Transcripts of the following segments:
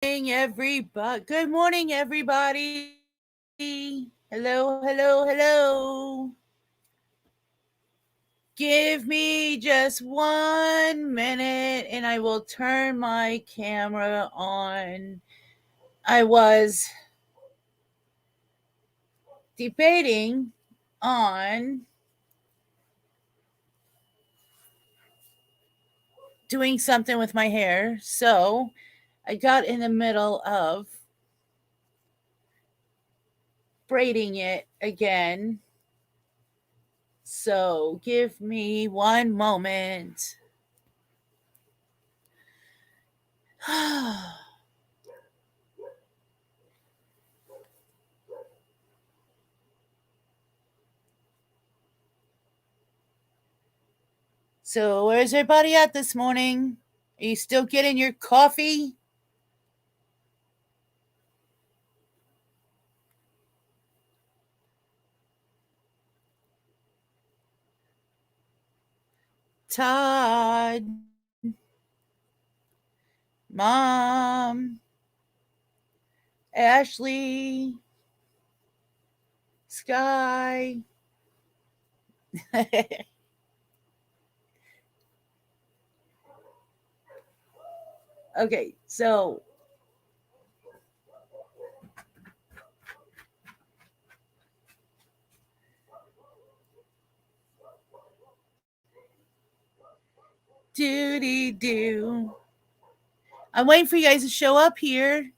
everybody. Good morning, everybody. Hello. Give me just 1 minute and I will turn my camera on. I was debating on doing something with my hair, so I got in the middle of braiding it again. So give me one moment. So, where's everybody at this morning? Are you still getting your coffee? Todd, Mom, Ashley, Sky. Okay, so doody do. I'm waiting for you guys to show up here.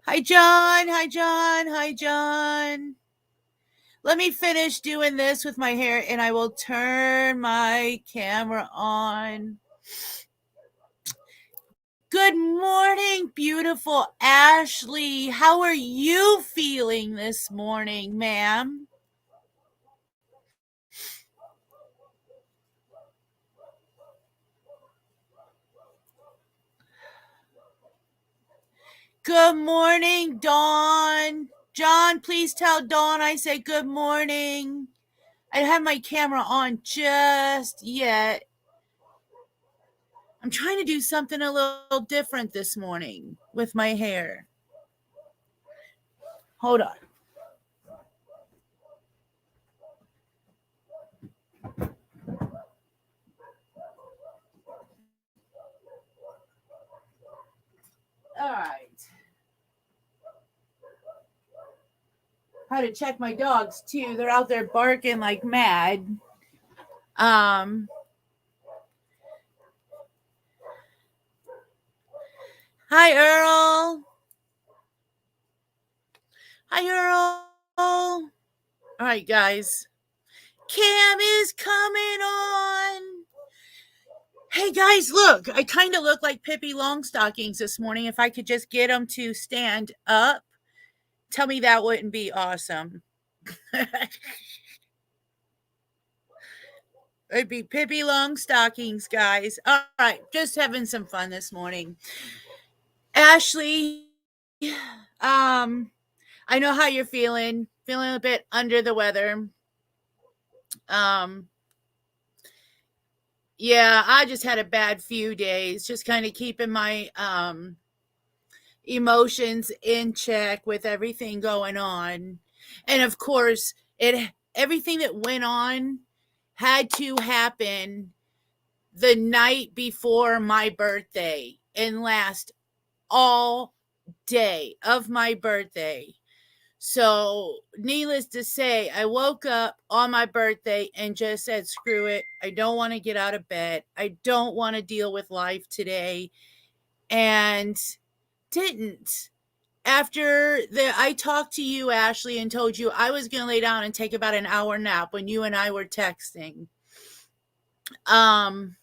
Hi, John. Hi, John. Hi, John. Let me finish doing this with my hair and I will turn my camera on. Good morning, beautiful Ashley. How are you feeling this morning, ma'am? Good morning, Dawn. John, please tell Dawn I say good morning. I have my camera on just yet. I'm trying to do something a little different this morning with my hair. Hold on. All right. I had to check my dogs too. They're out there barking like mad. Um, Hi, Earl. Hi, Earl. All right, guys. Cam is coming on. Hey, guys, look. I kind of look like Pippi Longstockings this morning. If I could just get them to stand up, tell me that wouldn't be awesome. It'd be Pippi Longstockings, guys. All right, just having some fun this morning. Ashley, I know how you're feeling a bit under the weather. Um, yeah, I just had a bad few days, just kind of keeping my emotions in check with everything going on. And of course, it everything that went on had to happen the night before my birthday and last all day of my birthday. So, needless to say, I woke up on my birthday and just said, screw it. I don't want to get out of bed. I don't want to deal with life today. And didn't. I talked to you, Ashley, and told you I was going to lay down and take about an hour nap when you and I were texting. Um,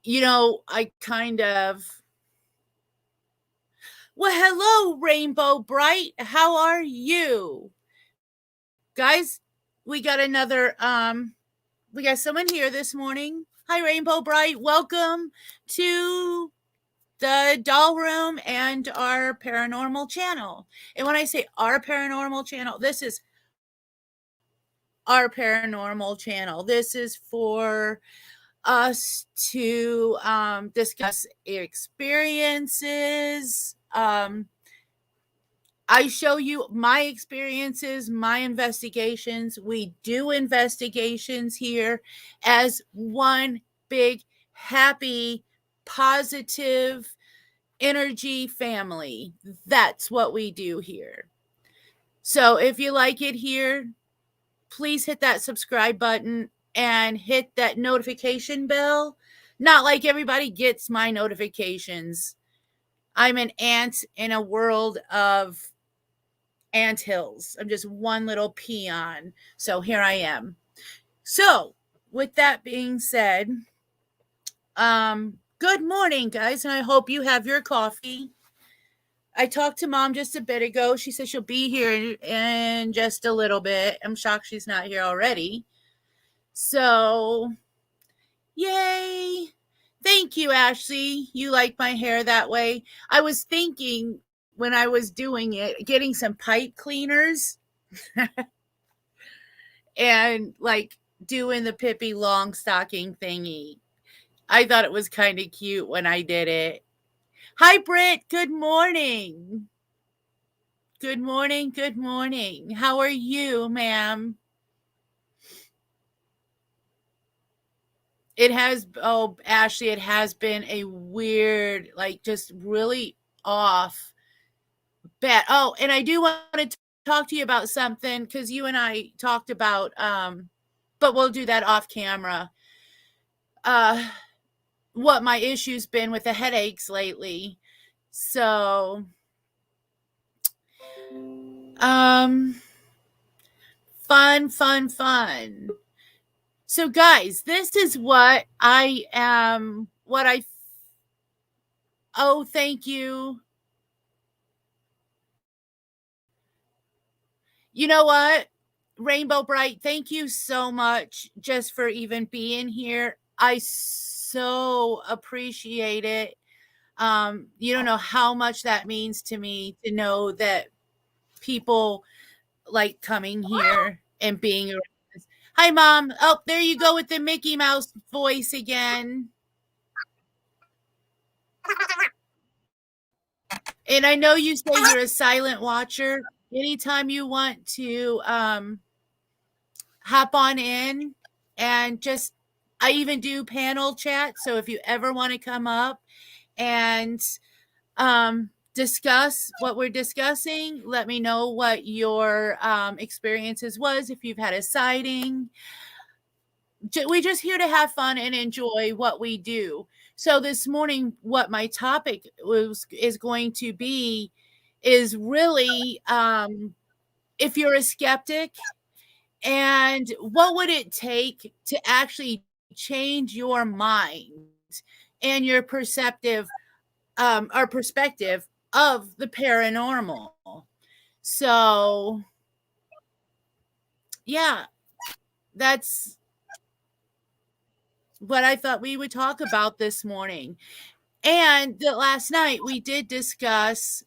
I kind of. Well, hello, Rainbow Bright. How are you? Guys, we got we got someone here this morning. Hi, Rainbow Bright. Welcome to the doll room and our paranormal channel. And when I say our paranormal channel, this is our paranormal channel. This is for us to discuss experiences. I show you my experiences, my investigations. We do investigations here as one big, happy, positive energy family. That's what we do here. So if you like it here, please hit that subscribe button and hit that notification bell. Not like everybody gets my notifications. I'm an ant in a world of ant hills. I'm just one little peon. So here I am. So, with that being said, good morning, guys, and I hope you have your coffee. I talked to mom just a bit ago. She said she'll be here in just a little bit. I'm shocked she's not here already. So, yay. Thank you, Ashley. You like my hair that way. I was thinking when I was doing it, getting some pipe cleaners and like doing the Pippi Longstocking thingy. I thought it was kind of cute when I did it. Hi, Britt. Good morning. Good morning. Good morning. How are you, ma'am? It has, oh, Ashley, it has been a weird, like just really off bad. Oh, and I do want to talk to you about something because you and I talked about, but we'll do that off camera. What my issue's been with the headaches lately. So, um, fun. So, guys, this is what I am, oh, thank you. You know what? Rainbow Bright, thank you so much just for even being here. I so appreciate it. You don't know how much that means to me to know that people like coming here and being around this. Hi, Mom. Oh, there you go with the Mickey Mouse voice again. And I know you say you're a silent watcher. Anytime you want to hop on in and just, I even do panel chat. So if you ever want to come up and discuss what we're discussing, let me know what your experiences was, if you've had a sighting. We're just here to have fun and enjoy what we do. So this morning, what my topic is going to be is really if you're a skeptic, and what would it take to actually change your mind and your perceptive or perspective of the paranormal. So yeah, that's what I thought we would talk about this morning. And last night we did discuss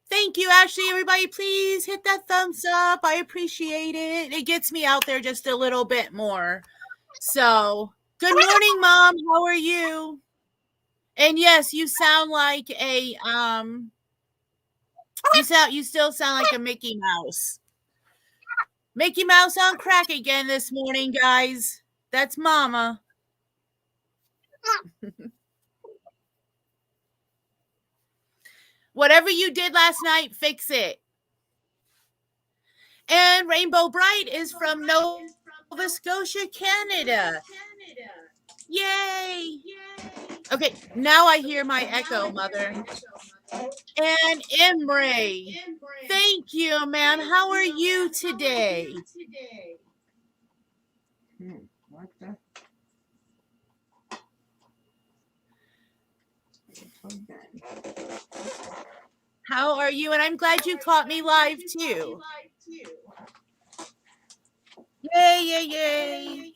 thank you, Ashley. Everybody, please hit that thumbs up. I appreciate it. It gets me out there just a little bit more. So, good morning, Mom. How are you? And yes, you sound like a you still sound like a Mickey Mouse. Mickey Mouse on crack again this morning, guys. That's Mama. Whatever you did last night, fix it. And Rainbow Bright is from Nova Scotia, Canada. Yay! Okay, now I hear my echo, Mother. And Imre, thank you, ma'am. How are you today? What the? How are you? And I'm glad you caught me live too. Yay.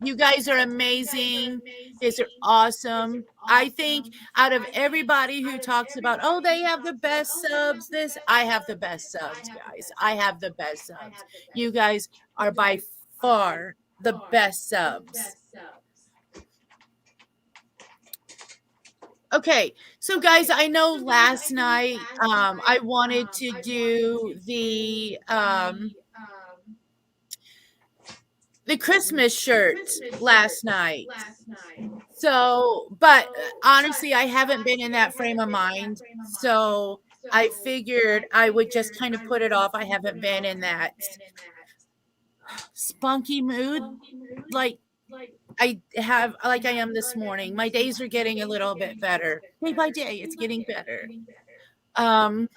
You guys are amazing. You guys are awesome. I think out of everybody who talks about, oh, they have the best subs, this, I have the best subs, guys. I have the best subs. You guys are by far the best subs. Okay, so guys, I know last night I wanted to do the Christmas shirt last night. So, but honestly, I haven't been in that frame of mind. So I figured I would just kind of put it off. I haven't been in that spunky mood like I am this morning. My days are getting a little bit better. Day by day, it's getting better. Um,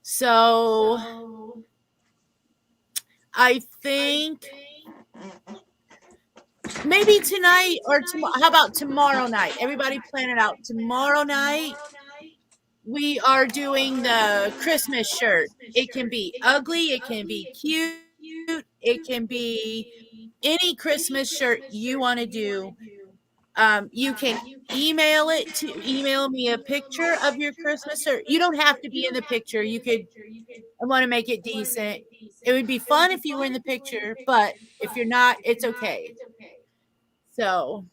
so I think maybe tonight or tomorrow. How about tomorrow night? Everybody plan it out. Tomorrow night, we are doing the Christmas shirt. It can be ugly, it can be cute, it can be any Christmas shirt you want to do. You can email me a picture of your Christmas shirt. You don't have to be in the picture. You could, I want to make it decent. It would be fun if you were in the picture, but if you're not, it's okay. So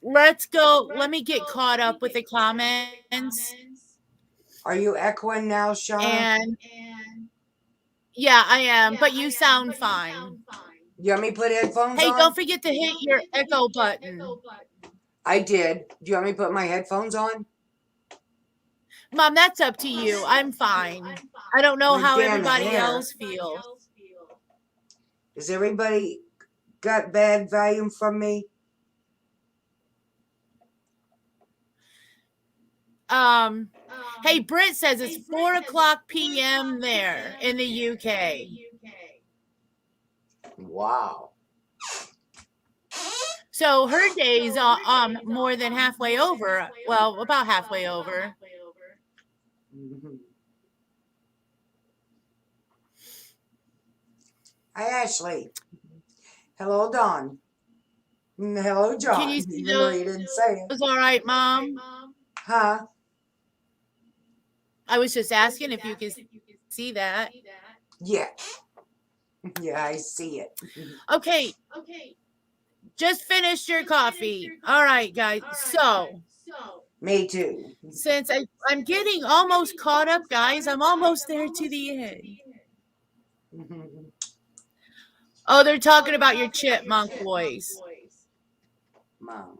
let's go. Let me get caught up with the comments. Are you echoing now, Shauna? And yeah, I am, but you sound fine. You want me to put headphones Hey, don't on? forget to hit your echo button. I did. Do you want me to put my headphones on? Mom, that's up to you. I'm fine. I don't know My how damn everybody hair. else feels. Does everybody got bad volume from me? Um, hey, Britt says it's 4:00 p.m. there in the UK. Wow. So her day's more than halfway over. Well, about halfway over. Hi, Ashley. Hello, Dawn. Hello, Can John. you see Even though you didn't say it. those all right, Mom? Huh? I was just asking if you could see that. Yeah. Yeah, I see it. Okay, just finished your coffee. All right, guys. So, Me too. since I'm getting almost caught up, guys, I'm almost there to the end. Oh, they're talking about your chipmunk voice. Mom.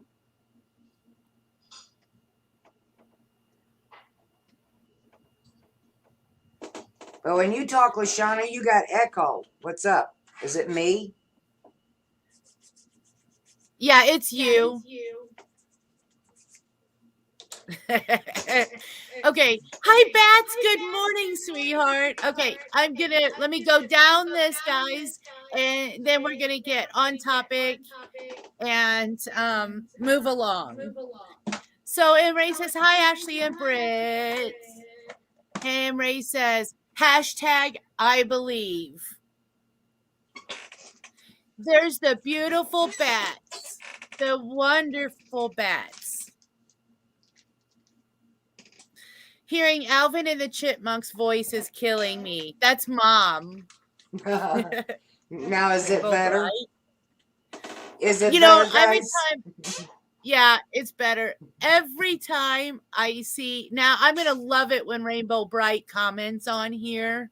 But when you talk, Lashana, you got echo. What's up? Is it me? Yeah, it's you. Okay. Hi, Bats. Good morning, sweetheart. Okay, let me go down this, guys, and then we're gonna get on topic and move along. So Ray says, hi, Ashley and Britt. And Ray says, hashtag I believe. There's the beautiful bats, the wonderful bats. Hearing Alvin and the Chipmunks voice is killing me. That's Mom. Now is it Rainbow better? Bright. Is it You know, better, every guys? time, yeah, it's better. Every time I see, now I'm going to love it when Rainbow Bright comments on here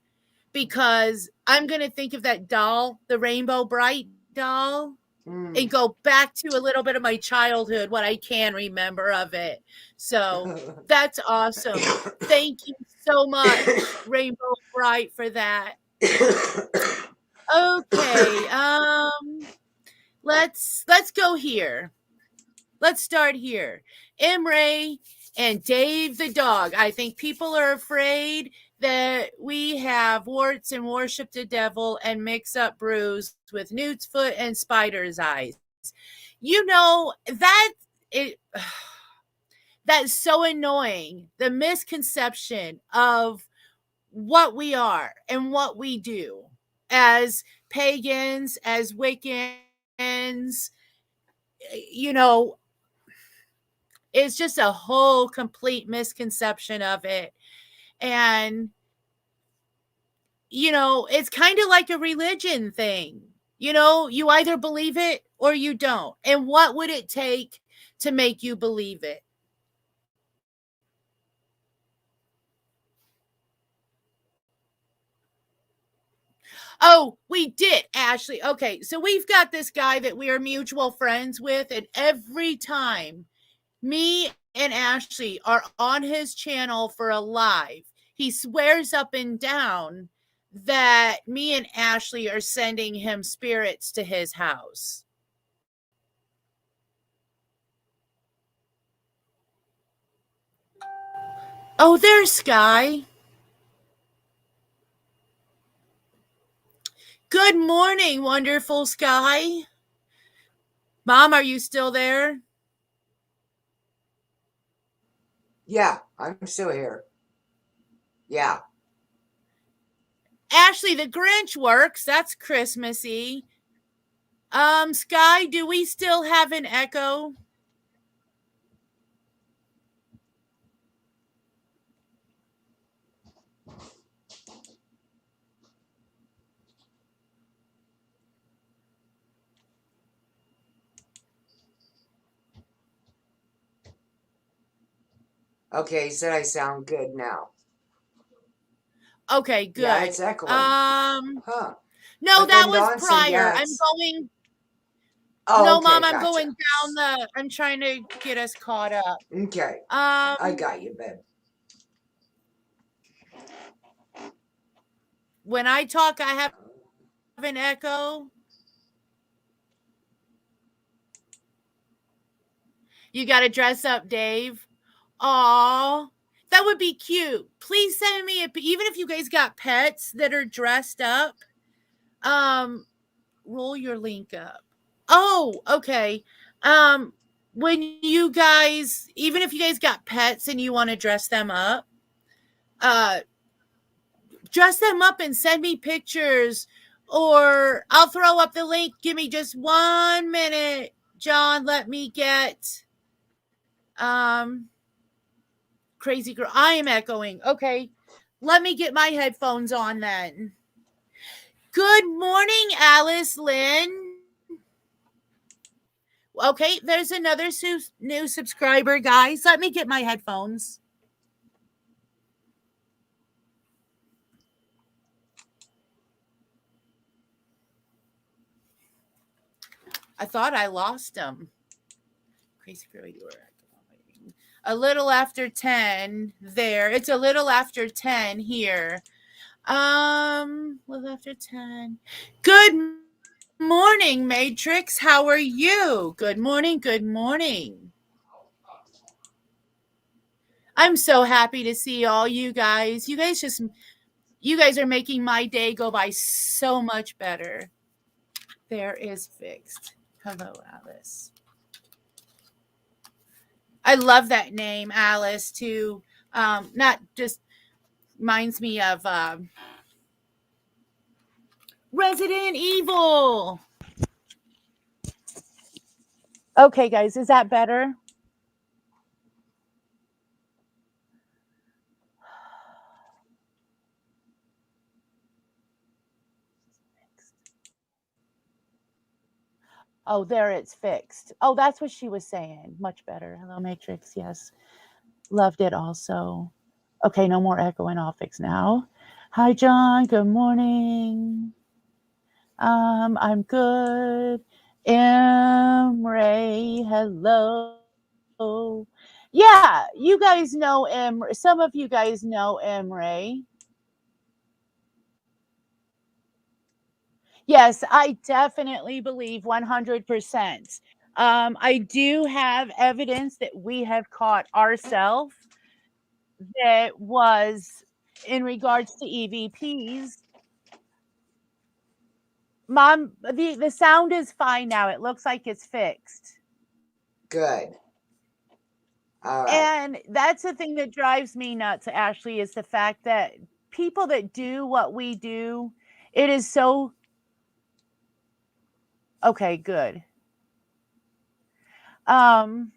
because I'm going to think of that doll, the Rainbow Bright doll, and go back to a little bit of my childhood, what I can remember of it. So that's awesome. Thank you so much, Rainbow Bright, for that. Okay, let's go here. Let's start here. Imre and Dave the dog. I think people are afraid that we have warts and worship the devil and mix up brews with newt's foot and spider's eyes. You know, that's so annoying. The misconception of what we are and what we do. as pagans, as Wiccans, you know, it's just a whole complete misconception of it. And, it's kind of like a religion thing. You either believe it or you don't. And what would it take to make you believe it? Oh, we did, Ashley. Okay, so we've got this guy that we are mutual friends with, and every time me and Ashley are on his channel for a live, he swears up and down that me and Ashley are sending him spirits to his house. Oh, there's Sky. Good morning, wonderful Sky. Mom, are you still there? Yeah, I'm still here. Yeah. Ashley, the Grinch works. That's Christmassy. Sky, do we still have an echo? Okay, he said I sound good now. Okay, Yeah, good. it's echoing. Huh. No, But that then was Dawn said, prior. yeah, I'm it's. going. Oh, No, okay, Mom, I'm gotcha. going down the. I'm trying to get us caught up. Okay, I Um, got you, babe. when I talk, I have an echo. You got to dress up, Dave. Aw, that would be cute. Please send me a. Even if you guys got pets that are dressed up, um, roll your link up. Oh, okay. Um, when you guys, even if you guys got pets and you want to dress them up, uh, dress them up and send me pictures, or I'll throw up the link. Give me just 1 minute, John. Let me get um crazy girl. I am echoing. Okay, let me get my headphones on then. Good morning, Alice Lynn. Okay, there's another new subscriber, guys. Let me get my headphones. I thought I lost them. Crazy girl, you were a little after 10 there. It's a little after 10 here. A little after 10. Good morning, Matrix. How are you? Good morning. Good morning. I'm so happy to see all you guys. You guys are making my day go by so much better. There is fixed. Hello, Alice. I love that name, Alice, too. Not just reminds me of Resident Evil. Okay, guys, is that better? Oh, there it's fixed. Oh, that's what she was saying. Much better. Hello, Matrix. Yes. Loved it also. Okay, no more echoing. All fixed now. Hi, John. Good morning. I'm good. Ray, hello. Yeah, you guys know Some of you guys know Ray. Yes, I definitely believe 100%. I do have evidence that we have caught ourselves that was in regards to EVPs. Mom, the sound is fine now. It looks like it's fixed. Good. All right. And that's the thing that drives me nuts, Ashley, is the fact that people that do what we do It is so okay, good. Um,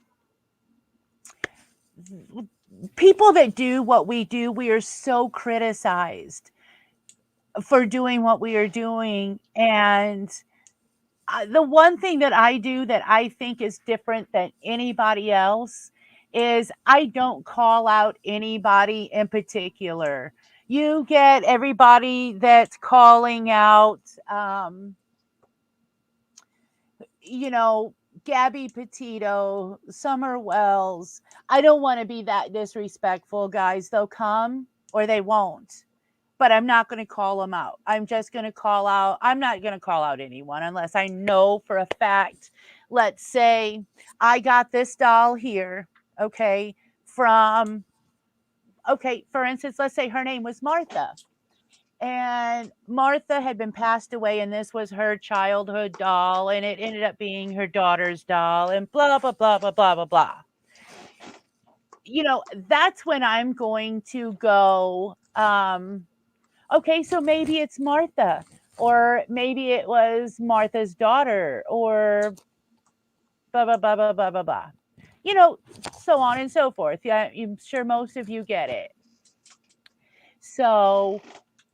People that do what we do, we are so criticized for doing what we are doing. And the one thing that I do that I think is different than anybody else is I don't call out anybody in particular. You get everybody that's calling out, um, you know, Gabby Petito, Summer Wells. I don't want to be that disrespectful, guys. They'll come or they won't. But I'm not going to call them out. I'm just going to call out, I'm not going to call out anyone unless I know for a fact. Let's say I got this doll here, okay, from, okay, for instance, let's say her name was Martha. And Martha had been passed away, and this was her childhood doll, and it ended up being her daughter's doll, and blah, blah, blah, blah, blah, blah, blah. That's when I'm going to go, okay, so maybe it's Martha, or maybe it was Martha's daughter, or blah, blah, blah, blah, blah, blah, blah. You know, so on and so forth. Yeah, I'm sure most of you get it. So,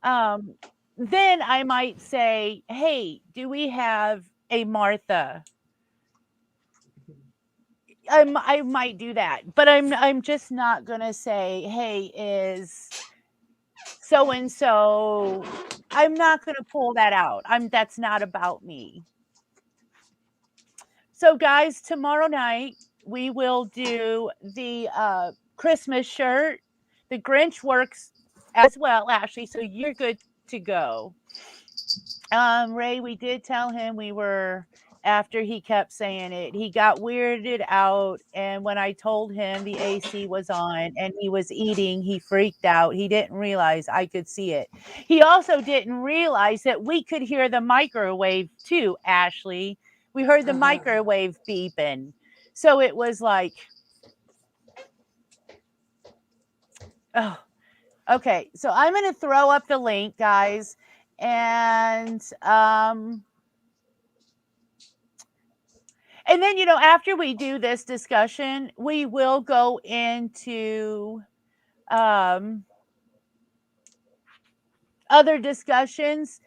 um, then I might say, hey, do we have a Martha? I might do that, but I'm just not gonna say, hey, is so and so. I'm not gonna pull that out. That's not about me. So, guys, tomorrow night we will do the Christmas shirt. The Grinch works as well, Ashley. So you're good to go. Ray, we did tell him we were after he kept saying it. He got weirded out, and when I told him the AC was on and he was eating, he freaked out. He didn't realize I could see it. He also didn't realize that we could hear the microwave too, Ashley. We heard the microwave beeping. So it was like, oh, okay. So I'm going to throw up the link, guys. And then, after we do this discussion, we will go into other discussions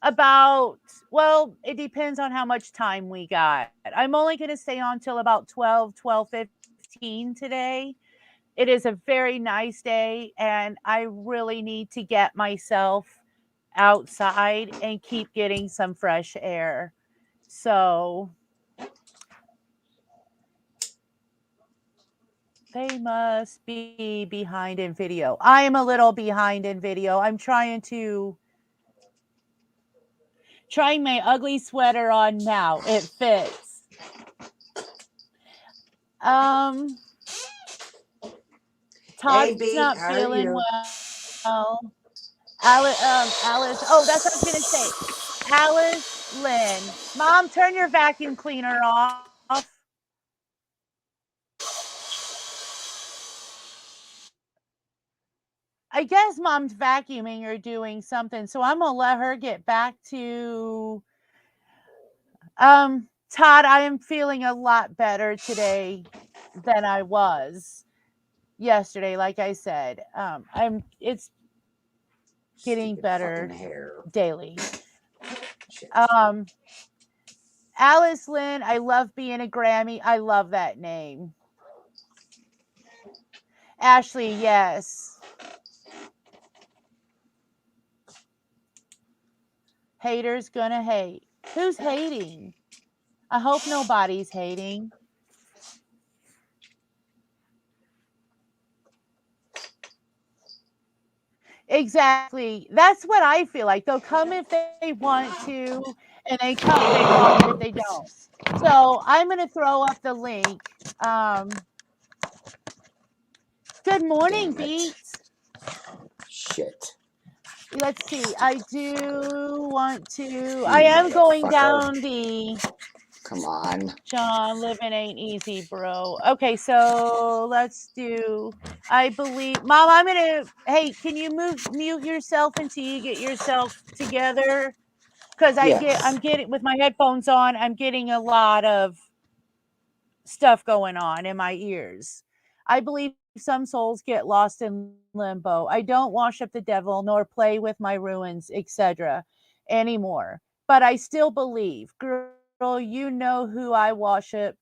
about, well, it depends on how much time we got. I'm only going to stay on till about 12:15 today. It is a very nice day, and I really need to get myself outside and keep getting some fresh air. So they must be behind in video. I am a little behind in video. I'm trying my ugly sweater on now. It fits. Um Hey, Todd's B, not how are feeling you? well. Alice, oh, that's what I was gonna say. Alice Lynn, Mom, turn your vacuum cleaner off. I guess Mom's vacuuming or doing something, so I'm gonna let her get back to. Todd, I am feeling a lot better today than I was yesterday. Like I said, it's getting Stupid fucking better hair. daily. Shit. Um, Alice Lynn, I love being a Grammy. I love that name. Ashley, yes. Haters gonna hate. Who's hating? I hope nobody's hating. Exactly. That's what I feel like. They'll come if they want to, and they come if they won't if they don't. So I'm going to throw up the link. Um, Good morning, Damn it. Beats. Shit. Let's see. I do want to. I You am going motherfucker. down the Come on. John, living ain't easy, bro. Okay, so let's do I believe, Mom. I'm gonna. Hey, can you mute yourself until you get yourself together? Because I'm Yes. getting with my headphones on. I'm getting a lot of stuff going on in my ears. I believe some souls get lost in limbo. I don't worship the devil nor play with my ruins, etc. anymore. But I still believe, girl, you know who I worship.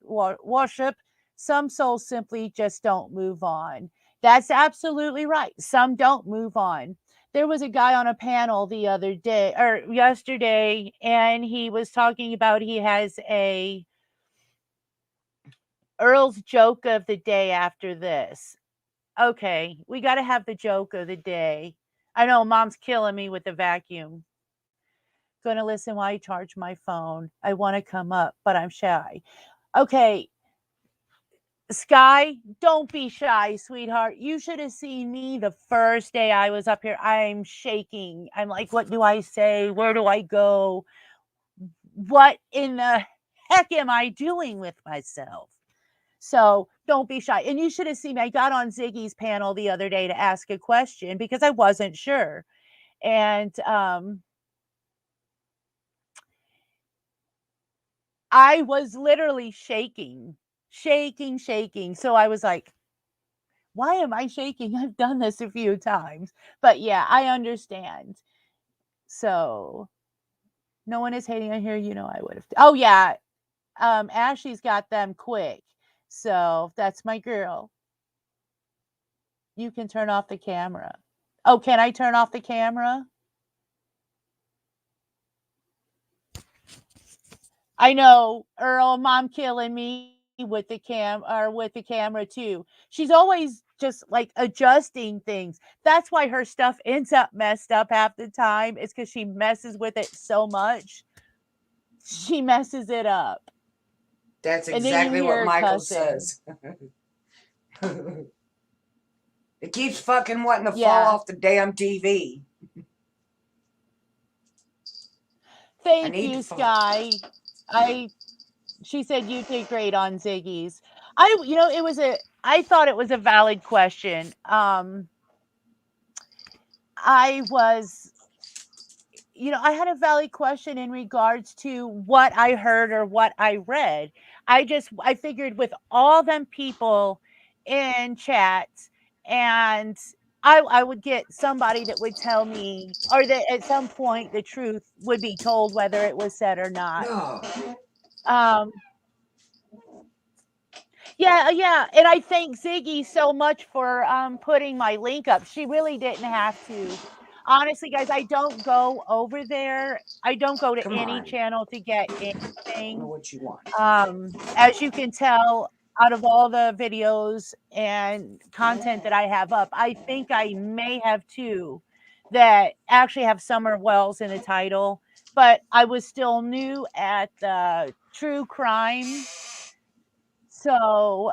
Some souls simply just don't move on. That's absolutely right. Some don't move on. There was a guy on a panel the other day or yesterday, and he was talking about he has a Earl's joke of the day after this. Okay, we got to have the joke of the day. I know mom's killing me with the vacuum. Gonna listen while I charge my phone. I want to come up, but I'm shy. Okay, Sky, don't be shy, sweetheart. You should have seen me the first day I was up here. I'm shaking. I'm like, what do I say? Where do I go? What in the heck am I doing with myself? So don't be shy. And you should have seen me. I got on Ziggy's panel the other day to ask a question because I wasn't sure. And I was literally shaking, shaking, shaking. So I was like, why am I shaking? I've done this a few times. But yeah, I understand. So no one is hating on here. You know, I would have. Oh, yeah. Ashley's got them quick. So that's my girl. You can turn off the camera. Oh, can I turn off the camera? I know, Earl, mom killing me with the camera too. She's always just like adjusting things. That's why her stuff ends up messed up half the time. It's because she messes with it so much. She messes it up. That's And then you exactly hear what her Michael cussing. says. It keeps fucking wanting to fall Yeah. off the damn TV. I Thank need to you, fall. Sky. I She said you did great on Ziggy's. It was I thought it was a valid question. I was, I had a valid question in regards to what I heard or what I read. I figured with all them people in chats, and I would get somebody that would tell me, or that at some point the truth would be told whether it was said or not. Oh, Um, Yeah, yeah, and I thank Ziggy so much for putting my link up. She really didn't have to. Honestly, guys, I don't go over there. I don't go to come any on. channel to get I don't know anything. what you want. As you can tell, out of all the videos and content that I have up, I think I may have two that actually have Summer Wells in the title. But I was still new at the true crime, so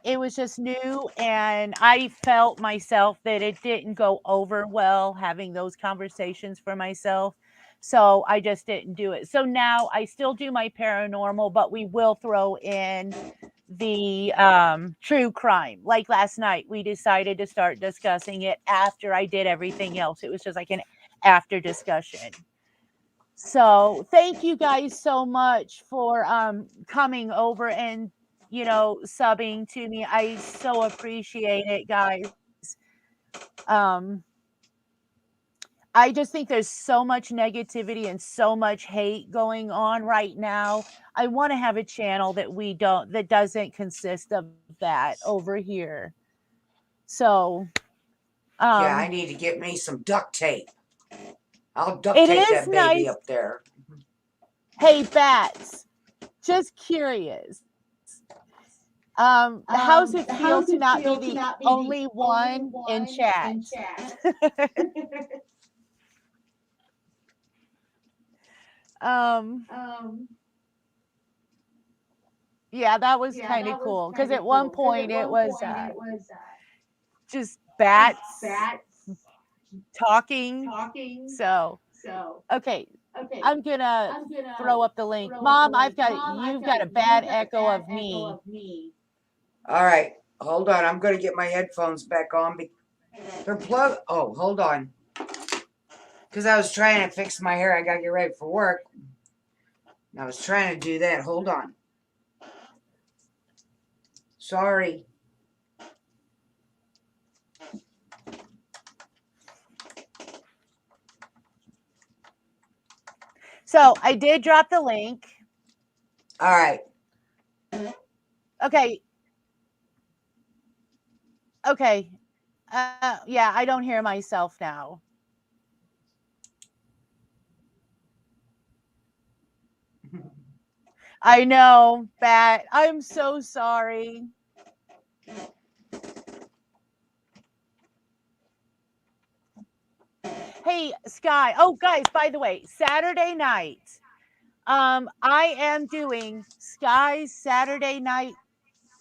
it was just new, and I felt myself that it didn't go over well having those conversations for myself. So I just didn't do it. So now I still do my paranormal, but we will throw in the true crime. Like last night, we decided to start discussing it after I did everything else. It was just like an after discussion. So thank you guys so much for coming over and subbing to me. I so appreciate it, guys. Um I just think there's so much negativity and so much hate going on right now. I want to have a channel that doesn't consist of that over here. So, Yeah, um I need to get me some duct tape. I'll duct it tape is that baby nice. up there. Hey, Bats, just curious. How's it feel to not be the only one in chat? um, yeah, that was kind of cool because at one point it was just bats talking. So, okay, I'm gonna throw up the link. Mom, you've got a bad echo of me. All right. Hold on. I'm going to get my headphones back on. They're plugged. Oh, hold on. Because I was trying to fix my hair. I got to get ready for work. I was trying to do that. Hold on. Sorry. So I did drop the link. All right. Okay. Okay. Yeah, I don't hear myself now. I know, Bat. I'm so sorry. Hey, Sky. Oh, guys, by the way, Saturday night, I am doing Sky's Saturday night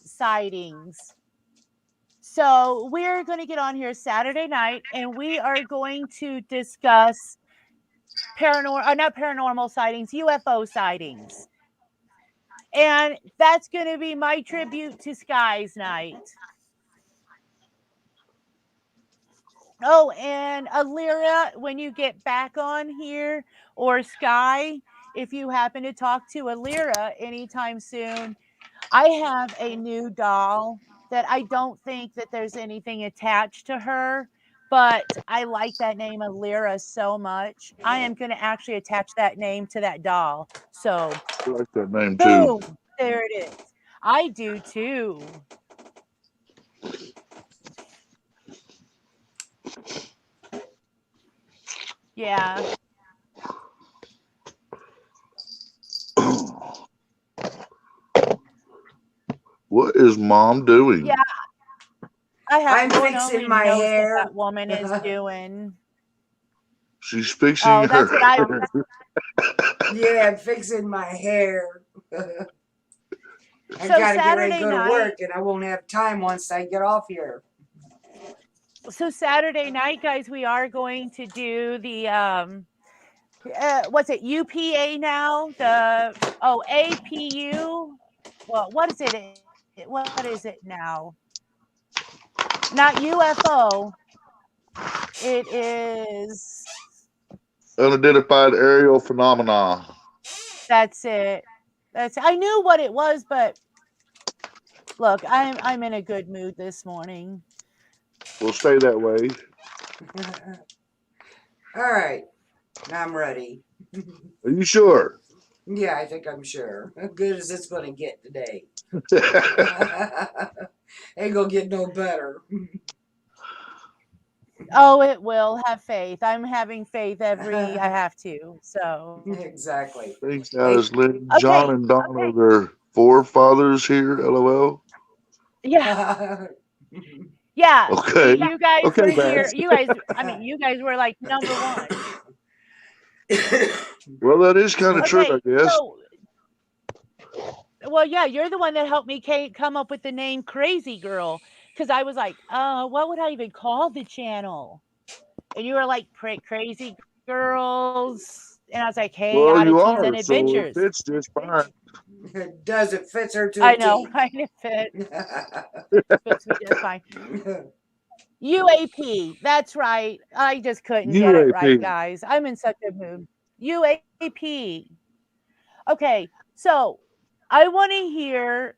sightings. So we're going to get on here Saturday night and we are going to discuss not paranormal sightings, UFO sightings. And that's going to be my tribute to Sky's night. Oh, and Alira, when you get back on here, or Sky, if you happen to talk to Alira anytime soon, I have a new doll that I don't think that there's anything attached to her, but I like that name Alira so much. I am going to actually attach that name to that doll. So, I like that name too. boom, there it is. I do too. Yeah. What is mom doing? Yeah, I have I'm Lord fixing only my knows what hair. that woman is doing. She's fixing Oh, her. that's what I Yeah, I'm fixing my hair. I So got to get ready to Saturday go to work, night, and I won't have time once I get off here. guys, we are going to do the what's it, UPA now? The APU. Well, what is it? What is it now? Not UFO. It is. Unidentified aerial phenomena. That's it. I knew what it was, but look, I'm in a good mood this morning. We'll stay that way. All right. I'm ready. Are you sure? Yeah, I think I'm sure. As good as it's going to get today. Ain't going to get no better. Oh, it will. Have faith. I'm having faith I have to. So, Exactly. Thanks, Hey. Alice, Lynn, okay. John, and Don are their forefathers here. LOL. Yeah. Yeah. Okay. You guys Okay, were here. Vance. You guys were like number one. Well, that is kind of true, I Okay. guess. So, well, yeah, you're the one that helped me come up with the name Crazy Girl. Because I was like, what would I even call the channel? And you were like, Crazy Girls. And I was like, hey, Well, oddities you and are, so adventures. it fits just fine. Does it fits her to I a know. T? It fits me just fine. UAP. That's right. I just couldn't get it right, UAP. guys. I'm in such a mood. UAP. Okay. So I want to hear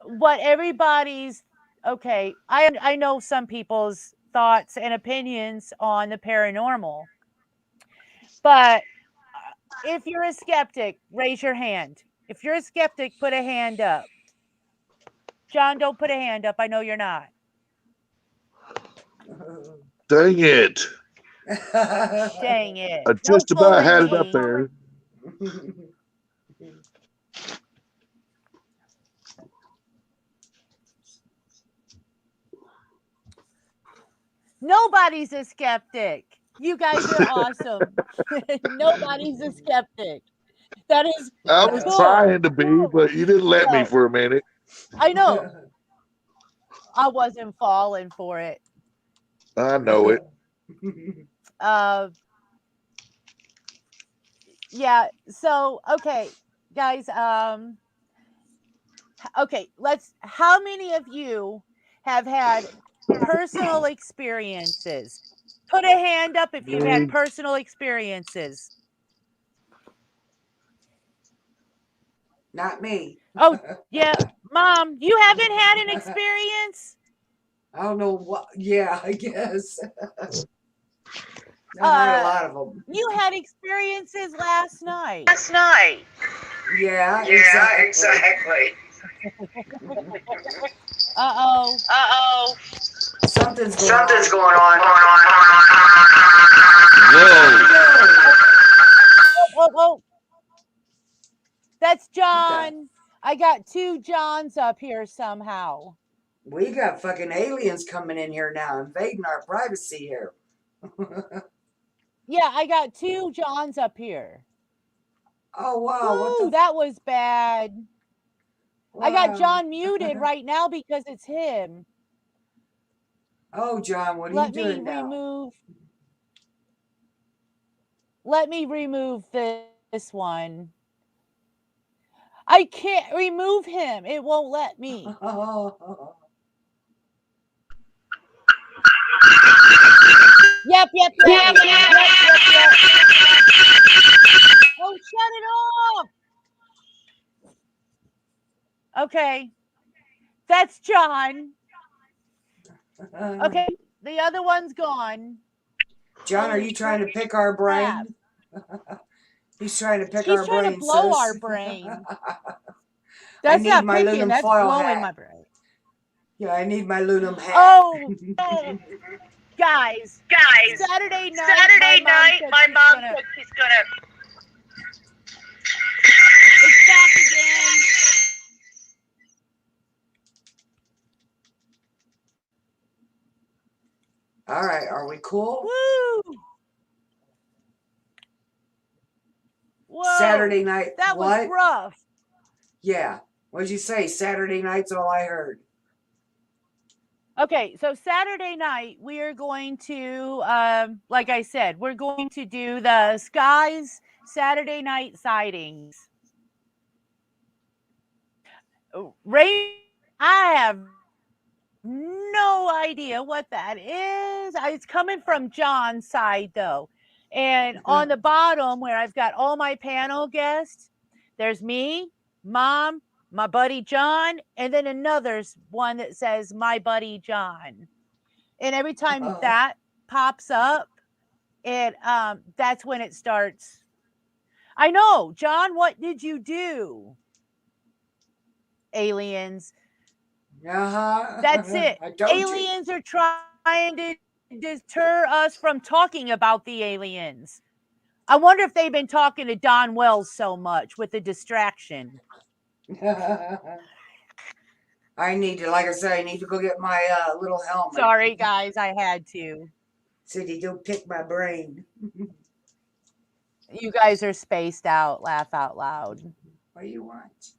what everybody's. Okay. I know some people's thoughts and opinions on the paranormal, but if you're a skeptic, raise your hand. If you're a skeptic, put a hand up. John, don't put a hand up. I know you're not. Dang it. Dang it. I Don't just about bully had it up me. there. Nobody's a skeptic. You guys are awesome. Nobody's a skeptic. That is I was cool. trying to be, but you didn't let me So for a minute. I know I wasn't falling for it. I know it. Uh, yeah. So okay, guys. Okay. How many of you have had personal experiences? Put a hand up if you've had personal experiences. Not me. Oh, yeah. Mom, you haven't had an experience? I don't know what. Yeah, I guess. I've had a lot of them. You had experiences last night. Last night. Yeah, Yeah, exactly. Uh-oh. Uh-oh. Something's going Something's on. going on. Whoa. Oh. That's What the- John. I got 2 Johns up here somehow. We got fucking aliens coming in here now, invading our privacy here. Yeah, I got 2 Johns up here. Oh wow, what Ooh, the? that was bad. I got Wow. John muted right now because it's him. Oh, John, what are Let you me doing now? remove this one. I can't remove him. It won't let me. Oh, Yep. Oh, shut it off. Okay. That's John. Okay. The other one's gone. John, are Holy you trying to pick our crap. brain? He's trying to pick He's our trying to brain, blow sis. our brain. I That's need not my picking, aluminum that's foil blowing hat. my brain. Yeah, I need my aluminum hat. Oh, Oh, guys. guys. Saturday night, Saturday night, my mom gonna, said she's gonna. it's back again. All right, are we cool? Woo! Whoa. Saturday night. That What? was rough. Yeah. What'd you say? Saturday night's all I heard. Okay, so Saturday night we are going to, like I said, we're going to do the Skies Saturday night sightings. Ray, I have no idea what that is. It's coming from John's side though. And on the bottom where I've got all my panel guests, there's me, Mom, my buddy John, and then another one that says my buddy John. And every time that pops up, that's when it starts. I know, John, what did you do? Aliens. That's it. Aliens are trying to deter us from talking about the aliens. I wonder if they've been talking to Don Wells so much with the distraction. I need to, like I said, I need to go get my little helmet. Sorry, guys, I had to. Cindy, don't pick my brain. You guys are spaced out. Laugh out loud. What do you want?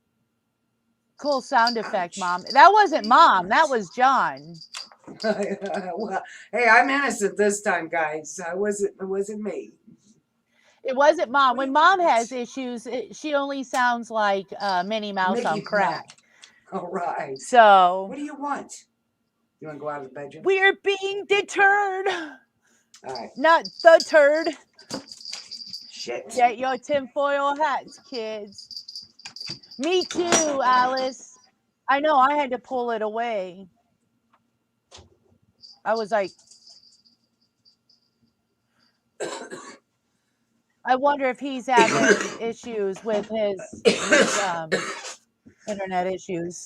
Cool sound effect, Mom. That wasn't Mom. That was John. Well, hey, I'm innocent this time, guys. It wasn't me. It wasn't Mom. When Mom has issues, she only sounds like Minnie Mouse Mickey on crack. All right. So, what do you want? You want to go out of the bedroom? We're being deterred. All right. Not the turd. Shit. Get your tinfoil hats, kids. Me too, Alice. I know, I had to pull it away. I was like, I wonder if he's having issues with his internet issues.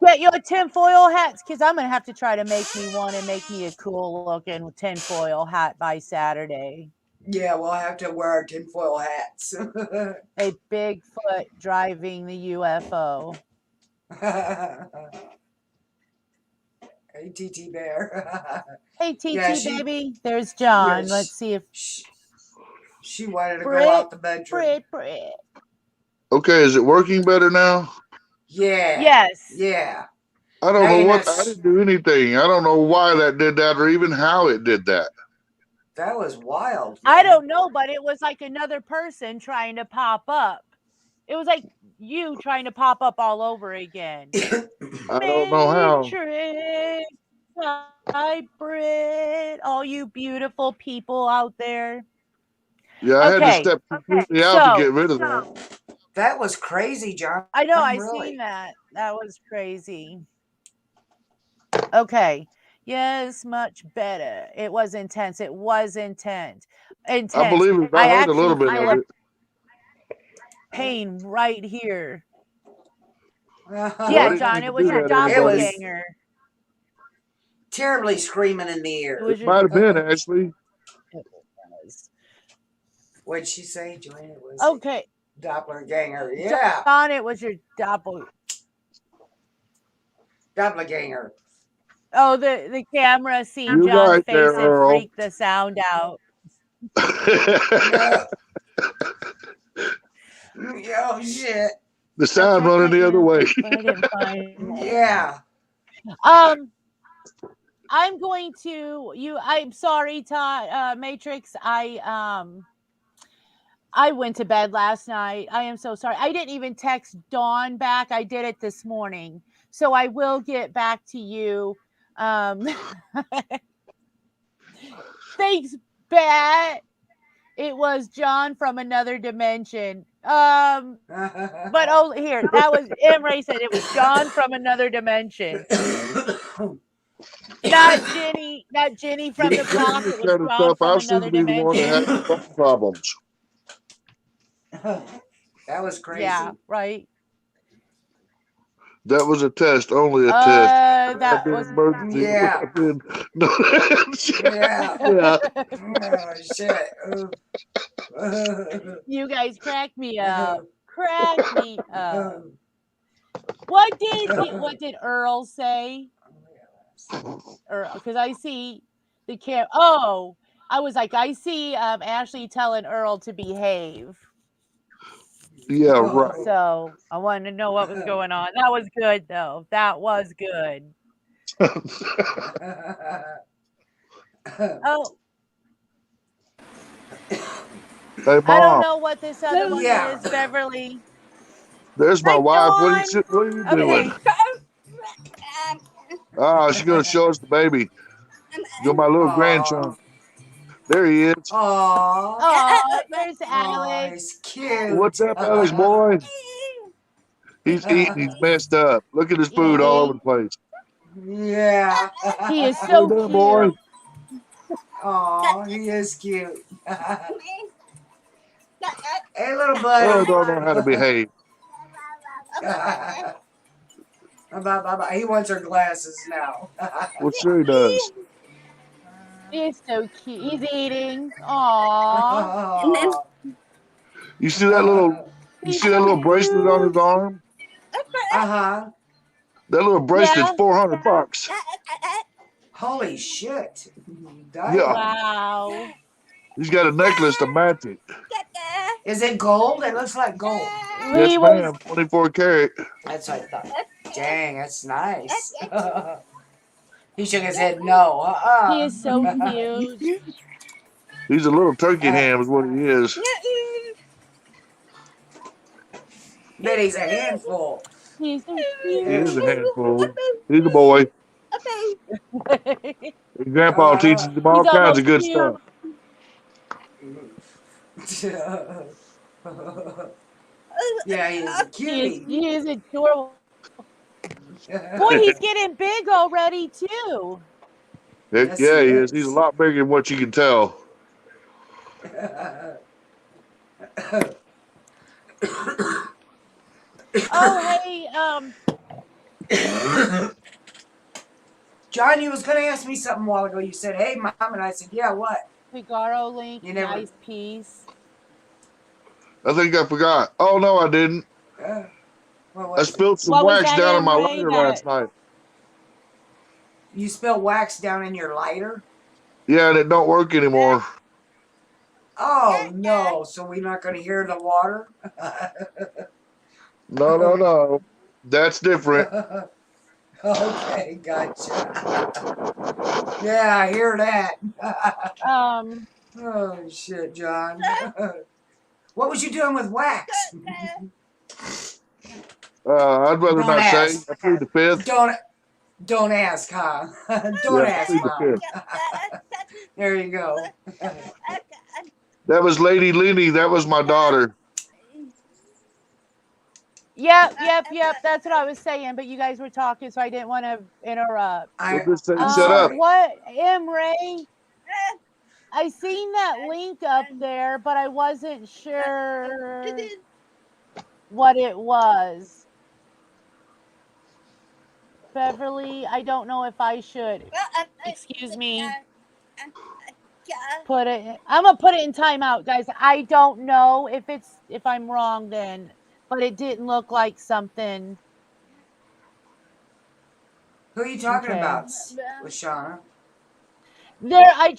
Get your tinfoil hats, kids. I'm going to have to try to make me one and make me a cool looking tinfoil hat by Saturday. Yeah, we'll have to wear our tinfoil hats. A Bigfoot driving the UFO. Hey, TT Bear. Hey, TT Yeah, baby. There's John. Yes. Let's see if she wanted to go out the bedroom. Brit. Okay, is it working better now? Yeah. Yes. Yeah. I don't know what. I didn't do anything. I don't know why that did that or even how it did that. That was wild. I don't know, but it was like another person trying to pop up. It was like you trying to pop up all over again. I don't know how. Matrix, hybrid, all you beautiful people out there. Yeah, I had to Okay, step completely out to so get rid of that. That was crazy, John. I know I Really. seen that. That was crazy. Okay. Yes, much better. It was intense. It was intense. I Intense. believe it. I I heard a little actually bit feel of a it. pain right here. Well, I Yeah, didn't John, mean it to was do your that, everybody. doppelganger. Terribly screaming in the It ear. was It your might have been, Ashley. it was. What'd she say, Joanne? It was Okay. doppelganger. Yeah, John, it was your doppel. doppelganger. Oh, the camera seen You're John's right there, face and Earl. freaked the sound out. Oh shit. The That's sound running right, the other way. but I didn't find that. Yeah. I'm going to you. I'm sorry, Matrix. I went to bed last night. I am so sorry. I didn't even text Dawn back. I did it this morning, so I will get back to you. Thanks, Bat. It was John from another dimension. But oh, here that was Ray said it was John from another dimension. Not Jenny from the block. This It was kind of John stuff, from I seem another to be the one that has dimension. the phone problems. That was crazy. Yeah, right. That was a test, only a test. That Been was emergency. Yeah. No. Yeah. Yeah. Oh shit. you guys crack me up. Crack me up. What did Earl say? Or because I see the cam. Oh, I was like, I see Ashley telling Earl to behave. Yeah, right. So I wanted to know what was going on. That was good though. That was good. Oh, Hey, I don't Mom, know what this other one Yeah. is, Beverly. there's my Hi, wife. What are you Dawn. doing? Okay. Ah, she's going to show us the baby. You're my little grandson. There he is. Aww. Oh, there's Oh, Alex. he's cute. What's up, Alex boy? He's eating. He's messed up. Look at his food all over the place. Yeah. He is What so you doing, boy? cute. Oh, he is cute. Hey, little Oh, buddy. don't know how to behave. He wants her glasses now. Well, sure he does. He is so cute. He's eating. Aww. You see that little? You He's see that so little bracelet on his cute. arm? Uh-huh. That little bracelet's Yeah. $400. Holy shit. Yeah. Wow. He's got a necklace to match it. Is it gold? It looks like gold. Yes, He was. ma'am. 24 karat. That's what I thought. Dang, that's nice. He shook his head no. He is so cute. He's a little turkey ham, is what he is. Bet he's a handful. He's so He is a cute. handful. He's a boy. And Grandpa teaches him all He's kinds almost of good cute. stuff. Yeah, he is a cutie. He is adorable. Boy, he's getting big already too. Yes, Yeah, he he is. He's a is. lot bigger than what you can tell. Oh, hey, John, you was gonna ask me something a while ago. You said, "Hey, Mom," and I said, "Yeah, what?" Figaro link, You never- nice piece. I think I forgot. Oh, no, I didn't. What I was it? spilled some What was wax that down on in, my Ray? lighter last night. You spilled wax down in your lighter? Yeah, and it don't work anymore. Oh no! So we're not gonna hear the water? No. That's different. Okay, gotcha. Yeah, I hear that. Oh shit, John. What was you doing with wax? I'd rather Don't not say. ask. I plead the fifth. Don't ask, huh? Don't Yeah, I ask, plead the Mom. fifth. There you go. That was Lady Lenny. That was my daughter. Yep. That's what I was saying, but you guys were talking, so I didn't want to interrupt. Well, just say I'm shut up. sorry. What, M. Ray? I seen that link up there, but I wasn't sure what it was. Beverly, I don't know if I should. Excuse me. Put it. I'm gonna put it in timeout, guys. I don't know if I'm wrong then, but it didn't look like something. Who are you talking Okay. about, Lashana? There, I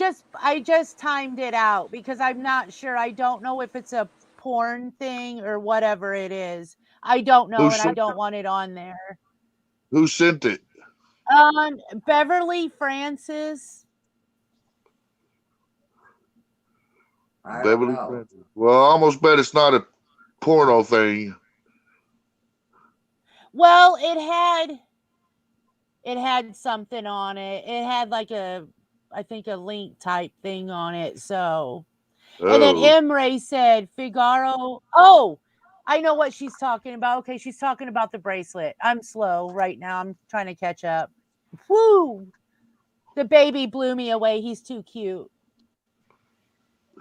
just timed it out because I'm not sure. I don't know if it's a porn thing or whatever it is. I don't know, Who and I sent don't it? want it on there. Who sent it? Beverly Francis. I don't Beverly know. Francis. Well, I almost bet it's not a porno thing. Well, it had something on it. It had like I think a link type thing on it. So, and then Oh, Emre said Figaro. Oh, I know what she's talking about. Okay, she's talking about the bracelet. I'm slow right now. I'm trying to catch up. Whoo! The baby blew me away. He's too cute.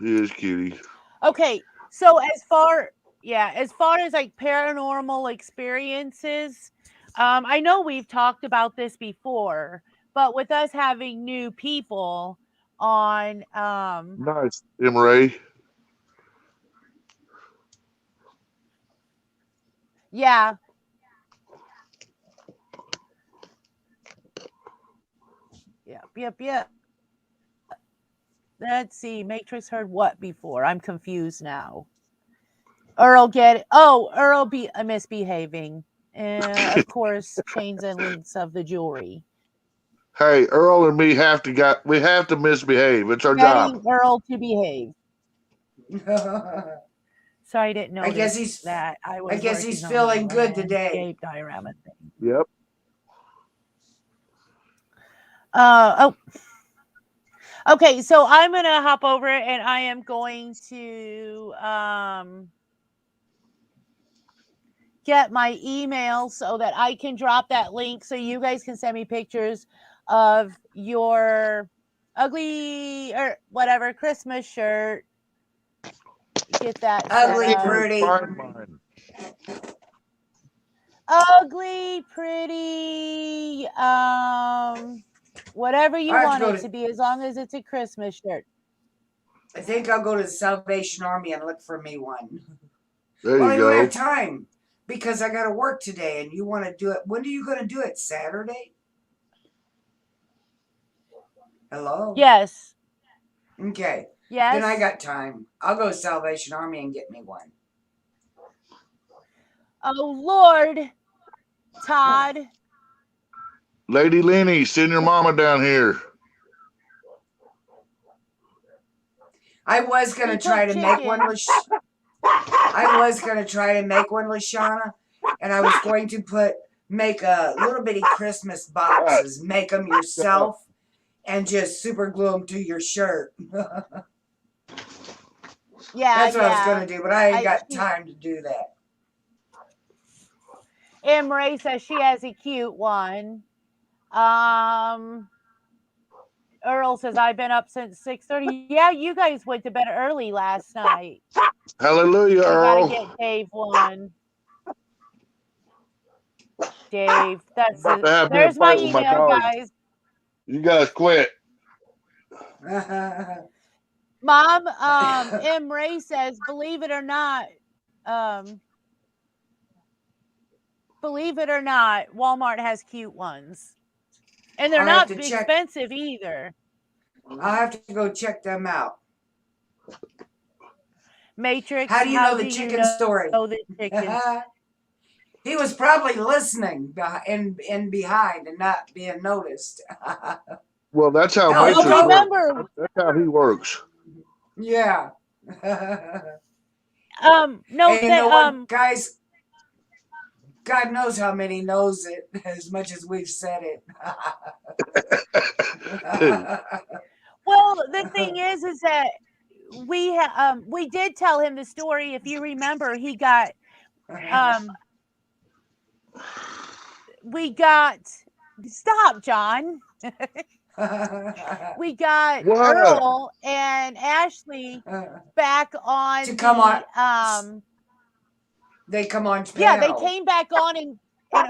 he is cutie. Okay, so as far as like paranormal experiences, I know we've talked about this before, but with us having new people on, Nice, Ray. yeah, yep. Let's see, Matrix heard what before? I'm confused now. Earl be misbehaving. Of course, chains and links of the jewelry. Hey, Earl and me we have to misbehave. It's our job. Getting Earl to behave. I So I didn't guess notice he's that I I was guess he's working on the feeling good today. landscape diorama thing. Yep. Oh, okay. So I'm gonna hop over it, and I am going to get my email so that I can drop that link, so you guys can send me pictures of your ugly or whatever Christmas shirt. Get that set Ugly up. pretty. Find mine. Ugly, pretty, whatever I you have to want go it to to be, as long as it's a Christmas shirt. I think I'll go to the Salvation Army and look for me one. There Well, you I don't go. have time because I got to work today, and you want to do it. When are you going to do it? Saturday? Hello? Yes. Okay. Yes. Then I got time. I'll go to Salvation Army and get me one. Oh, Lord, Todd. Lady Lenny, send your mama down here. I was going to try to make one. I was going to try to make one, Lashana, and I was going to make a little bitty Christmas boxes, make them yourself, and just super glue them to your shirt. Yeah, That's what I was going to do, but I ain't got time to do that. Marie says she has a cute one. Earl says I've been up since 6:30. Yeah, you guys went to bed early last night. Hallelujah, Earl. We gotta get Dave one. Dave, there's my email, guys. You guys quit. Mom, M. Ray says, believe it or not, Walmart has cute ones. And they're not expensive either. I'll have to go check them out. Matrix, how do you know the chicken story? The chickens? He was probably listening in behind and not being noticed. Well, that's how Matrix works. That's how he works. Yeah. No, and you know what, guys? God knows how many knows it as much as we've said it. Well, the thing is that we did tell him the story. If you remember, he got we got stop, John. We got What? Earl and Ashley back on to come on. They come on yeah, they panel. came back on and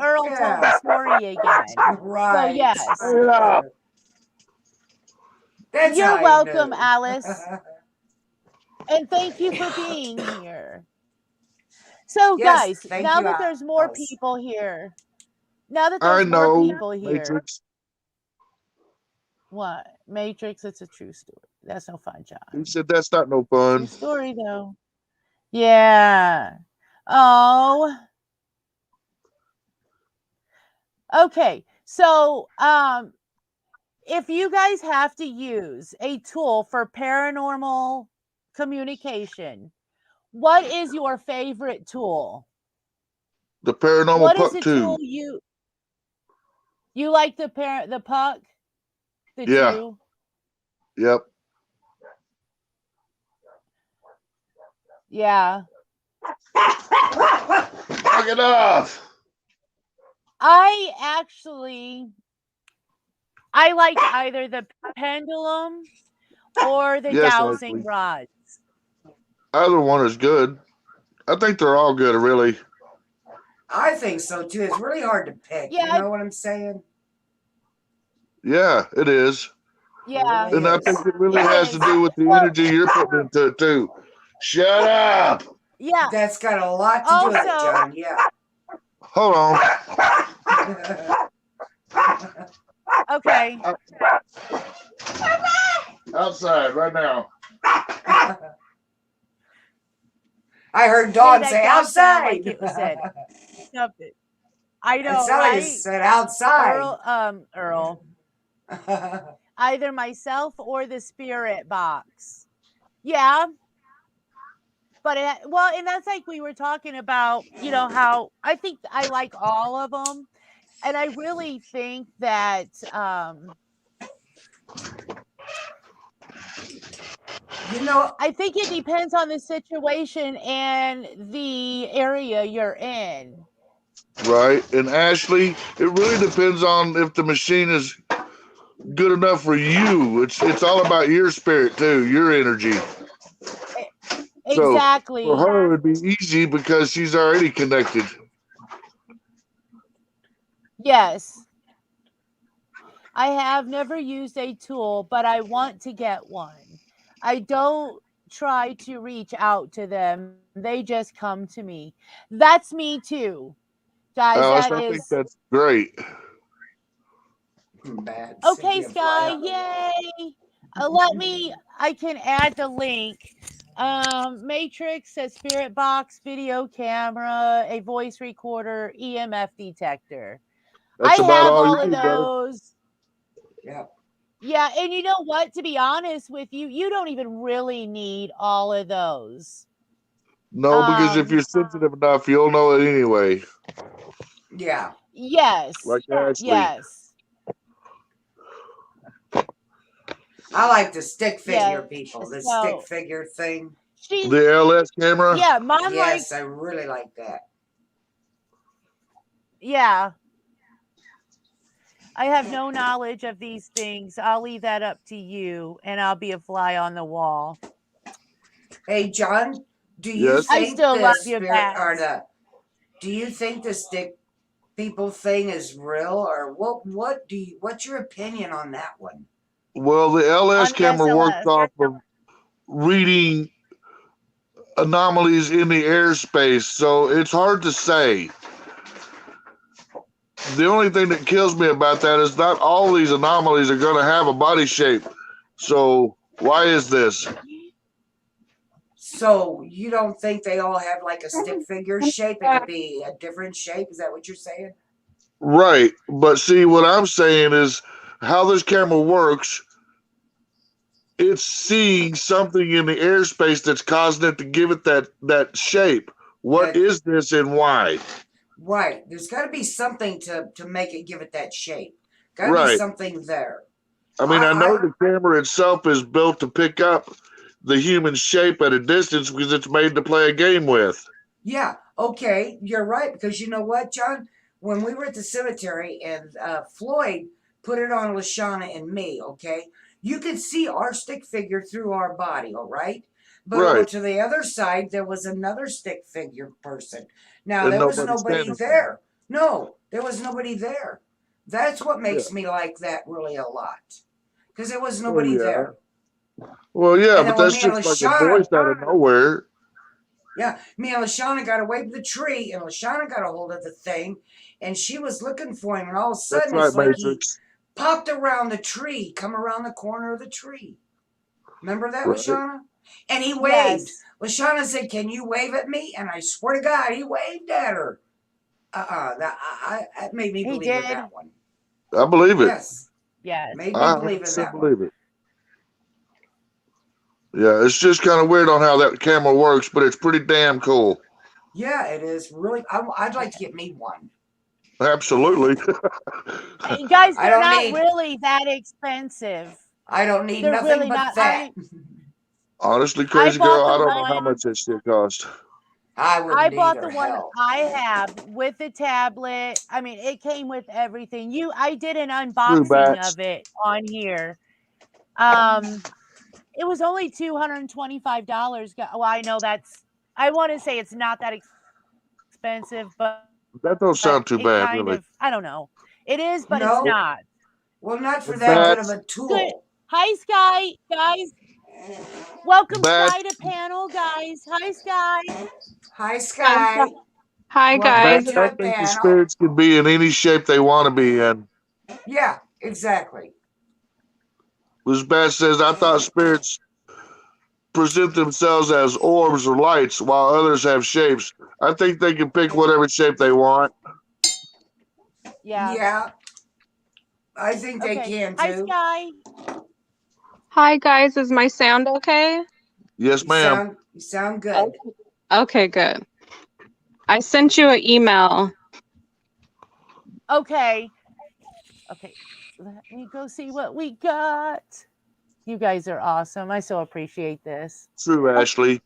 Earl told the Yeah. story again. So Right. yes. Turn it up. That's You're how welcome, knew. Alice. And thank you for being here. So Yes, guys, thank now you, that there's more Alice. people here. Now that I there's more know. people here. Matrix. What? Matrix, it's a true story. That's no fun, John. He said that's not no True fun. story though. Yeah. Oh. Okay. So, if you guys have to use a tool for paranormal communication, what is your favorite tool? The paranormal What is puck a too. tool you like the puck? The Yeah. two? Yep. Yeah. Knock it off. I like either the pendulum or the Yes, dowsing Ashley. rods. Either one is good. I think they're all good, really. I think so too. It's really hard to pick. You Yeah, know what I'm saying? Yeah, it is. yeah. It really And I is. think it really It has to is. do with the Well, energy you're putting into it too. Shut up. yeah. That's got a lot to do with it, Also, John. Yeah. Hold on. okay. Outside right now. I heard Hey, Dawn that say does sound outside. like it was said. Something. I It know, sounded like it right? said outside. Earl. Either myself or the spirit box. Yeah. But and that's like we were talking about, how I think I like all of them. And I really think that I think it depends on the situation and the area you're in. Right. And Ashley, it really depends on if the machine is good enough for you. It's all about your spirit too, your energy. So Exactly. for her it'd be easy because she's already connected. Yes. I have never used a tool, but I want to get one. I don't try to reach out to them. They just come to me. That's me too. Guys, Alice, that I think is that's great. Bad. okay, Cynthia fly Sky. on the wall. Yay. I can add the link. Matrix says spirit box, video camera, a voice recorder, EMF detector. That's I about have all all you of need, brother. those. Yep. Yeah, and you know what? To be honest with you, you don't even really need all of those. No, because if you're sensitive enough, you'll know it anyway. Yeah. Yes. Like Ashley. Yes. I like the stick figure Yes. people. The So stick figure thing. The LS camera? Yeah, mom Yes, I really like that. Yeah. I have no knowledge of these things. I'll leave that up to you, and I'll be a fly on the wall. Hey, John, do you Yes. I think still the love you, spirit or Bats. do you think the stick people thing is real or what's your opinion on that one? Well, the LS On the camera works SLS. off of reading anomalies in the airspace, so it's hard to say. The only thing that kills me about that is not all these anomalies are going to have a body shape. So why is this? So you don't think they all have like a stick figure shape? It could be a different shape. Is that what you're saying? Right. But see, what I'm saying is how this camera works, it's seeing something in the airspace that's causing it to give it that shape. What is this and why? Right. There's got to be something to make it give it that shape. Got to be Right. something there. I mean, I know the camera itself is built to pick up the human shape at a distance because it's made to play a game with. Yeah. Okay. You're right because you know what, John? When we were at the cemetery and Floyd put it on Lashana and me, okay, you could see our stick figure through our body, all right. But over Right. to the other side, there was another stick figure person. Now And there was nobody's nobody standing there. there. No, there was nobody there. That's what Yeah. makes me like that really a lot because there was Well, nobody yeah. there. Well, yeah, And but then when that's me and just like a Lashana, voice out of nowhere. yeah, me and Lashana got away from the tree, and Lashana got a hold of the thing, and she was looking for him, and all of a That's sudden right, it's like he Matrix. popped around the tree, come around the corner of the tree. Remember that, Right. Lashana? And he waved. Yes. Lashana said, "Can you wave at me?" And I swear to God, he waved at her. That made me He believe in did. that one. I believe it. Yes, Yes. made me I believe in 100% that one. believe it. Yeah, it's just kind of weird on how that camera works, but it's pretty damn cool. Yeah, it is really. I'd like to get me one. Absolutely. Hey, guys, I they're don't not need. really that expensive. I don't need They're nothing really but not. that. Honestly, I crazy bought girl, the I don't know how one. much that shit cost. I I wouldn't bought either. the one Hell. I have with the tablet. I mean, it came with everything. I did an True unboxing bats. of it on here. Um, it was only $225. Well, I know I want to say it's not that expensive, but That don't it sound too kind bad, of, really. I don't know. It is, but it's No, not. well, not for The that good So of bats, a good. tool. Hi, Sky, guys. Welcome, bats, Sky, to panel, guys. Hi, Sky. Hi, Hi, Sky. hi Welcome bats. guys. to I the think the panel. spirits can be in any shape they want to be in. Yeah, exactly. This bat says, I thought spirits present themselves as orbs or lights, while others have shapes. I think they can pick whatever shape they want. Yeah. Yeah, I think they Okay. can Hi, too. Sky. Hi guys. Is my sound okay? Yes, ma'am. You sound good. Okay. Okay, good. I sent you an email. Okay. Okay. Let me go see what we got. You guys are awesome. I so appreciate this. True, Ashley.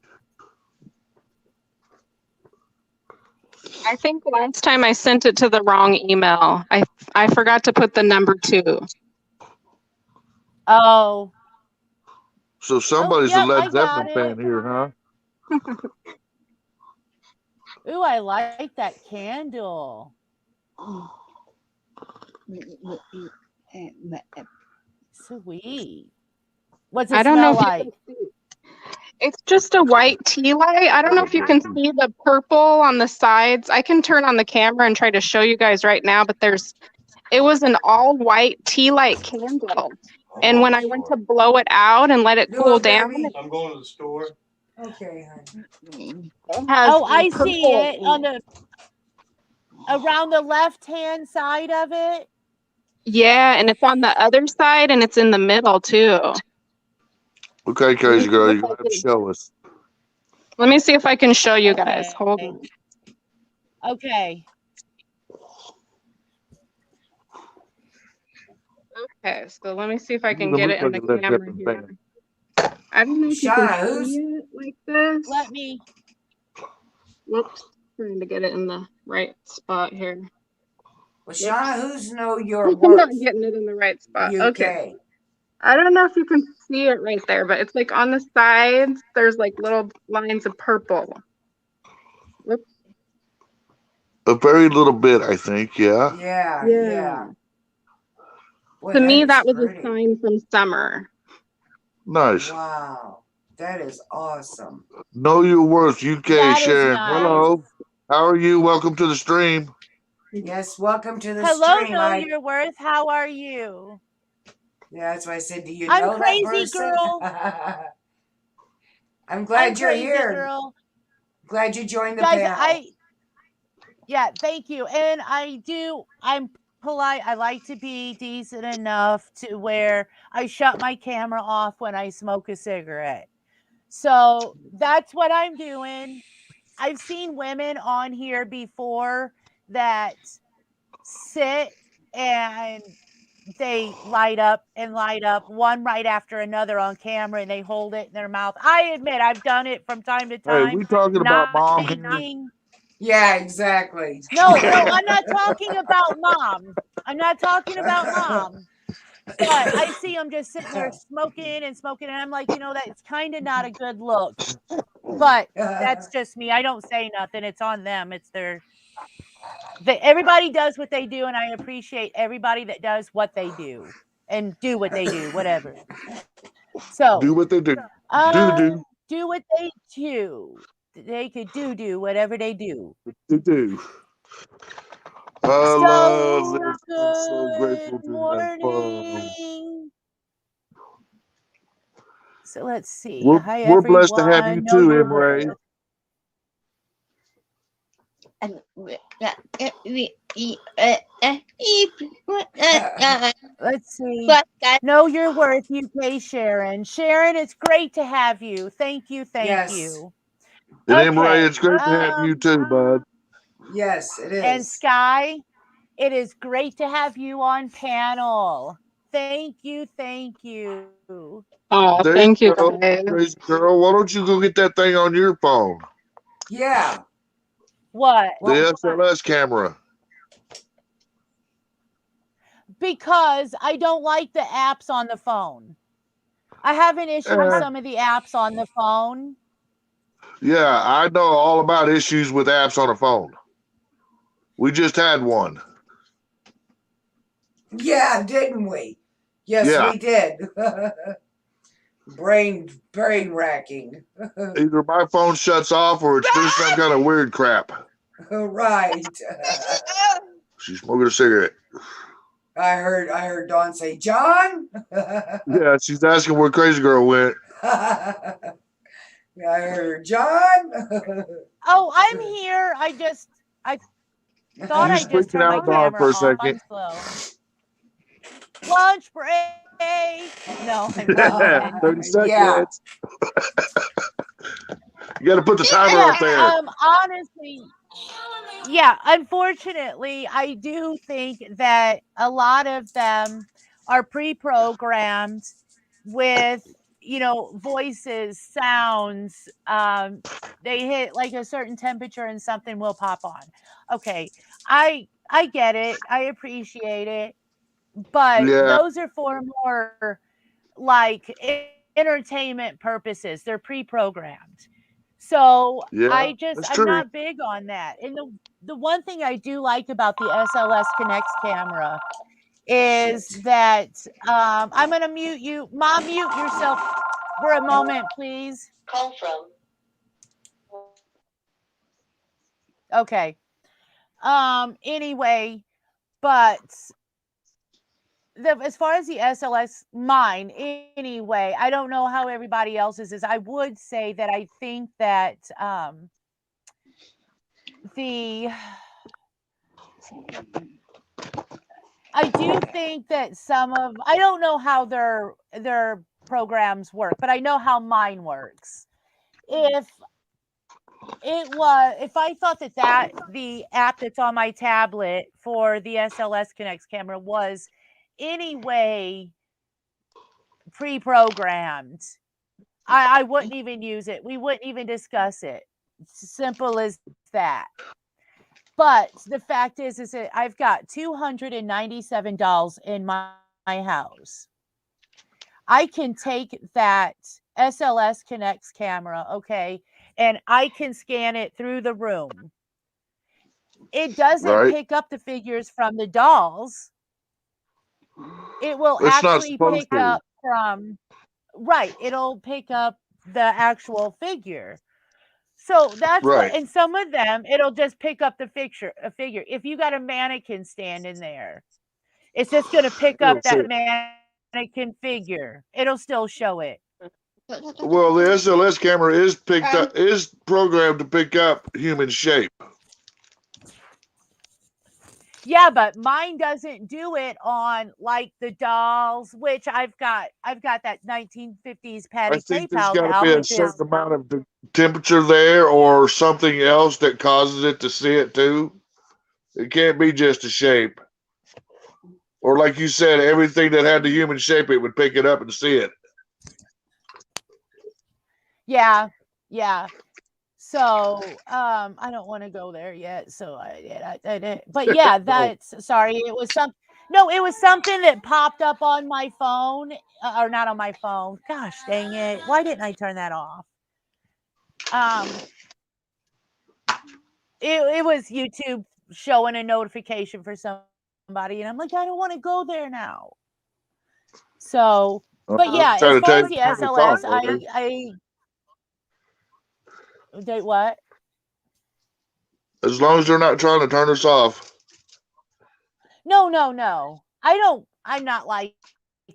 I think last time I sent it to the wrong email. I forgot to put the number 2. Oh. So Oh, somebody's a yep, I Led got Zeppelin it. fan here, huh? Ooh, I like that candle. Sweet. What's I it don't know smell if you like? can see. It's just a white tea light. I don't know if you can see the purple on the sides. I can turn on the camera and try to show you guys right now, but it was an all white tea light candle. And when I went to blow it out and let it Do cool what, down, baby? I'm going to the store. Okay, honey. it has Oh, I see purple it in on it. the around the left-hand side of it. Yeah, and it's on the other side and it's in the middle too. Okay, Let me crazy see girl, if you're I gonna have to can, show us. let me see if I can show you guys. Hold Okay. on. Okay. Okay, so let me see if I You can even get look it in like the a Led camera Zeppelin here. fan. I don't know if you can Shauna, see it like this. Let me. Whoops, trying to get it in the right spot here. Well, Whoops. Shauna, who's know your I'm not worth? getting it in the right spot. Okay. UK. I don't know if you can see it right there, but it's like on the sides, there's like little lines of purple. Whoops. A very little bit, I think, yeah. Yeah, Yeah. yeah. Boy, To that me, is that was a pretty. sign from summer. Nice. Wow, that is awesome. Know your worth, UK That is Sharon. nice. Hello. How are you? Welcome to the stream. Yes, welcome to the Hello, stream. know your worth. How are you? Yeah, that's why I said, do you I'm know that crazy person? girl. I'm I'm glad you're crazy here. girl. Glad you joined the Guys, panel. yeah, thank you. And I'm polite. I like to be decent enough to where I shut my camera off when I smoke a cigarette. So that's what I'm doing. I've seen women on here before that sit and they light up one right after another on camera, and they hold it in their mouth. I admit I've done it from time to Hey, time, we talking about not mom here? thinking. Yeah, exactly. No, no, I'm not talking about mom. I'm not talking about mom. But I see them just sitting there smoking and smoking, and I'm like, that's kind of not a good look. But that's just me. I don't say nothing. It's on them. It's their. Everybody does what they do, and I appreciate everybody that does what they do and do what they do, whatever. So, Do what they do. uh, Do. do what they do. They could do whatever they do. Do. I love So this. I'm so good grateful to have fun. morning. So let's see. We're, Hi, we're blessed to have you everyone. Know too, your M. Ray. worth. Let's see. Know your worth, UK Sharon. Sharon, it's great to have you. Thank you. Thank Yes. you. And M. Ray, Okay. it's great to have you too, bud. Yes, it And is. Sky, it is great to have you on panel. Thank you. Thank you. Oh, There thank you you go, guys. crazy girl. Why don't you go get that thing on your phone? Yeah. What? The SLS camera. Because I don't like the apps on the phone. I have an issue with some of the apps on the phone. Yeah, I know all about issues with apps on a phone. We just had one. Yeah, didn't we? Yes, Yeah. we did. brain racking. Either my phone shuts off or it's doing some kind of weird crap. Right. She's smoking a cigarette. I heard Dawn say, John? Yeah, she's asking where Crazy Girl went. I heard her, John? Oh, I'm here. I thought You I just freaking turned my out, dog, camera for a off. I'm second. slow. Lunch break. No, I'm teasing. 30 Yeah. seconds. You got to put the timer Yeah, up there. honestly, yeah, unfortunately, I do think that a lot of them are pre-programmed with, voices, sounds. They hit like a certain temperature and something will pop on. Okay, I get it. I appreciate it. But Yeah, those are for more like entertainment purposes. They're pre-programmed. So yeah, that's I'm true. not big on that. And the one thing I do like about the SLS Connects camera is Shit. that I'm gonna mute you. Mom, mute yourself for a moment, please. Call from. Okay. Anyway, but as far as the SLS, mine anyway, I don't know how everybody else's is. I would say that I think that the I do think that I don't know how their programs work, but I know how mine works. If if I thought that the app that's on my tablet for the SLS Connects camera was anyway pre-programmed, I wouldn't even use it. We wouldn't even discuss it. Simple as that. But the fact is that I've got $297 in my house. I can take that SLS Connects camera, okay, and I can scan it through the room. It doesn't Right? pick up the figures from the dolls. It will It's not actually supposed pick to. up from, right, it'll pick up the actual figure. So that's what, Right. and some of them, it'll just pick up a figure. If you got a mannequin standing there, it's just going to pick up It'll that fit. mannequin figure. It'll still show it. Well, the SLS camera is programmed to pick up human shape. Yeah, but mine doesn't do it on like the dolls, which I've got that 1950s I Patty think Play there's Pal got to doll, be a which is certain amount of temperature there or something else that causes it to see it too. It can't be just a shape. Or like you said, everything that had the human shape, it would pick it up and see it. Yeah, yeah. So I don't want to go there yet. So I did. But yeah, No. that's sorry. It was some. No, it was something that popped up on my phone, or not on my phone. Gosh dang it! Why didn't I turn that off? It was YouTube showing a notification for somebody, and I'm like, I don't want to go there now. So, but yeah, Trying as to far turn as the us off, SLS, okay? I did what? As long as they're not trying to turn us off. No. I don't. I'm not like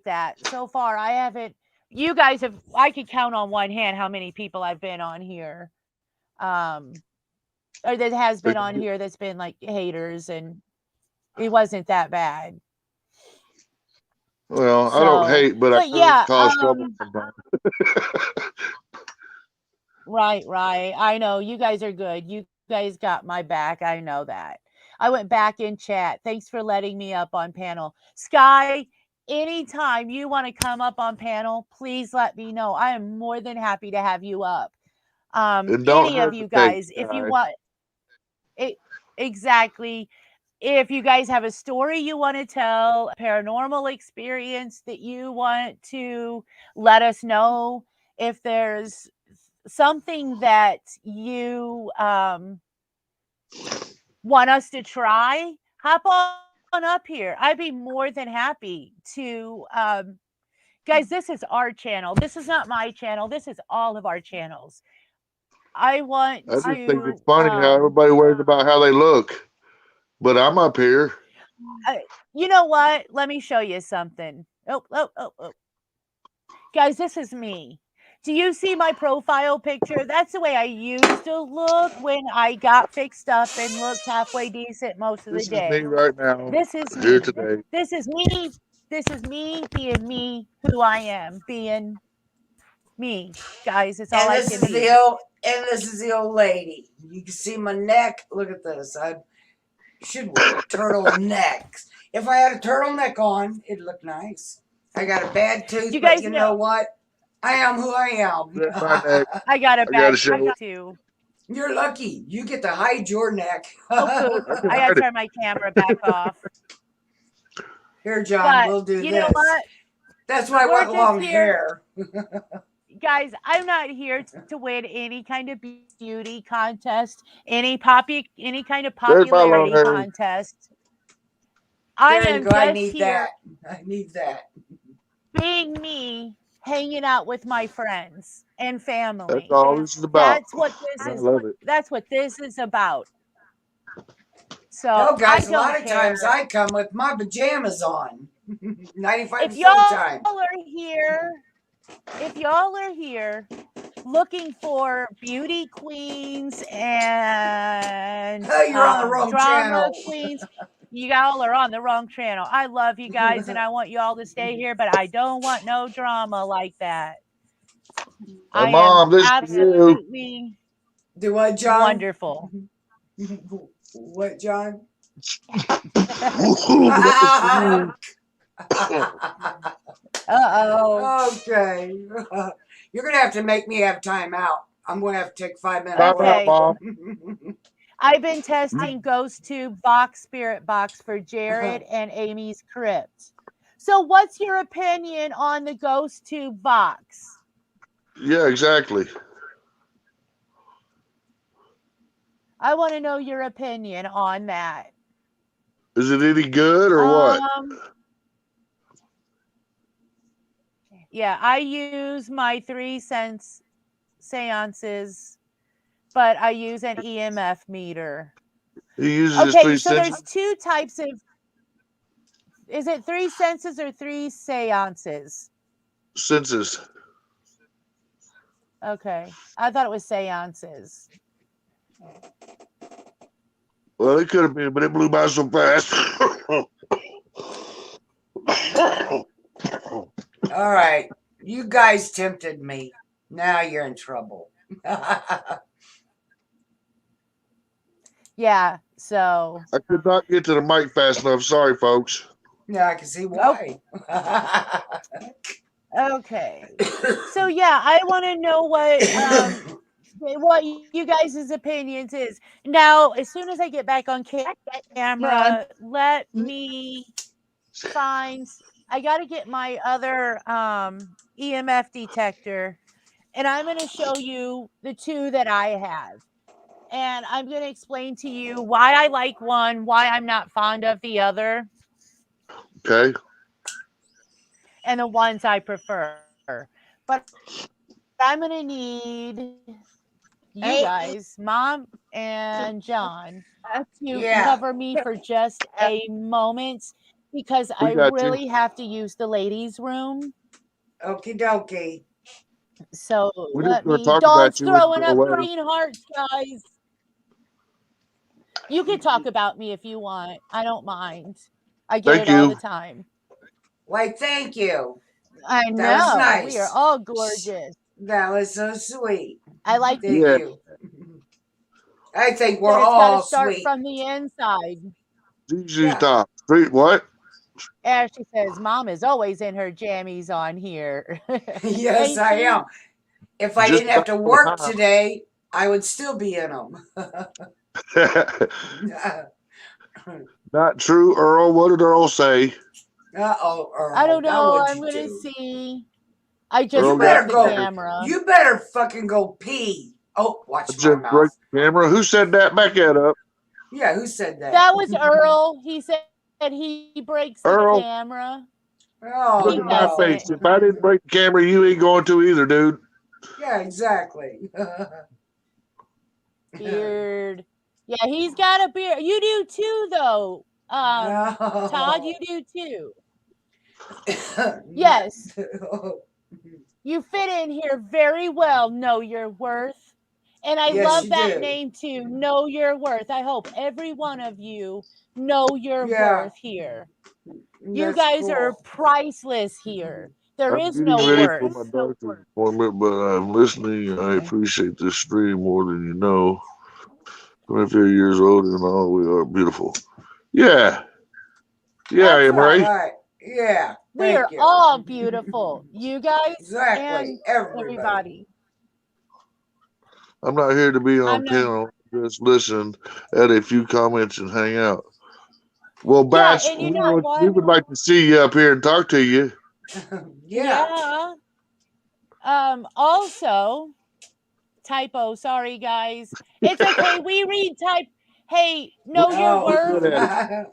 that. So far, I haven't. You guys have. I could count on one hand how many people I've been on here, or that has been on here that's been like haters, and it wasn't that bad. Well, I don't So, hate, but I but yeah, cause trouble sometimes. right. I know you guys are good. You guys got my back. I know that. I went back in chat. Thanks for letting me up on panel. Sky, anytime you want to come up on panel, please let me know. I am more than happy to have you up. And don't Any of you hesitate, guys, if you guys. want it, exactly. If you guys have a story you want to tell, a paranormal experience that you want to let us know, if there's something that you want us to try, hop on up here. I'd be more than happy to. Guys, this is our channel. This is not my channel. This is all of our channels. I want I just think to. it's funny how everybody worries about how they look. But I'm up here. You know what? Let me show you something. Oh. Guys, this is me. Do you see my profile picture? That's the way I used to look when I got fixed up and looked halfway decent most of the This is me day. right now, This is here me. today. This is me. This is me being me, who I am, being me. Guys, it's all And I this can is the be. old and this is the old lady. You can see my neck. Look at this. I should wear turtlenecks. If I had a turtleneck on, it'd look nice. I got a bad tooth, You but guys you know know what? I am who I am. Grab my neck. I got a I gotta bad show it. too. You're lucky. You get to hide your neck. Oh poop. I can I gotta hide it. turn my camera back off. Here, John, But we'll do you know this. what? That's why I We're want just long here. hair. Guys, I'm not here to win any kind of beauty contest, any kind of There's my long popularity hair. contest. I There you am go. I just need that. here I need that. being me, hanging out with my friends and That's family. all this is about. That's what this And I is. love it. That's what this is about. So Hell, I guys, a don't lot of times care I come with my pajamas on. 95% if of the time. y'all are here. If y'all are here looking for beauty queens and Oh, you're on the wrong drama channel. queens, you all are on the wrong channel. I love you guys and I want you all to stay here, but I don't want no drama like that. I am Mom, this is for you. absolutely Do what, John? wonderful. What, John? That was for you. Uh-oh. Okay. You're going to have to make me have time out. I'm going to have to take 5 minutes Time out, break. Okay. Mom. I've been testing Ghost Tube Box Spirit Box for Jared and Amy's Crypt. So what's your opinion on the Ghost Tube box? Yeah, exactly. I want to know your opinion on that. Is it any good or what? Yeah, I use my 3 cents seances, but I use an EMF meter. He uses his Okay, three so senses. there's 2 types of, is it 3 senses or 3 seances? Senses. Okay, I thought it was seances. Well, it could have been, but it blew by so fast. All right. You guys tempted me. Now you're in trouble. Yeah, So, I could not get to the mic fast enough. Sorry, folks. Yeah, I can see oh, why. okay. So yeah, I want to know what you guys' opinions is. Now, as soon as I get back on camera, let me find I got to get my other EMF detector, and I'm going to show you the two that I have. And I'm going to explain to you why I like one, why I'm not fond of the other, Okay. and the ones I prefer. But I'm going to need you guys, Mom and John, to Yeah. cover me for just a moment because We I got you. really have to use the ladies' room. Okie dokie. So We're just let going to me. talk about Dawn's you when you throwing go up away. green hearts, guys. You can talk about me if you want. I don't mind. I get Thank it all the you. time. Why, thank you. I That was know. We are nice. all gorgeous. That was so sweet. I like Thank Yeah. you. I think we're that it's got to all start sweet. from the inside. ZZ Yeah. Top. Street what? As she says, Mom is always in her jammies on here. Yes, Ain't I she? am. If I Just didn't have about to all work the today, I would still be in them. time. Not true, Earl. What did Earl say? Uh-oh, I Earl. don't Now know. what'd I'm you gonna do? see. I just Earl You got better broke the go. scared. camera. You better fucking go pee. Oh, I watch my just break mouth. the camera. Who said that? Back that up. Yeah, who said that? That was Earl. He said he breaks the Earl, camera. look Oh, He at my no. face. doesn't. If I didn't break the camera, you ain't going to either, dude. Yeah, exactly. Beard. Yeah, he's got a beard. You do too, though. Todd, you No. do too. Not. Yes, you fit in here very well. Know your worth. And I Yes, love you that do. name too. Know your worth. I hope every one of you know your Yeah, worth here. You that's guys are cool. priceless here. There I'm is getting no ready for my worth. doctor's appointment, but I'm listening. I appreciate this stream more than you know. 23 years old and all, we are beautiful. Yeah. Yeah, I That's am, Ray. right. Yeah, We are thank you. all beautiful. You guys Exactly. and Everybody. everybody. I'm not here to be on I'm not. panel. Just listen, add a few comments, and hang out. Well, Yeah, Bats, and you we know what? would like to see you up here and talk to you. Yeah. Yeah. Also, typo. Sorry, guys. It's okay. We read type. Hey, know your Oh. We're good worth. at it.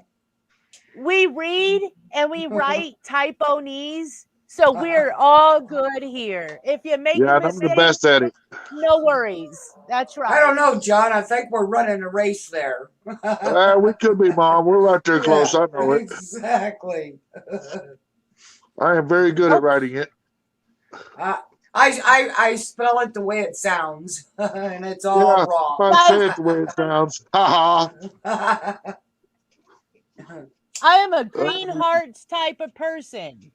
We read and we write typo knees. So we're all good here. If you make a Yeah, and I'm the mistake, best at it. no worries. That's I don't right. know, John. I think we're running a race there. We could be, Mom. We're right there close. Yeah, I know it. exactly. I am very good at Oh, writing it. I, I spell it the way it sounds, and it's all Yeah, wrong. I guys, say it the way it sounds. Ha I am a ha. green hearts type of person.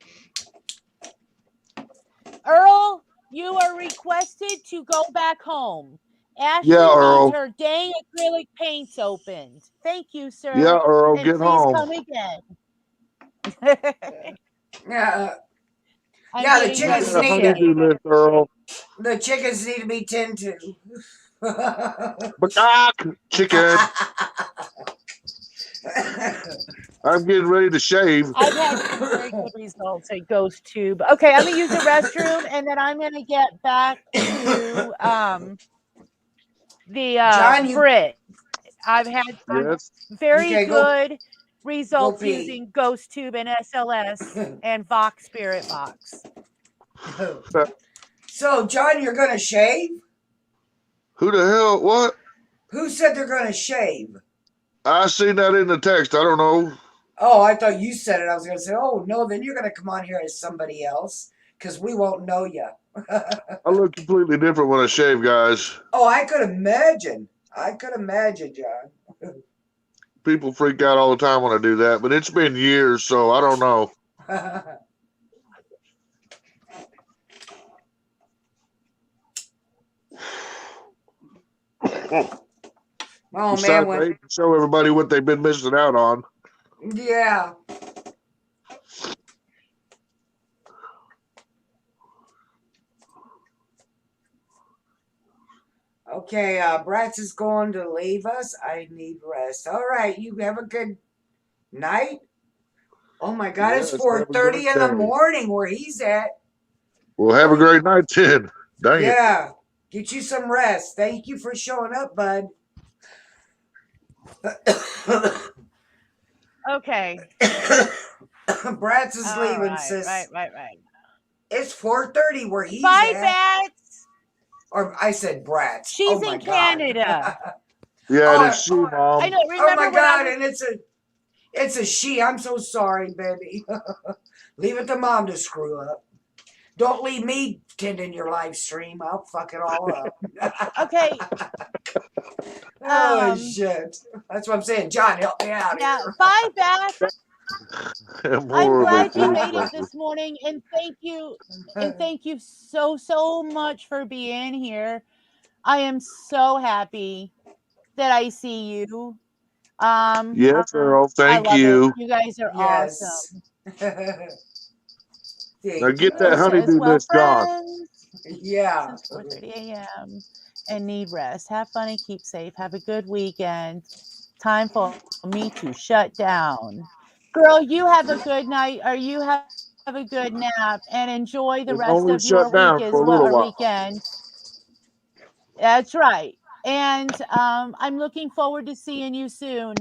Earl, you are requested to go back home. Yeah, Ashley needs Earl. her dang acrylic paints opened. Thank you, Yeah, sir. Earl. And Get please home. come again. Yeah, I'm yeah. The getting You ready chickens got a to need to. honeydew shave. list, Earl. The chickens need to be tended to. Bacock chicken. I'm getting ready to shave. I've had some very good results at Ghost Tube. Okay, I'm gonna use the restroom and then I'm gonna get back to the John, Brit. I've had some Yes. very okay, good go results pee. using Ghost Tube and SLS and Vox Spirit Box. So, John, you're gonna shave? Who the hell? What? Who said they're gonna shave? I seen that in the text. I don't know. Oh, I thought you said it. I was gonna say, oh no, then you're gonna come on here as somebody else because we won't know you. I look completely different when I shave, guys. Oh, I could imagine. I could imagine, John. People freak out all the time when I do that, but it's been years, so I don't know. Oh man, Besides, I hate to show everybody what they've been missing out on. yeah. Okay, Bratz is going to leave us. I need rest. All right, you have a good night. Oh my God, it's Yes, have a 4:30 great in the day. morning where he's at. Well, have a great night, then. Dang it. Yeah, get you some rest. Thank you for showing up, bud. Okay. Bratz is All leaving, right, sis. right. It's 4:30 where he's Bye, at. Bats. Or I said Bratz. She's Oh my in God. Canada. Yeah, and it's oh, she, I Mom. know. oh Remember my when I God, was and it's a she. I'm so sorry, baby. Leave it to mom to screw up. Don't leave me tending your live stream. I'll fuck it all up. okay? Oh shit. That's what I'm saying. John, help me out Yeah. here. Bye, Bats. I'm More glad you please, made it thank you. this morning, and thank you so much for being here. I am so happy that I see you. Yes, Earl, I thank love it. you. You guys are Yes. awesome. Now Thank get you. that Who says, honeydew "Well, list gone. friends, Yeah. since 4:30 a.m. and need rest. Have fun and keep safe. Have a good weekend. Time for me to shut down. Girl, you have a good night, or you have a good nap, and enjoy the It's rest only of your shut week down as for a well, little or while. weekend. That's right. And I'm looking forward to seeing you soon.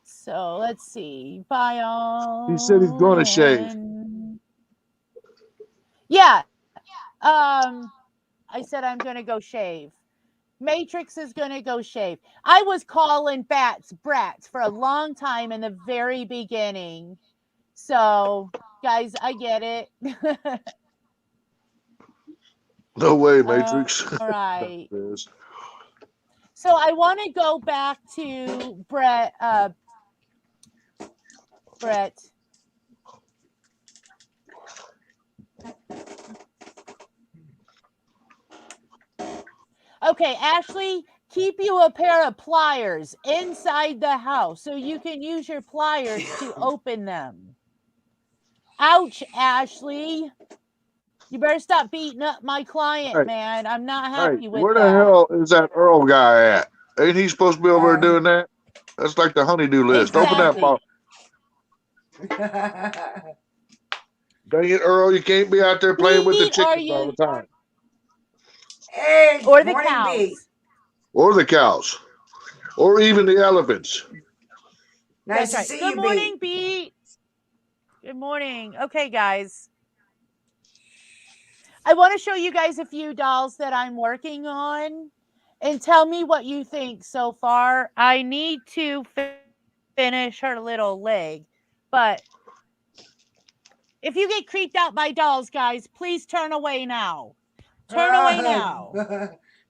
So let's see. Bye He said he's all. going to shave. And yeah, I said I'm gonna go shave. Matrix is gonna go shave. I was calling bats brats for a long time in the very beginning. So guys, I get it. No way, All Matrix. That right. is. So I want to go back to Brett. Okay, Ashley, keep you a pair of pliers inside the house so you can use your pliers to open them. Ouch, Ashley. You better stop beating up my client, Hey, man. I'm not hey, happy with where the that. hell is that Earl guy at? Ain't he supposed to be over there Uh, doing that? That's like the honeydew list. Open that Exactly. box. Dang it, Earl, you can't be out there playing with the Beat, are chickens all the you? time. hey, Or the morning B. cows. Or the cows. Or even the elephants. Nice That's to right. see Good you, B. morning, Beat. Good morning. Okay, guys. I want to show you guys a few dolls that I'm working on and tell me what you think so far. I need to finish her little leg, but if you get creeped out by dolls, guys, please turn away now. Turn away now.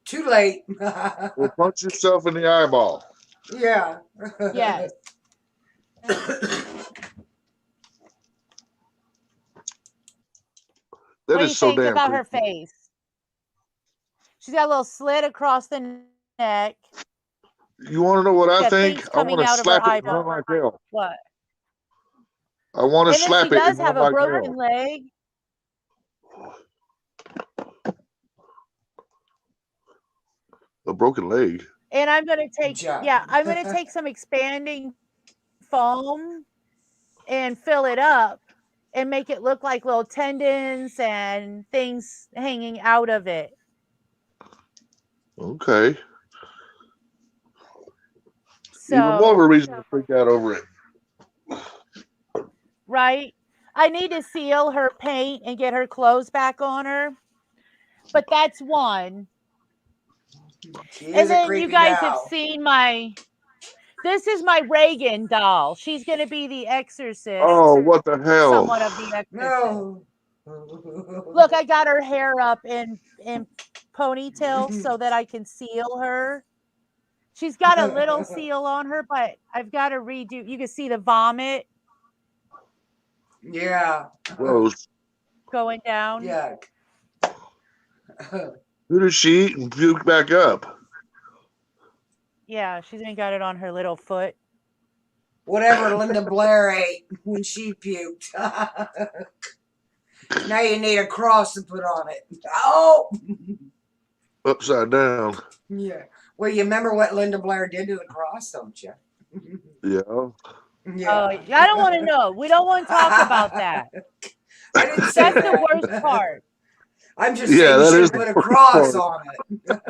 Too late. Or punch yourself in the eyeball. yeah. Yes. That What do is you so think damn about her creepy. face? She's got a little slit across the neck. You want to know what I Got think? things I want coming to out of her slap it and run eyeball. like hell. What? I want to And then she slap it does and run have a like broken hell. leg. A broken leg. And I'm going to Good take, job. yeah, I'm going to take some expanding foam and fill it up and make it look like little tendons and things hanging out of it. Okay. Even more of a So, reason to freak out over it. right? I need to seal her paint and get her clothes back on her. But that's one. She And is a then you creepy guys have doll. seen this is my Reagan doll. She's going to be the exorcist, Oh, what the hell? somewhat of the exorcist. No. Look, I got her hair up in ponytail so that I can seal her. She's got a little seal on her, but I've got to redo. You can see the vomit yeah. Gross. going down. Yuck. Who does she eat and puke back up? Yeah, she's even got it on her little foot. Whatever Linda Blair ate when she puked. Now you need a cross to put on it. Oh! Upside down. Yeah. Well, you remember what Linda Blair did to the cross, don't you? Yeah. Yeah. I don't want to know. We don't want to talk about that. I didn't say That's the that. worst part. I'm just Yeah, saying you that should is have the put a worst cross part. on it.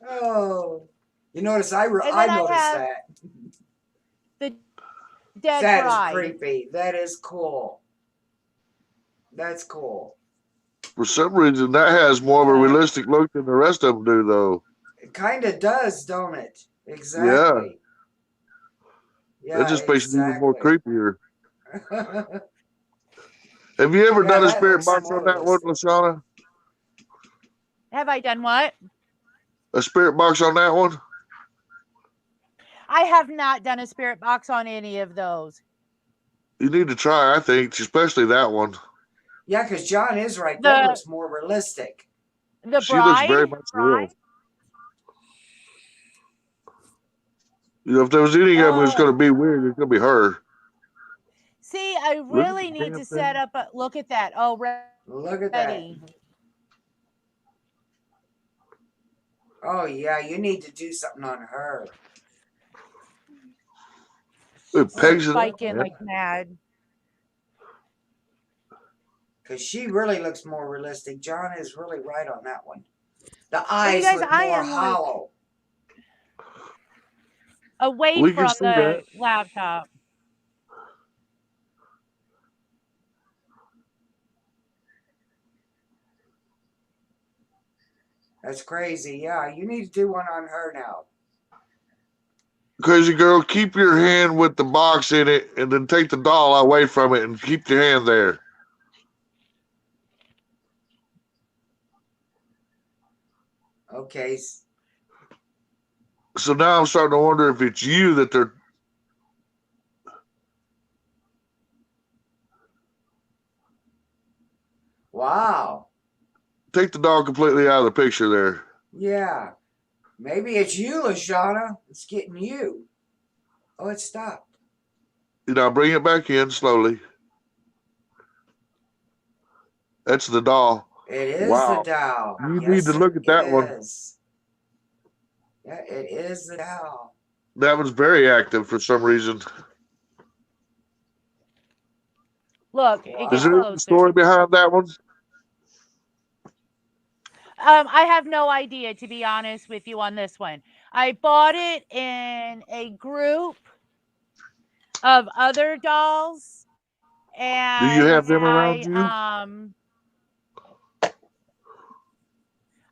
Oh. You notice I And then I noticed have that. the dead That is bride. creepy. That is cool. That's cool. For some reason, that has more of a realistic look than the rest of them do, though. It kind of does, don't it? Yeah, Exactly. that Yeah, just makes it even more exactly. creepier. Have you ever Yeah, done a that spirit looks box more on that one, realistic. Lashana? Have I done what? A spirit box on that one? I have not done a spirit box on any of those. You need to try, I think, especially that one. Yeah, because John is right. That The looks more realistic. She looks very bride? much real. You know, if there was any of them that's going to be weird, it's going to be her. See, I Look at really the need damn to set thing. up a look at that. Oh, Look at that. ready. Oh, yeah, you need to do something on her. It She's pegs it up, spiking man. like mad. Because she really looks more realistic. John is really right on that one. The Well, you eyes guys, look I more am like hollow. away We can from see that. the laptop. That's crazy. Yeah, you need to do one on her now. Crazy girl, keep your hand with the box in it and then take the doll away from it and keep your hand there. Okay. So now I'm starting to wonder if it's you that they're. Wow. Take the doll completely out of the picture there. Yeah. Maybe it's you, Lashana. It's getting you. Oh, it stopped. You know, bring it back in slowly. That's the doll. It is the Wow. doll. You need to Yes, look it at that one. is. Yeah, it is the doll. That one's very active for some reason. Look, it Wow. Is gets there a closer. story behind that one? I have no idea, to be honest with you, on this one. I bought it in a group of other dolls, Do you and have them around you?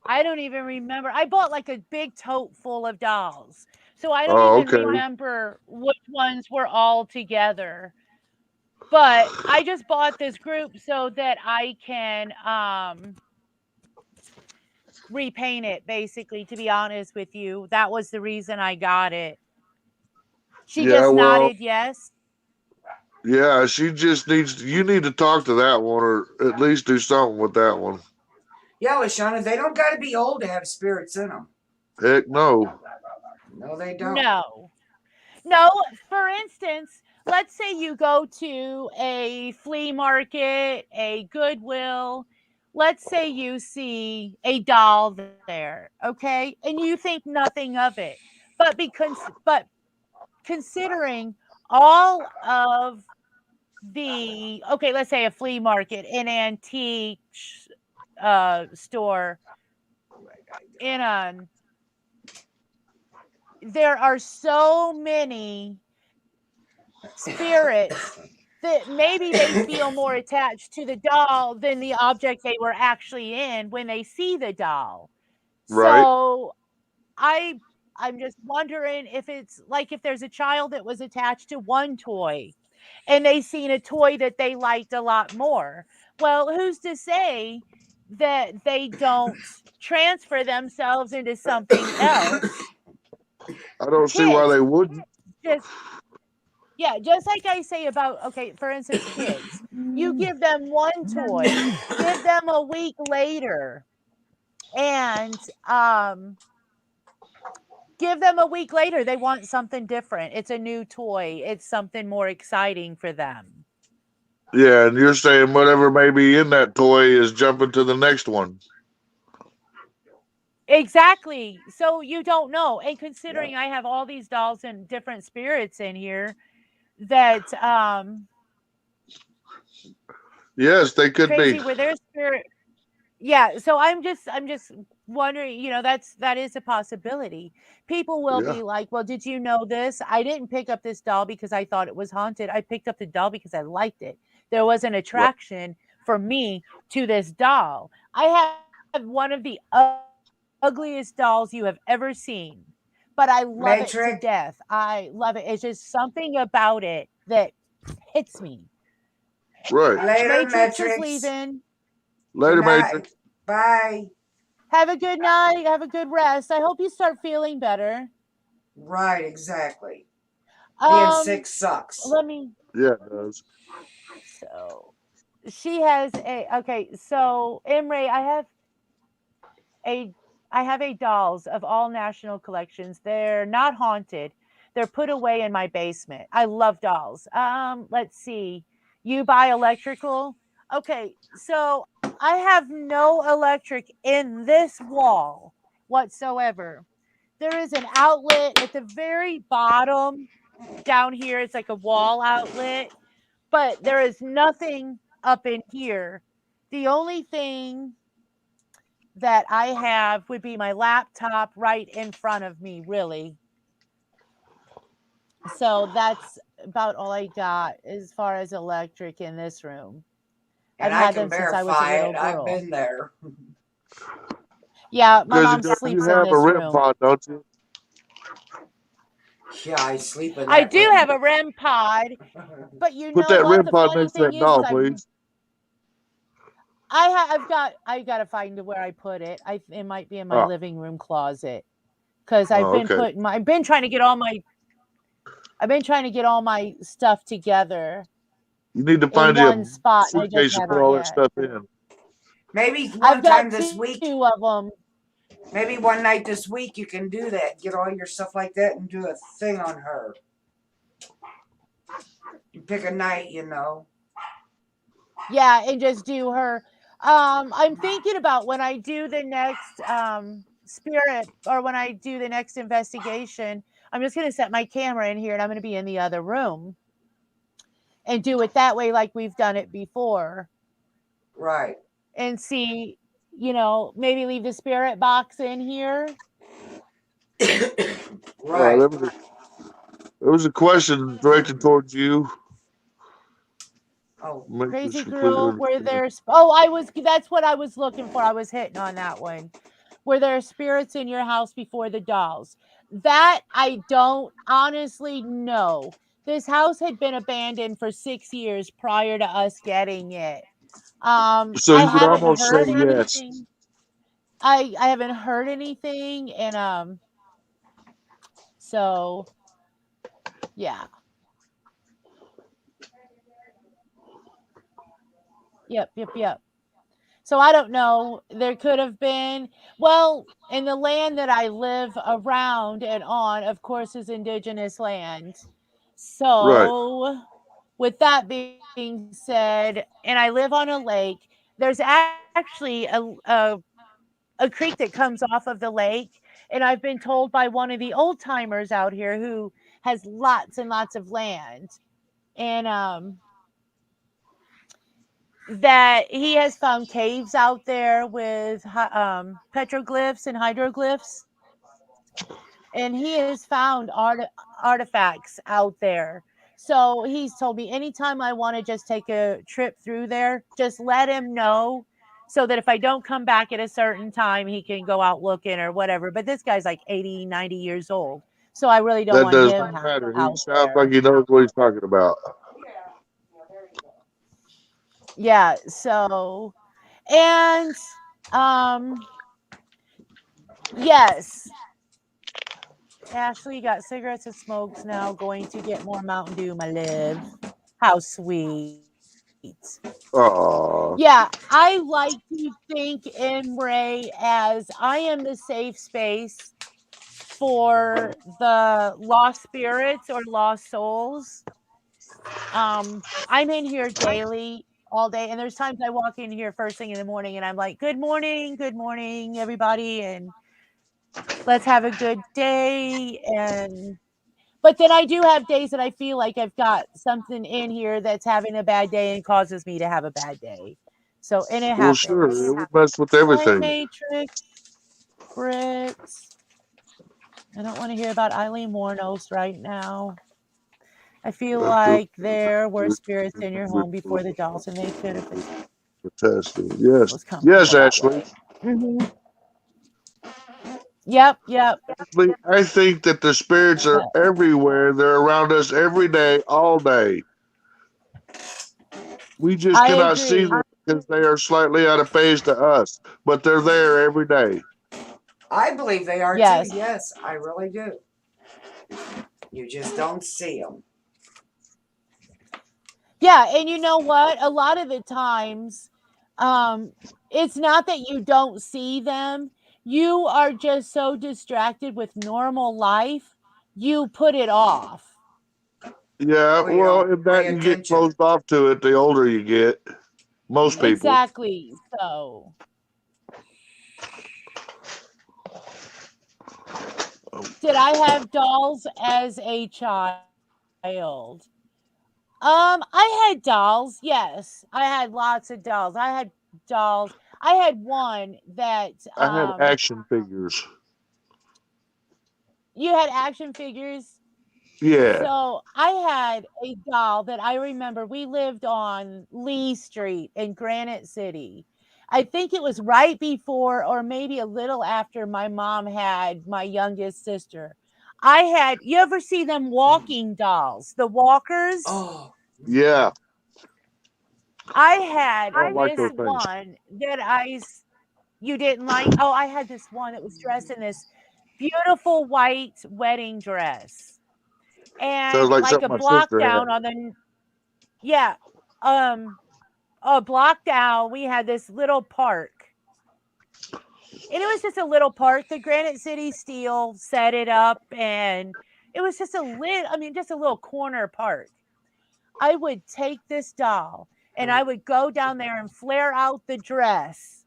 I don't even remember. I bought like a big tote full of dolls, so I don't Oh, even okay. remember which ones were all together. But I just bought this group so that I can repaint it, basically, to be honest with you. That was the reason I got it. She Yeah, just well, nodded yes. yeah, she just needs. You need to talk to that one, or at least do something with that one. Yeah, Lashana, they don't got to be old to have spirits in them. Heck no. No, they don't. No. No, for instance, let's say you go to a flea market, a Goodwill. Let's say you see a doll there, okay? And you think nothing of it. But considering all of the, okay, let's say a flea market, an antique store, in a, there are so many spirits that maybe they feel more attached to the doll than the object they were actually in when they see the doll. Right? So I'm just wondering if it's like if there's a child that was attached to one toy and they seen a toy that they liked a lot more. Well, who's to say that they don't transfer themselves into something else? I don't see why Kids they wouldn't. just Yeah, just like I say about, okay, for instance, kids. You give them one toy, give them a week later, and give them a week later. They want something different. It's a new toy. It's something more exciting for them. Yeah, and you're saying whatever may be in that toy is jumping to the next one. Exactly. So you don't know. And Yeah. considering I have all these dolls and different spirits in here that Yes, they could be. crazy where their spirit, yeah, so I'm just wondering, that is a possibility. People will Yeah. be like, well, did you know this? I didn't pick up this doll because I thought it was haunted. I picked up the doll because I liked it. There was an Right. attraction for me to this doll. I have one of the ugliest dolls you have ever seen, but I love it to death. Matrix. I love it. It's just something about it that hits me. Right. Later, Matrix is Matrix. leaving. Good Later, night. Matrix. Bye. Have a good night. Have a good rest. I hope you start feeling better. Right, exactly. Being Um, sick sucks. let me. Yeah, it does. So she has a okay. So Imre, a I have a dolls of all national collections. They're not haunted. They're put away in my basement. I love dolls. Let's see. You buy electrical? Okay, so I have no electric in this wall whatsoever. There is an outlet at the very bottom down here. It's like a wall outlet, but there is nothing up in here. The only thing that I have would be my laptop right in front of me, really. So that's about all I got as far as electric in this room. And I've I had can them since I was a verify little it. I've girl. been there. Yeah, my Because mom you sleeps in have a this REM room. pod, don't you? Yeah, I sleep in I that do room. have a REM pod, but you Put know that what? REM The pod funny next to thing that is doll, I've please. I got to find where I put it. It might be in my Oh, living room closet because okay. I've been trying to get all my stuff together You need to in find you one a spot, and I just suitcase to put haven't all that yet. stuff in. Maybe I've one time got this two week, of them. maybe one night this week you can do that. Get all your stuff like that and do a thing on her. You pick a night, you know. Yeah, and just do her. I'm thinking about when I do the next spirit or when I do the next investigation, I'm just going to set my camera in here and I'm going to be in the other room and do it that way like we've done it before Right. and see, maybe leave the spirit box in here. Uh, Right. there was a, there was a question directed towards you. Oh, Make this Crazy completely girl, where understand. there's that's what I was looking for. I was hitting on that one. Were there spirits in your house before the dolls? That I don't honestly know. This house had been abandoned for 6 years prior to us getting it. So I you would haven't almost say heard yes. anything. I haven't heard anything, and so yeah, yep. So I don't know. There could have been, well, in the land that I live around and on, of course, is indigenous land. Right. So, with that being said, and I live on a lake, there's actually a creek that comes off of the lake. And I've been told by one of the old timers out here who has lots and lots of land. And that he has found caves out there with petroglyphs and hydroglyphs, and he has found artifacts out there. So he's told me anytime I want to just take a trip through there, just let him know so that if I don't come back at a certain time, he can go out looking or whatever. But this guy's like 80, 90 years old. So I really don't That want does him not matter. He out sounds like there. he knows what he's talking about. Yeah. So, and um, yes, Ashley, you got cigarettes and smokes now. Going to get more Mountain Dew, my love. How sweet. Yeah, Oh, I like to think Emray as I am the safe space for the lost spirits or lost souls. I'm in here daily all day, and there's times I walk in here first thing in the morning and I'm like, good morning, everybody, and let's have a good day. And but then I do have days that I feel like I've got something in here that's having a bad day and causes me to have a bad day. So, and it Well, sure, it happens. would mess with Hi, everything. Matrix, Brits. I don't want to hear about Eileen Warnos right now. I feel like there were spirits in your home before the dolls, and they could have been Fantastic. Yes. was Yes, comfortable that Ashley. way. Hmm. Yep, yep. Ashley, I think that the spirits are But everywhere. They're around us every day, all day. We just I cannot see agree. them because they are slightly out of phase to us, but they're there every day. I believe they are too. Yes. Yes, I really do. You just don't see them. Yeah, and you know what? A lot of the times, um, it's not that you don't see them. You are just so distracted with normal life, you put it off. Yeah, Or you well, don't if pay that you get attention. closed off to it, the older you get. Most people. Exactly. So, did I have dolls as a child? I had dolls. Yes, I had lots of dolls. I had dolls. I had one that I had action figures. you had action figures. Yeah, So I had a doll that I remember. We lived on Lee Street in Granite City. I think it was right before or maybe a little after my mom had my youngest sister. I had, you ever see them walking dolls, the walkers? Oh, yeah. I I had don't like this those things. one that you didn't like. Oh, I had this one that was dressed in this beautiful white wedding dress Sounds and like like something a my block sister down had. on the, yeah, um, a block down, we had this little park. And it was just a little park. The Granite City Steel set it up, and it was just just a little corner park. I would take this doll and I would go down there and flare out the dress.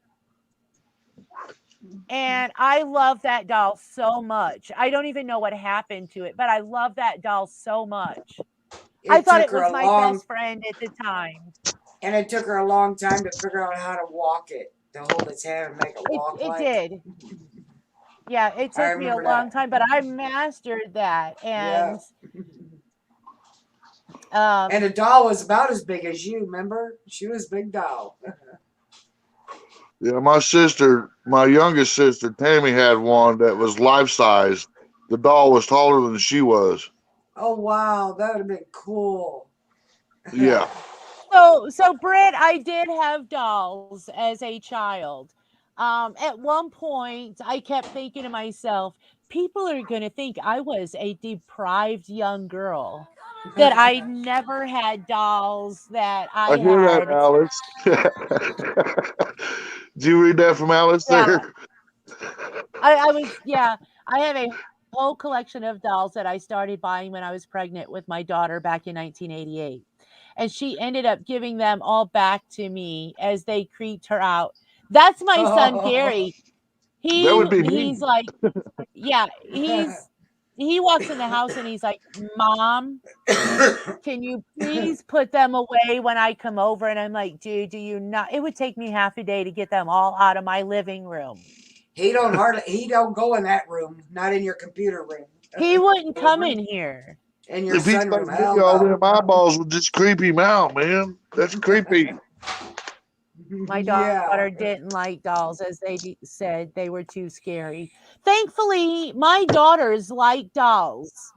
And I love that doll so much. I don't even know what happened to it, but I love that doll so much. I it thought took it her was a my long, best friend at the time. and it took her a long time to figure out how to walk it, to hold its hand and make it walk It like. did. Yeah, it I took me a remember long that. time, but I mastered that. Yeah. And And um the doll was about as big as you, remember? She was a big doll. Yeah, my sister, my youngest sister, Tammy, had one that was life size. The doll was taller than she was. Oh, wow. That would have been cool. Yeah. so Britt, I did have dolls as a child. At one point I kept thinking to myself, people are going to think I was a deprived young girl, that I never had dolls, that I I hear that, had, Alice. Did you read that from Alice yeah, there? I was, yeah, I have a whole collection of dolls that I started buying when I was pregnant with my daughter back in 1988. And she ended up giving them all back to me as they creeped her out. That's my son Oh. Gary. That would be He's me. like, yeah, he walks in the house and he's like, "Mom, can you please put them away when I come over?" And I'm like, "Dude, do you not? It would take me half a day to get them all out of my living room." he don't go in that room, not in your computer room. He wouldn't He'll come bring in here. in your If he's like sunroom. me, Hell all no. them eyeballs would just creep him out, man. That's creepy. My Yeah. daughter didn't like dolls, as said they were too scary. Thankfully, my daughters like dolls.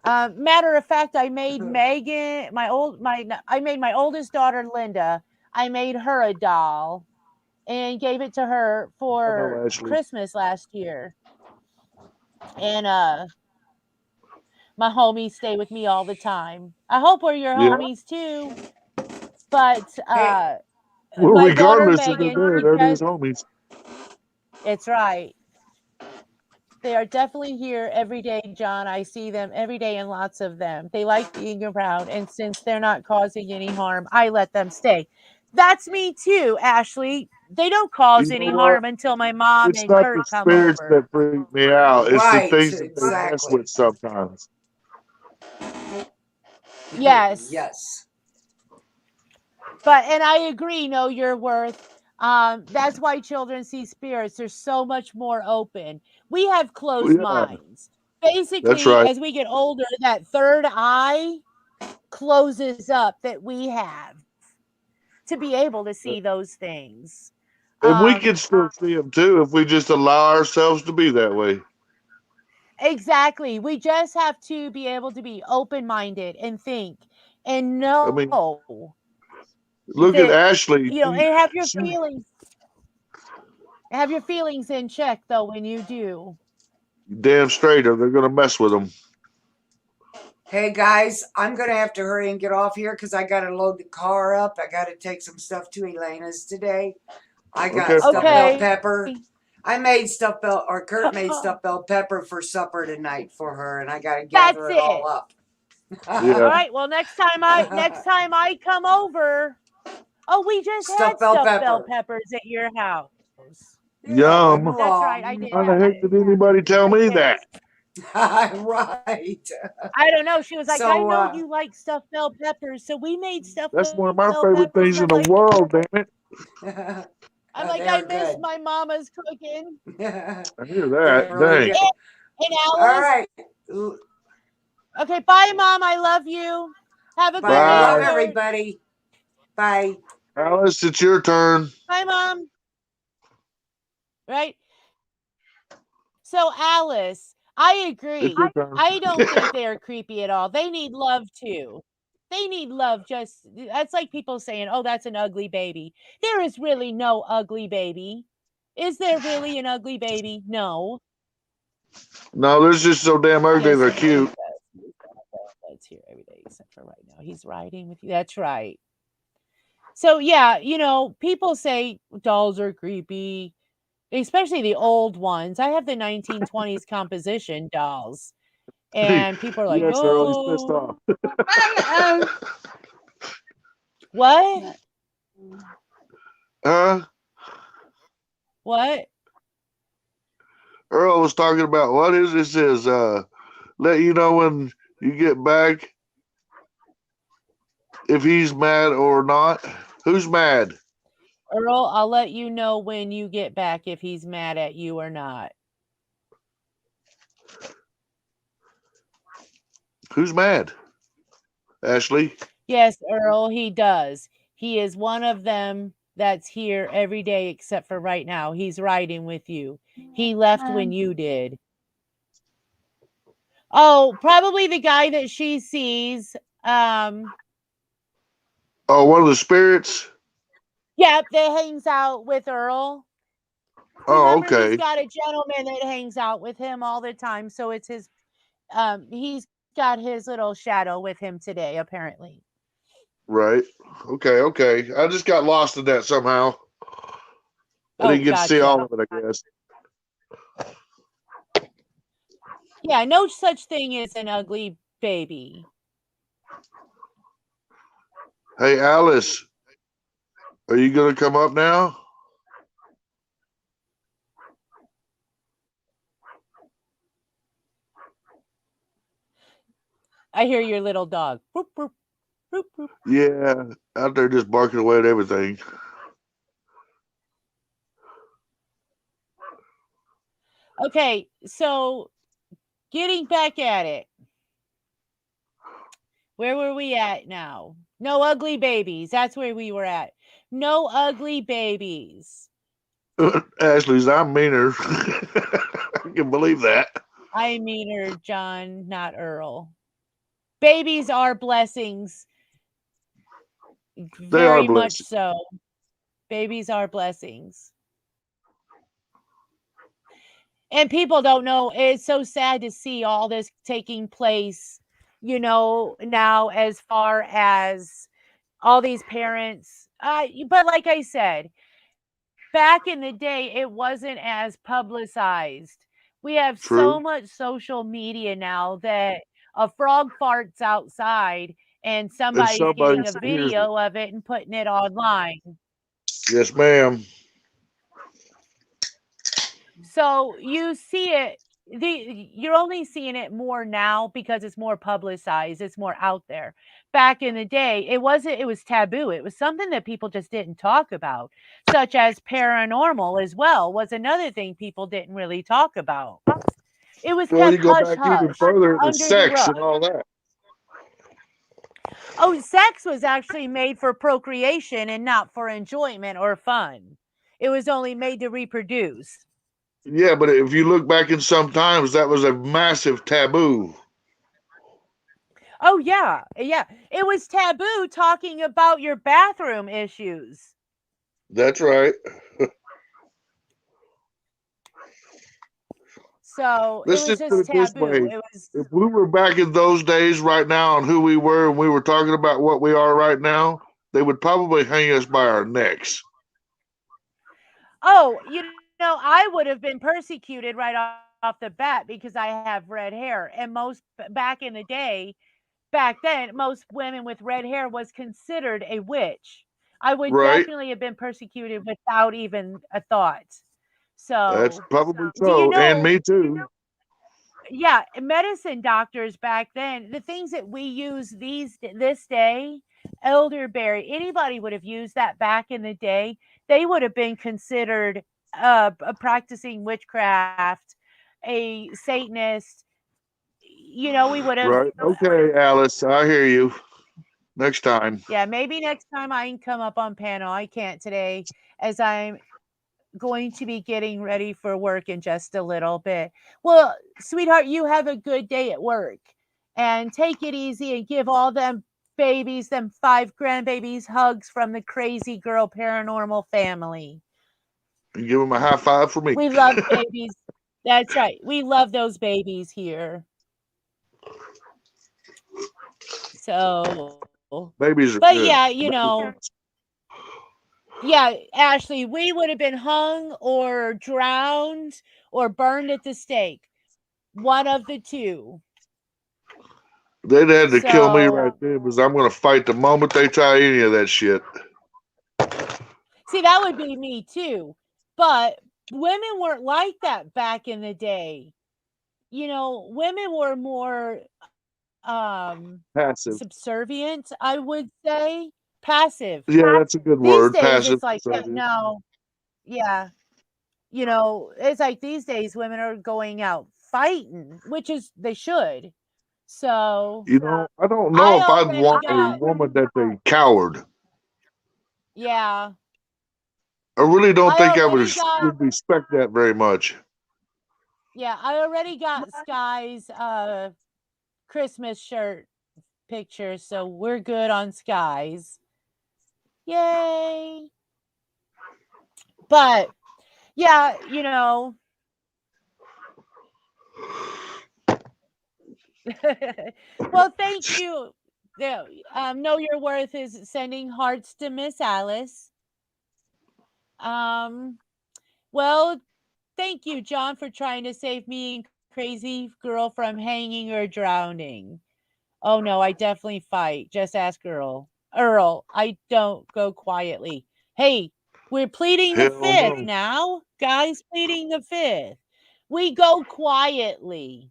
Matter of fact, I made Megan, I made my oldest daughter Linda. I made her a doll and gave it to her I know, for Ashley. Christmas last year. And my homies stay with me all the time. I hope we're your Yeah. homies too. But Hey, Well, my daughter regardless of they're Megan, there, she they're his just, homies. it's right. They are definitely here every day, John. I see them every day and lots of them. They like being around, and since they're not causing any harm, I let them stay. That's me too, Ashley. They don't cause You know any what? harm until my mom It's and not the Kurt come spirits over. that freak me out. It's the Right, things that they mess exactly. with sometimes. Yes. Yes. But and I agree, know your worth. That's why children see spirits. They're so much more open. We have Well, closed yeah, minds. that's Basically, right. as we get older, that third eye closes up that we have to be able to see those things. And we Um, can still see them too if we just allow ourselves to be that way. exactly. We just have to be able to be open minded and think and I mean, know look at that, Ashley. and have your She feelings in check though when you do. damn straight, or they're gonna mess with them. Hey guys, I'm gonna have to hurry and get off here because I gotta load the car up. I gotta take some stuff to Elena's today. I got Okay, stuffed fine. bell Okay. pepper. I made stuffed bell, or Kurt made stuffed bell pepper for supper tonight for her, and I gotta That's gather it all it. up. Yeah. All right. Well, next time I come over. Oh, we just had Stuffed bell stuffed bell pepper. peppers at your house. Yeah, right Yum. That's right. I did along. How the have heck it. did anybody tell I me did. that? Right. I don't know. She was like, I So, know you like stuffed bell peppers, so we made stuffed That's one of my bell favorite peppers. things And in I'm the like, world, damn it. I they're miss good. my mama's cooking. They're I hear that. really Dang. good. And All Alice, right. okay, bye, Mom. I love you. Have a good Bye. day, Love Bye. Kurt. everybody. Bye. Alice, it's your turn. Bye, Mom. Right? So, Alice, I It's agree. your turn. I don't think they're creepy at all. They need love too. They need love. Just that's like people saying, "Oh, that's an ugly baby." There is really no ugly baby. Is there really an ugly baby? No. No, there's just so damn ugly Yes, they're there is. cute. That's here every day except for right now. He's riding with you. That's right. So yeah, people say dolls are creepy, especially the old ones. I have the 1920s composition dolls. And people are like, Yes, Earl, he's pissed "Oh, off. what? Huh? What?" Earl was talking about what is this is let you know when you get back if he's mad or not. Who's mad? Earl, I'll let you know when you get back if he's mad at you or not. Who's mad? Ashley? Yes, Earl, he does. He is one of them that's here every day except for right now. He's riding with you. He left when you did. Oh, probably the guy that she sees. Um, Oh, one of the spirits? yep, that hangs out with Earl. Oh, Remember, he's okay. got a gentleman that hangs out with him all the time. So it's he's got his little shadow with him today, apparently. Right. Okay, okay. I just got lost in that somehow. I Oh, didn't get to see all gotcha. of it, I guess. Yeah, no such thing as an ugly baby. Hey, Alice, are you going to come up now? I hear your little dog. Boop, boop, boop, boop. Yeah, out there just barking away at everything. Okay, so getting back at it. Where were we at now? No ugly babies. That's where we were at. No ugly babies. Ashley's, I'm meaner. I can believe that. I mean her, John, not Earl. Babies are blessings. They are Very much blessed. so. Babies are blessings. And people don't know. It's so sad to see all this taking place, now as far as all these parents. But like I said, back in the day, it wasn't as publicized. We have so True. much social media now that a frog farts outside and And somebody's somebody getting a hears it. video of it and putting it online. Yes, ma'am. So you see it, you're only seeing it more now because it's more publicized, it's more out there. Back in the day, it wasn't, it was taboo. It was something that people just didn't talk about, such as paranormal as well was another thing people didn't really talk about. It was Well, you kept go hush back even hush further into under the sex rug. and all that. Oh, sex was actually made for procreation and not for enjoyment or fun. It was only made to reproduce. Yeah, but if you look back in some times, that was a massive taboo. Oh yeah, yeah. It was taboo talking about your bathroom issues. That's right. So it Let's was just put just it this taboo. way. It was If we were back in those days right now on who we were and we were talking about what we are right now, they would probably hang us by our necks. oh, I would have been persecuted right off the bat because I have red hair. And most back in the day, back then, most women with red hair was considered a witch. I would Right? definitely have been persecuted without even a thought. That's So, probably do you so. And know? me too. Yeah, medicine doctors back then, the things that we use this day, elderberry, anybody would have used that back in the day. They would have been considered a practicing witchcraft, a Satanist. We would have. Right. Okay, Alice, I hear you. Next time. Yeah, maybe next time I can come up on panel. I can't today, as I'm going to be getting ready for work in just a little bit. Well, sweetheart, you have a good day at work and take it easy and give all them babies, them 5 grandbabies, hugs from the crazy girl paranormal family. And give him a high five for me. We love babies. That's right. We love those babies here. So, Babies are but good. yeah, yeah, Ashley, we would have been hung or drowned or burned at the stake. One of the two. They'd had to kill me right So, there because I'm going to fight the moment they try any of that shit. see, that would be me too. But women weren't like that back in the day. Women were more Passive. subservient, I would say, passive. Yeah, that's a good These word. days Passive. it's like no, yeah. It's like these days women are going out fighting, which is they should. So, I don't know I if I'd already want a got woman that's a coward. yeah. I really don't I think I already got would respect that very much. Yeah, I already got Sky's Christmas shirt picture, so we're good on Sky's. Yay. But yeah, well, thank you. Yeah, Know Your Worth is sending hearts to Miss Alice. Um, well, thank you, John, for trying to save me and crazy girl from hanging or drowning. Oh no, I definitely fight. Just ask Earl. Earl, I don't go quietly. Hey, we're pleading the Hell fifth no. now. Guys pleading the fifth. We go quietly.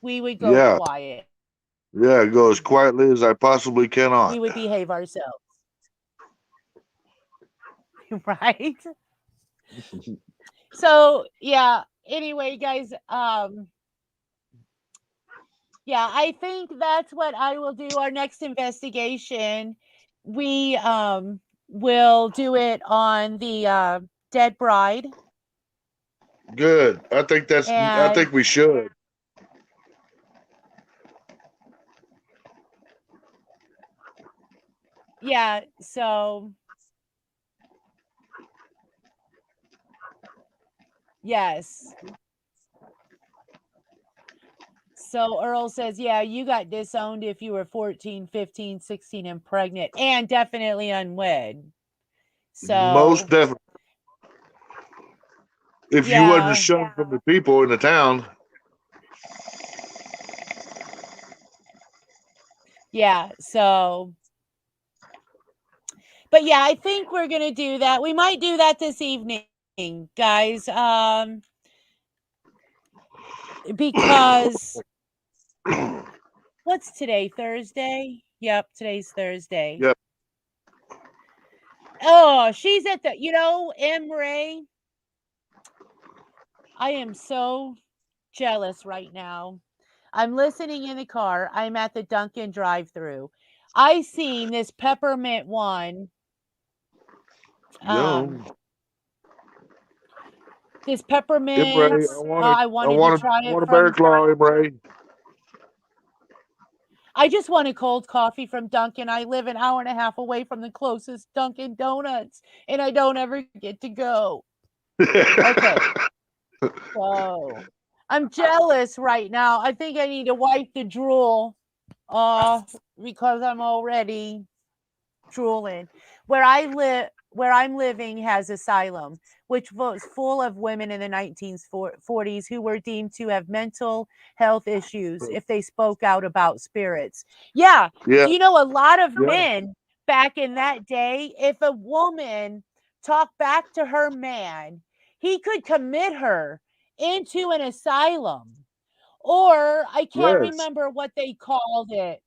We would go Yeah. quiet. Yeah, go as quietly as I possibly We cannot. would behave ourselves. Right? So yeah, anyway, guys, yeah, I think that's what I will do. Our next investigation, we will do it on the dead bride. Good. I And think we should. yeah, so yes. So Earl says, yeah, you got disowned if you were 14, 15, 16 and pregnant and definitely unwed. Most So definitely. if you wasn't Yeah. shunned from the people in the town. Yeah. So, but yeah, I think we're going to do that. We might do that this evening, guys. Because what's today? Thursday? Yep, today's Thursday. Yep. Oh, she's at the, M. Ray. I am so jealous right now. I'm listening in the car. I'm at the Dunkin' drive-through. I seen this peppermint one. Yum. This Imre, peppermint. I want I a, I wanted to want a, try I it want a bear from. claw, Imre. I just want a cold coffee from Dunkin'. I live an hour and a half away from the closest Dunkin' Donuts, and I don't ever get to go. Okay, so I'm jealous right now. I think I need to wipe the drool, because I'm already drooling. Where I'm living has asylum, which was full of women in the 1940s who were deemed to have mental health issues if they spoke out about spirits. Yeah, Yeah, a lot of yeah, men back in that day, if a woman talked back to her man, he could commit her into an asylum. Or I can't yes. remember what they called it.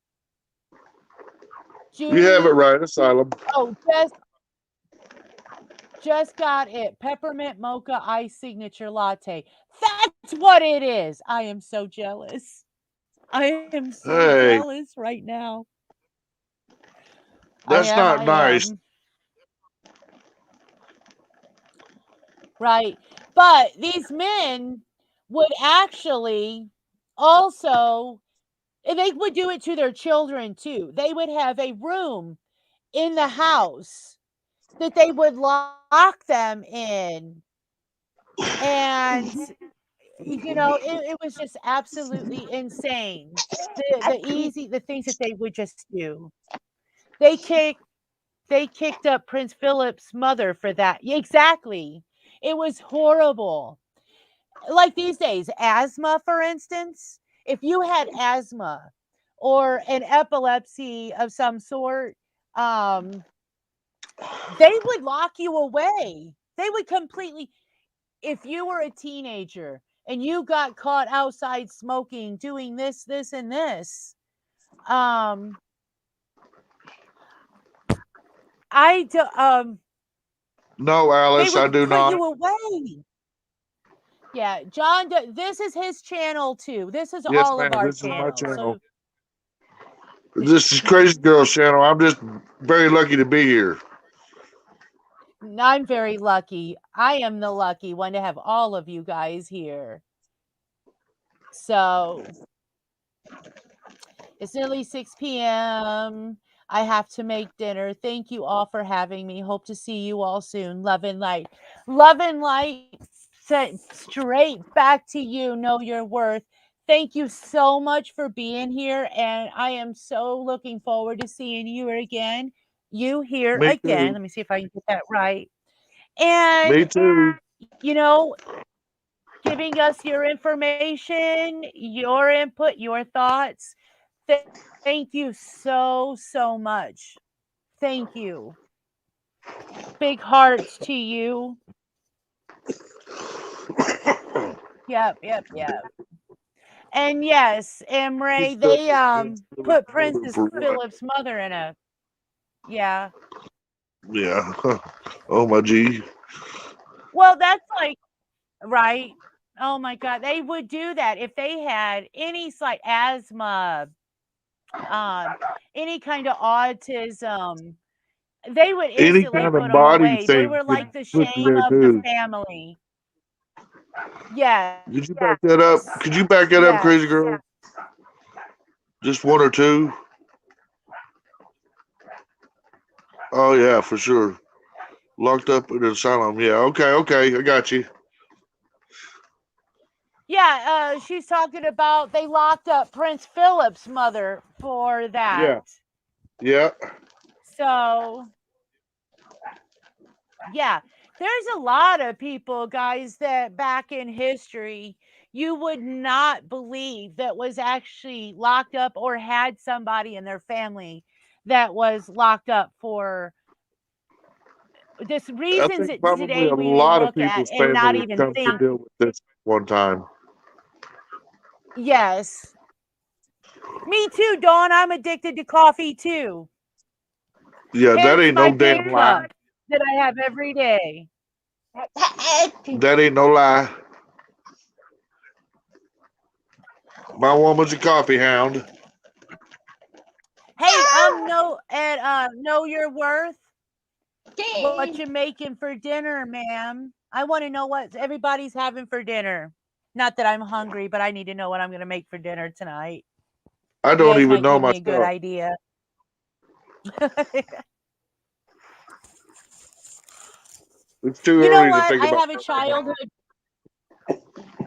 You have it Judy. right, asylum. Oh, just got it. Peppermint mocha ice signature latte. That's what it is. I am so jealous. I am so Hey, jealous right now. I that's am. not I nice. am. Right. But these men would actually also, and they would do it to their children too. They would have a room in the house that they would lock them in. And it was just absolutely insane. The things that they would just do. They kicked they kicked up Prince Philip's mother for that. Exactly. It was horrible. Like these days, asthma, for instance, if you had asthma or an epilepsy of some sort, um, they would lock you away. They would completely, if you were a teenager and you got caught outside smoking, doing this, and this, um, I do, No, they Alice, I would do put not. you away. Yeah, John, this is his channel too. This is Yes, all of ma'am. our This is my channels. channel. So This is Crazy Girl's channel. I'm just very lucky to be here. I'm very lucky. I am the lucky one to have all of you guys here. So it's nearly 6 p.m. I have to make dinner. Thank you all for having me. Hope to see you all soon. Love and light. Love and light sent straight back to you. Know your worth. Thank you so much for being here. And I am so looking forward to seeing you again. You here Me again. too. Let me see if I can get that right. And, Me too. you know, giving us your information, your input, your thoughts. Thank you so much. Thank you. Big hearts to you. Yep. And yes, Emre, they put Princess For what? Philip's mother in a, yeah. Yeah. Oh my G. Well, that's like, right. Oh my God, they would do that if they had any slight asthma, um, any kind of autism. They would Any instantly kind put of them body away. They thing were could like the put you shame there of the too. family. Yes. Did you back that up? Could you back that up, Yes. Crazy Girl? Just one or two? Oh yeah, for sure. Locked up in an asylum. Yeah. Okay. I got you. Yeah, she's talking about they locked up Prince Philip's mother for that. Yeah. Yeah. So, yeah, There's a lot of people, guys, that back in history you would not believe that was actually locked up or had somebody in their family that was locked up for just I reasons think that probably today a we would lot of look at people's and not family have even come to think. deal with this one time. Yes. Me too, Dawn. I'm addicted to coffee too. Yeah, that Hence ain't no my damn big lie. cup that I have every day. That ain't no lie. My woman's a coffee hound. Hey, know your worth. What you making for dinner, ma'am? I want to know what everybody's having for dinner. Not that I'm hungry, but I need to know what I'm going to make for dinner tonight. I You don't guys even might know give me a good myself. idea. It's too You know early to what? think about something.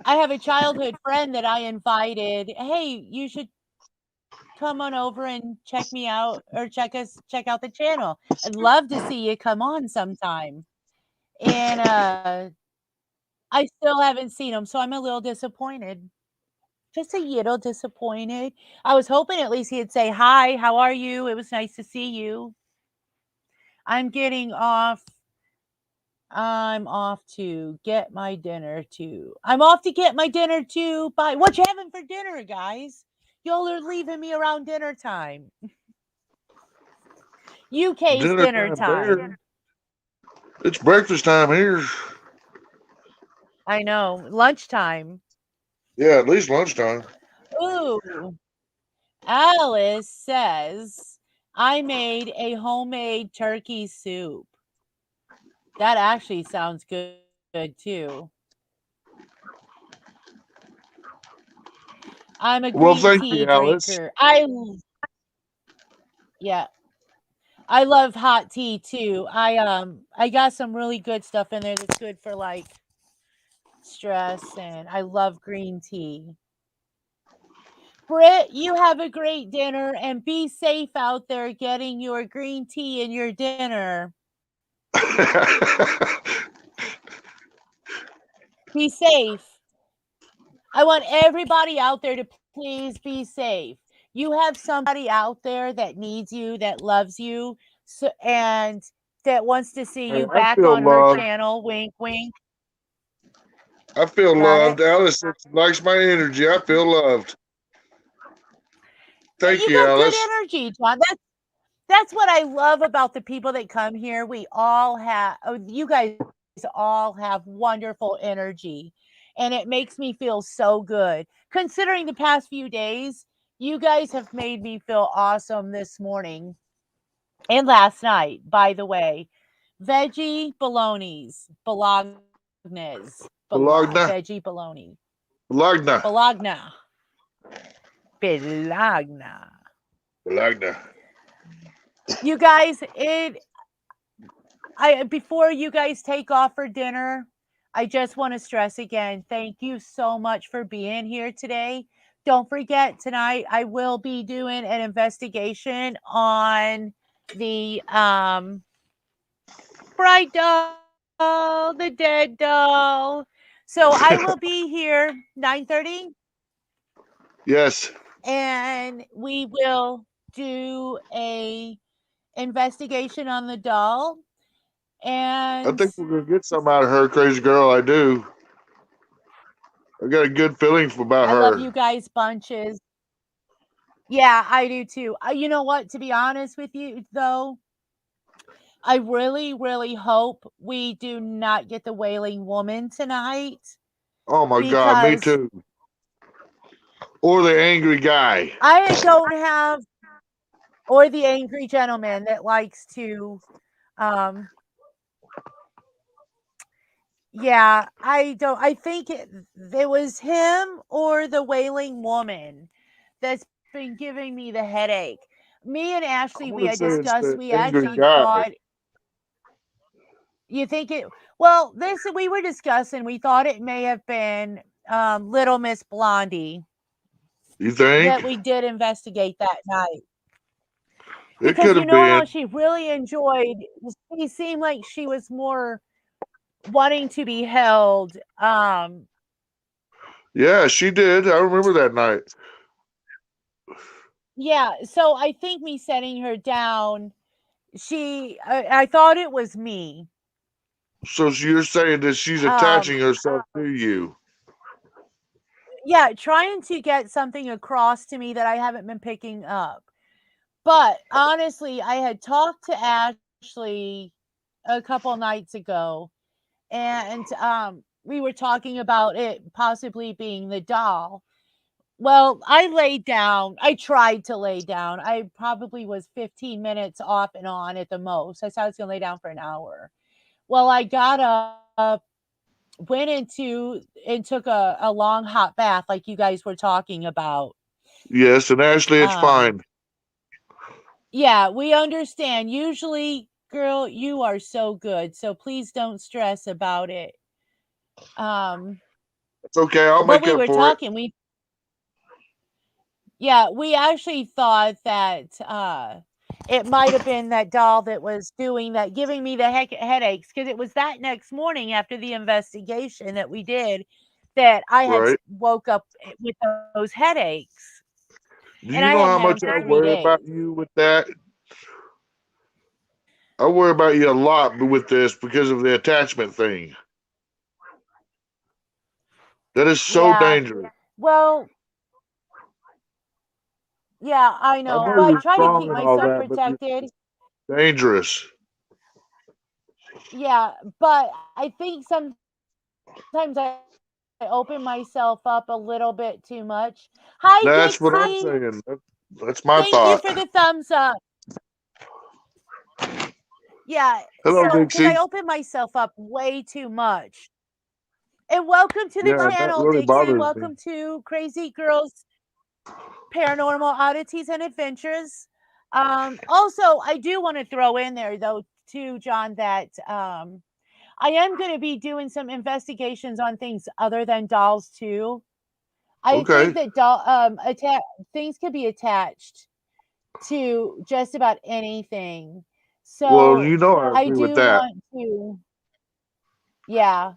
I have a childhood friend that I invited. Hey, you should come on over and check me out or check out the channel. I'd love to see you come on sometime. And I still haven't seen him, so I'm a little disappointed. Just a little disappointed. I was hoping at least he'd say, "Hi, how are you? It was nice to see you. I'm getting off. I'm off to get my dinner too. I'm off to get my dinner too. Bye. What you having for dinner, guys? Y'all are leaving me around dinner time. UK's Dinner dinner time time. there. It's breakfast time here. I know. Lunchtime. Yeah, at least lunchtime. Ooh. Alice says, I made a homemade turkey soup. That actually sounds good too. I'm a Well, green thank you, tea Alice. drinker. Yeah, I love hot tea too. I got some really good stuff in there that's good for like stress, and I love green tea. Britt, you have a great dinner and be safe out there getting your green tea and your dinner. Be safe. I want everybody out there to please be safe. You have somebody out there that needs you, that loves you, so, and that wants to see Hey, you I back feel on her loved. channel. Wink, wink. I feel Got it? loved. Alice likes my energy. I feel loved. Thank You you, got good Alice. energy, John. That's what I love about the people that come here. We all have, you guys all have wonderful energy, and it makes me feel so good. Considering the past few days, you guys have made me feel awesome this morning and last night, by the way. Veggie Bologna. veggie bologna, Bologna. bologna, bologna. Bologna. You guys, I before you guys take off for dinner, I just want to stress again, thank you so much for being here today. Don't forget tonight I will be doing an investigation on the bride doll, the dead doll. So I will be here 9:30 Yes. and we will do a investigation on the doll I and think we're going to get something out of her, crazy girl. I do. I got a good feeling about I love her. you guys bunches. Yeah, I do too. You know what? To be honest with you, though, I really, really hope we do not get the Wailing Woman tonight Oh my God, me because too. Or the angry guy. I don't have, or the angry gentleman that likes to, um, yeah, I don't, I think it was him or the Wailing Woman that's been giving me the headache. Me and Ashley, I'm we going to had say it's discussed, the we angry actually guy. thought. You think it? Well, this we were discussing. We thought it may have been Little Miss Blondie You think? that we did investigate that night It because could you have know how been. she really enjoyed. She seemed like she was more wanting to be held. Yeah, she did. I remember that night. Yeah, so I think me setting her down, I thought it was me. So you're saying that she's Um, attaching herself to you? yeah, trying to get something across to me that I haven't been picking up. But honestly, I had talked to Ashley a couple nights ago, and we were talking about it possibly being the doll. Well, I laid down. I tried to lay down. I probably was 15 minutes off and on at the most. I said I was going to lay down for an hour. Well, I got up, went into and took a long hot bath like you guys were talking about. Yes, and Ashley, it's Um, fine. yeah, we understand. Usually, girl, you are so good. So please don't stress about it. Um, It's okay. I'll but make we up were for it. talking. We actually thought that it might have been that doll that was doing that, giving me the headaches, because it was that next morning after the investigation that we did that I had Right? woke up with those headaches, and Do I you hadn't know had how them much for I 3 worry days. about you with that? I worry about you a lot with this because of the attachment thing. That is so Yeah. dangerous. Well, yeah, I I know, know but I you're try to strong keep and all myself that, but it's protected. dangerous. Yeah, but I think sometimes I open myself up a little bit too much. Hi, Dixie. That's what I'm saying. That's Thank my you for thought. the thumbs up. Yeah, Hello, so because I Dixie. open myself up way too much. And welcome to the Yeah, that channel, really Dixie. bothers me. Welcome to Crazy Girls Paranormal Oddities and Adventures. Also, I do want to throw in there though, too, John, that I am going to be doing some investigations on things other than dolls too. I Okay. think that things could be attached to just about anything. Well, So you know I I agree with do that. want to, yeah.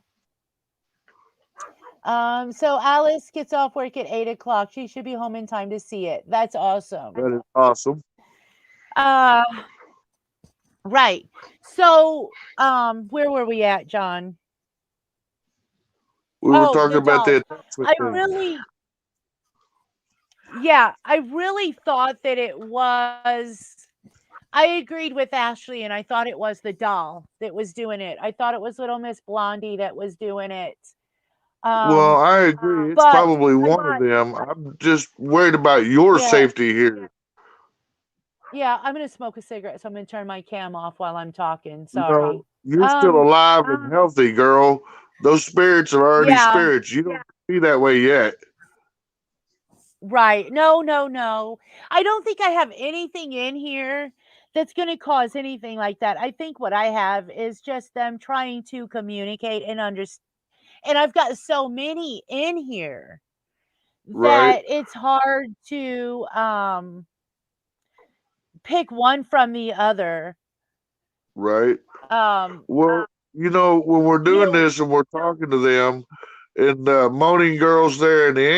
So Alice gets off work at 8 o'clock. She should be home in time to see it. That's awesome. That is awesome. Uh, right. So, where were we at, John? We were Oh, talking the about the dolls. attachment I thing. really, yeah, I really thought that it was. I agreed with Ashley, and I thought it was the doll that was doing it. I thought it was little Miss Blondie that was doing it. Well, Um, I agree. It's but probably one of them. I'm just worried about your yeah, safety here. yeah, I'm gonna smoke a cigarette, so I'm gonna turn my cam off while I'm talking. You know, Sorry. you're still Um, alive and healthy, girl. Those spirits are already yeah, spirits. You don't see that way yet. right. No, no, no. I don't think I have anything in here that's gonna cause anything like that. I think what I have is just them trying to communicate and understand. And I've got so many in here Right, that it's hard to pick one from the other. right. Um, Well, you know, when we're you doing know, this and we're talking to them, and moaning girls there and the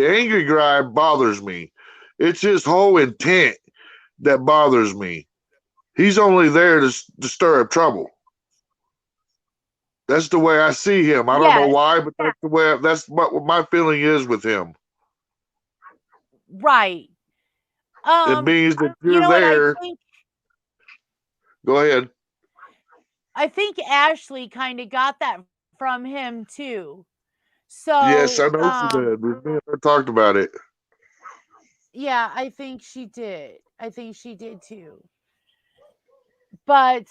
angry guy bothers me. It's his whole intent that bothers me. He's only there to stir up trouble. That's the way I see him. I don't know yes, why, but that's the way. That's what my feeling is with him. right. It means that You you're know what? there. Go ahead. I think Ashley kind of got that from him too. Yes, So, I know she did. Me and her talked about it. yeah, I think she did. I think she did too. But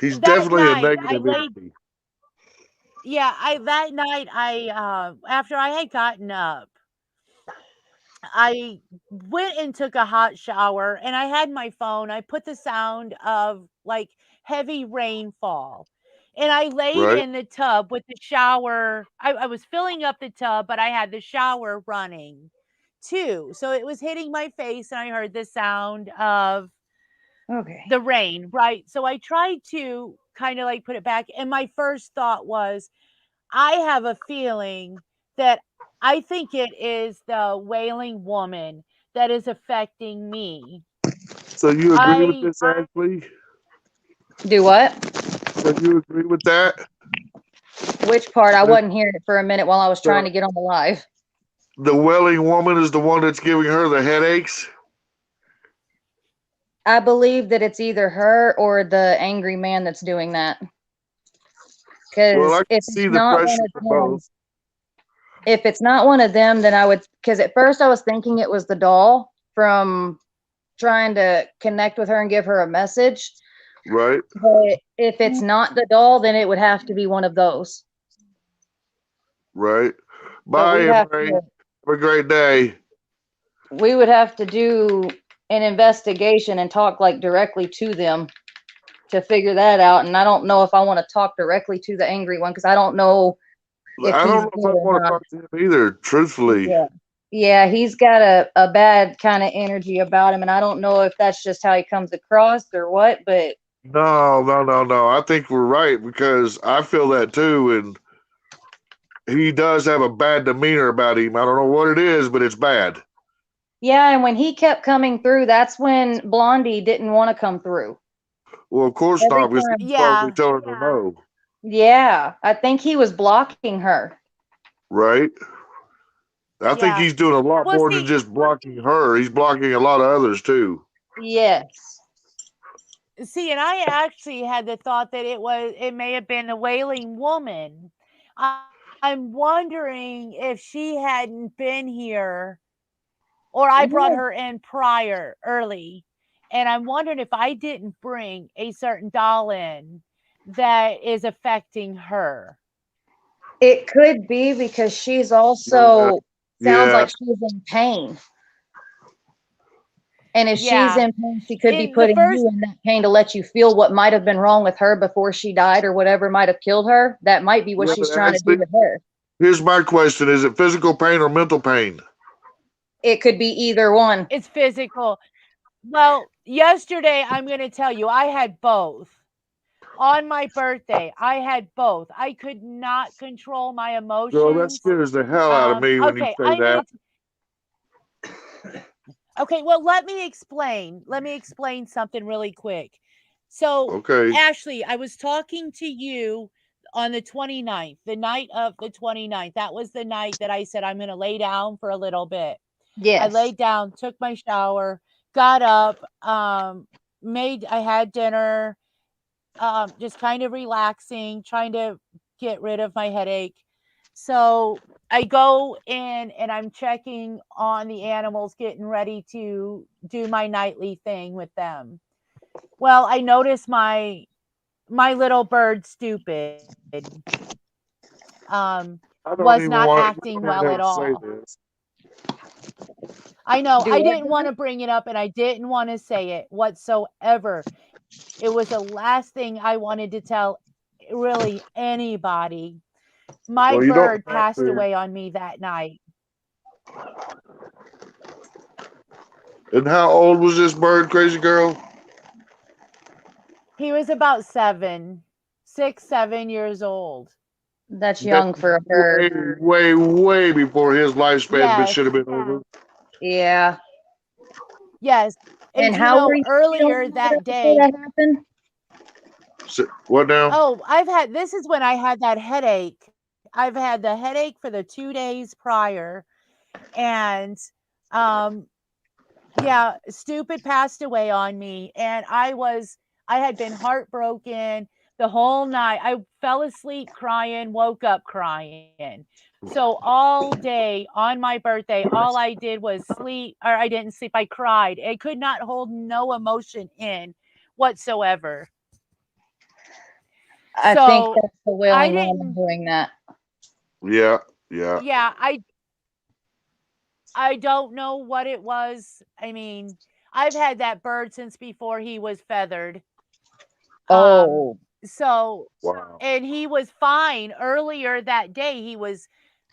He's that definitely a night I negative laid entity. yeah, I that night I after I had gotten up, I went and took a hot shower, and I had my phone. I put the sound of like heavy rainfall. And I laid Right, in the tub with the shower. I was filling up the tub, but I had the shower running too. So it was hitting my face, and I heard the sound of Okay. the rain, right? So I tried to kind of like put it back. And my first thought was, I have a feeling that I think it is the wailing woman that is affecting me. So you agree with I this, Ashley? Do what? So you agree with that? Which part? I That wasn't hearing it for a minute while I was trying the to get on the live. the welling woman is the one that's giving her the headaches? I believe that it's either her or the angry man that's doing that. Well, I Because can if it's see the not one pressure of for them, both. if it's not one of them, then I would. Because at first I was thinking it was the doll from trying to connect with her and give her a message. Right, But if it's not the doll, then it would have to be one of those. right. But Bye, Emery. Have a great day. we would have to do an investigation and talk like directly to them to figure that out. And I don't know if I want to talk directly to the angry one because I don't know if I don't he's know good if I or want to not. talk to him either, truthfully. Yeah. Yeah, he's got a bad kind of energy about him, and I don't know if that's just how he comes across or what, but No, no, no, no. I think we're right because I feel that too, and he does have a bad demeanor about him. I don't know what it is, but it's bad. yeah, and when he kept coming through, that's when Blondie didn't want to come through. Well, of course Every not, because he's time. probably yeah, telling her no, Yeah, I think he was blocking her. right? I think yeah. he's doing a lot Well, more than see, just blocking her. He's blocking a lot of others too. Yes. and I actually had the thought that it may have been a wailing woman. I'm wondering if she hadn't been here, or I brought Yeah. her in prior early, and I'm wondering if I didn't bring a certain doll in that is affecting her. It could be because she's Yeah, also sounds yeah. like she's in pain. And if she's Yeah. in pain, she could be In the putting first you in that pain to let you feel what might have been wrong with her before she died or whatever might have killed her. That might be what Yeah, she's but trying to do actually, with her. here's my question: is it physical pain or mental pain? It could be either one. it's physical. Well, yesterday I'm going to tell you I had both. On my birthday, I had both. I could not control my Girl, that emotions. scares the hell out of me when you Okay, say that. okay, well, let me explain something really quick. So, Okay. Ashley, I was talking to you on the 29th, the night of the 29th. That was the night that I said I'm going to lay down for a little bit. I Yes. laid down, took my shower, got up, I had dinner, just kind of relaxing, trying to get rid of my headache. So I go in and I'm checking on the animals, getting ready to do my nightly thing with them. Well, I noticed my little bird Stupid um I was don't even not want. You acting don't well even have at to say all. this. I know Do I what didn't want now? to bring it up and I didn't want to say it whatsoever. It was the last thing I wanted to tell really anybody. My Well, you don't bird have passed to. away on me that night. And how old was this bird, crazy girl? He was about 7 6 7 years old. That's That's young for a way, bird. way, way before his lifespan Yes, should have been over. Yeah. yes. And And how were you earlier feeling right up that before day, that happened? What now? oh, this is when I had that headache. I've had the headache for the 2 days prior. And um yeah, Stupid passed away on me, and I had been heartbroken the whole night. I fell asleep crying, woke up crying. So all day on my birthday, all I did was sleep, or I didn't sleep, I cried. I could not hold no emotion in whatsoever. I think So that's the I wailing woman didn't doing that. Yeah, yeah. yeah, I don't know what it was. I mean, I've had that bird since before he was feathered. Um, Oh, so Wow. and he was fine earlier that day. He was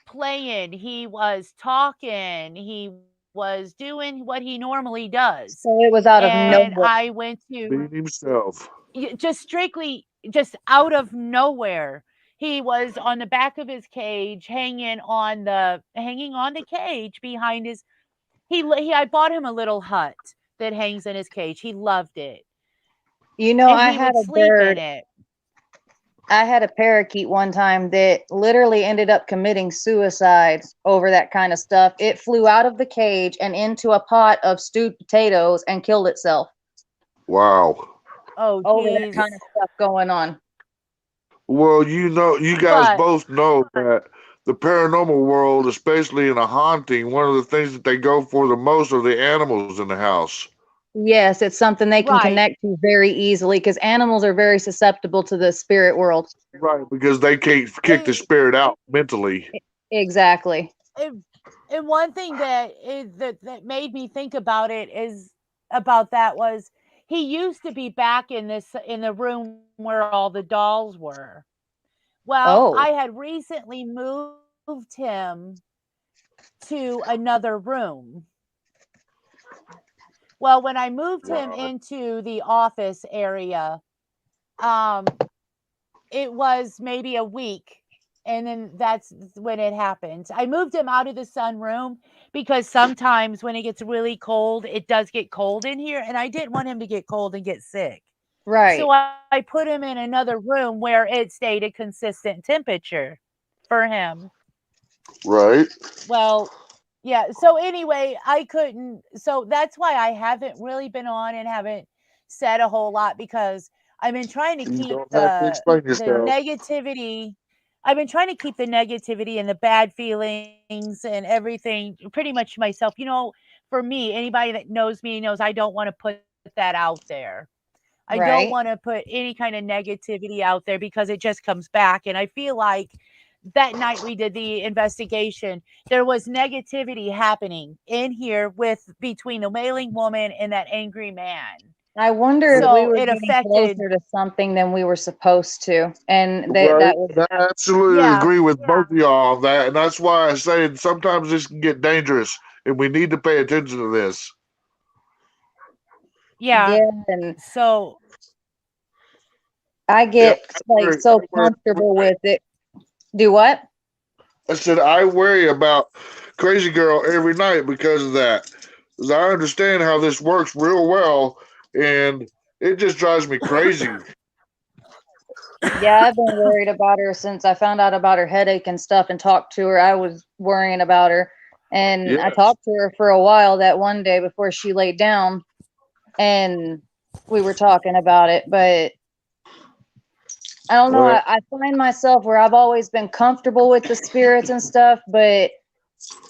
playing, he was talking, he was doing what he normally does. So it was out of And nowhere. I went to Being himself. just strictly just out of nowhere. He was on the back of his cage, hanging on the cage behind his. He I bought him a little hut that hangs in his cage. He loved it, You know, and I he had would a sleep in bird. it. I had a parakeet one time that literally ended up committing suicide over that kind of stuff. It flew out of the cage and into a pot of stewed potatoes and killed itself Wow. Oh, over that geez. kind of stuff going on. Well, you guys But both know that the paranormal world, especially in a haunting, one of the things that they go for the most are the animals in the house. Yes, it's something they can right, connect to very easily because animals are very susceptible to the spirit world. Right, because they can't kick the and, spirit out mentally. Exactly. and and one thing that made me think about it is about that was he used to be back in the room where all the dolls were. Well, Oh, I had recently moved him to another room. Well, when I moved him Wow. into the office area, um, it was maybe a week, and then that's when it happened. I moved him out of the sunroom because sometimes when it gets really cold, it does get cold in here, and I didn't want him to get cold and get sick. So right. I put him in another room where it stayed a consistent temperature for him. Right. Well, yeah. So anyway, I couldn't. So that's why I haven't really been on and haven't said a whole lot because I've been trying to You keep don't have to explain the yourself. negativity. I've been trying to keep the negativity and the bad feelings and everything pretty much to myself. For me, anybody that knows me knows I don't want to put that out there. I don't Right. want to put any kind of negativity out there because it just comes back. And I feel like that night we did the investigation, there was negativity happening in here with between the wailing woman and that angry man. I wonder if we So were it getting affected, closer to something than we were supposed to. And Right. that was, And I absolutely yeah, agree with both of y'all on that. And that's why I say sometimes this can get dangerous and we need to pay attention to this. yeah. yeah. And So I Yeah, get like I so worry every comfortable night. with it. Do what? I said I worry about Crazy Girl every night because of that. 'Cause I understand how this works real well, and it just drives me crazy. Yeah, I've been worried about her since I found out about her headache and stuff and talked to her. I was worrying about her. And I Yes. talked to her for a while that one day before she laid down and we were talking about it. But I don't know. Well, I find myself where I've always been comfortable with the spirits and stuff, but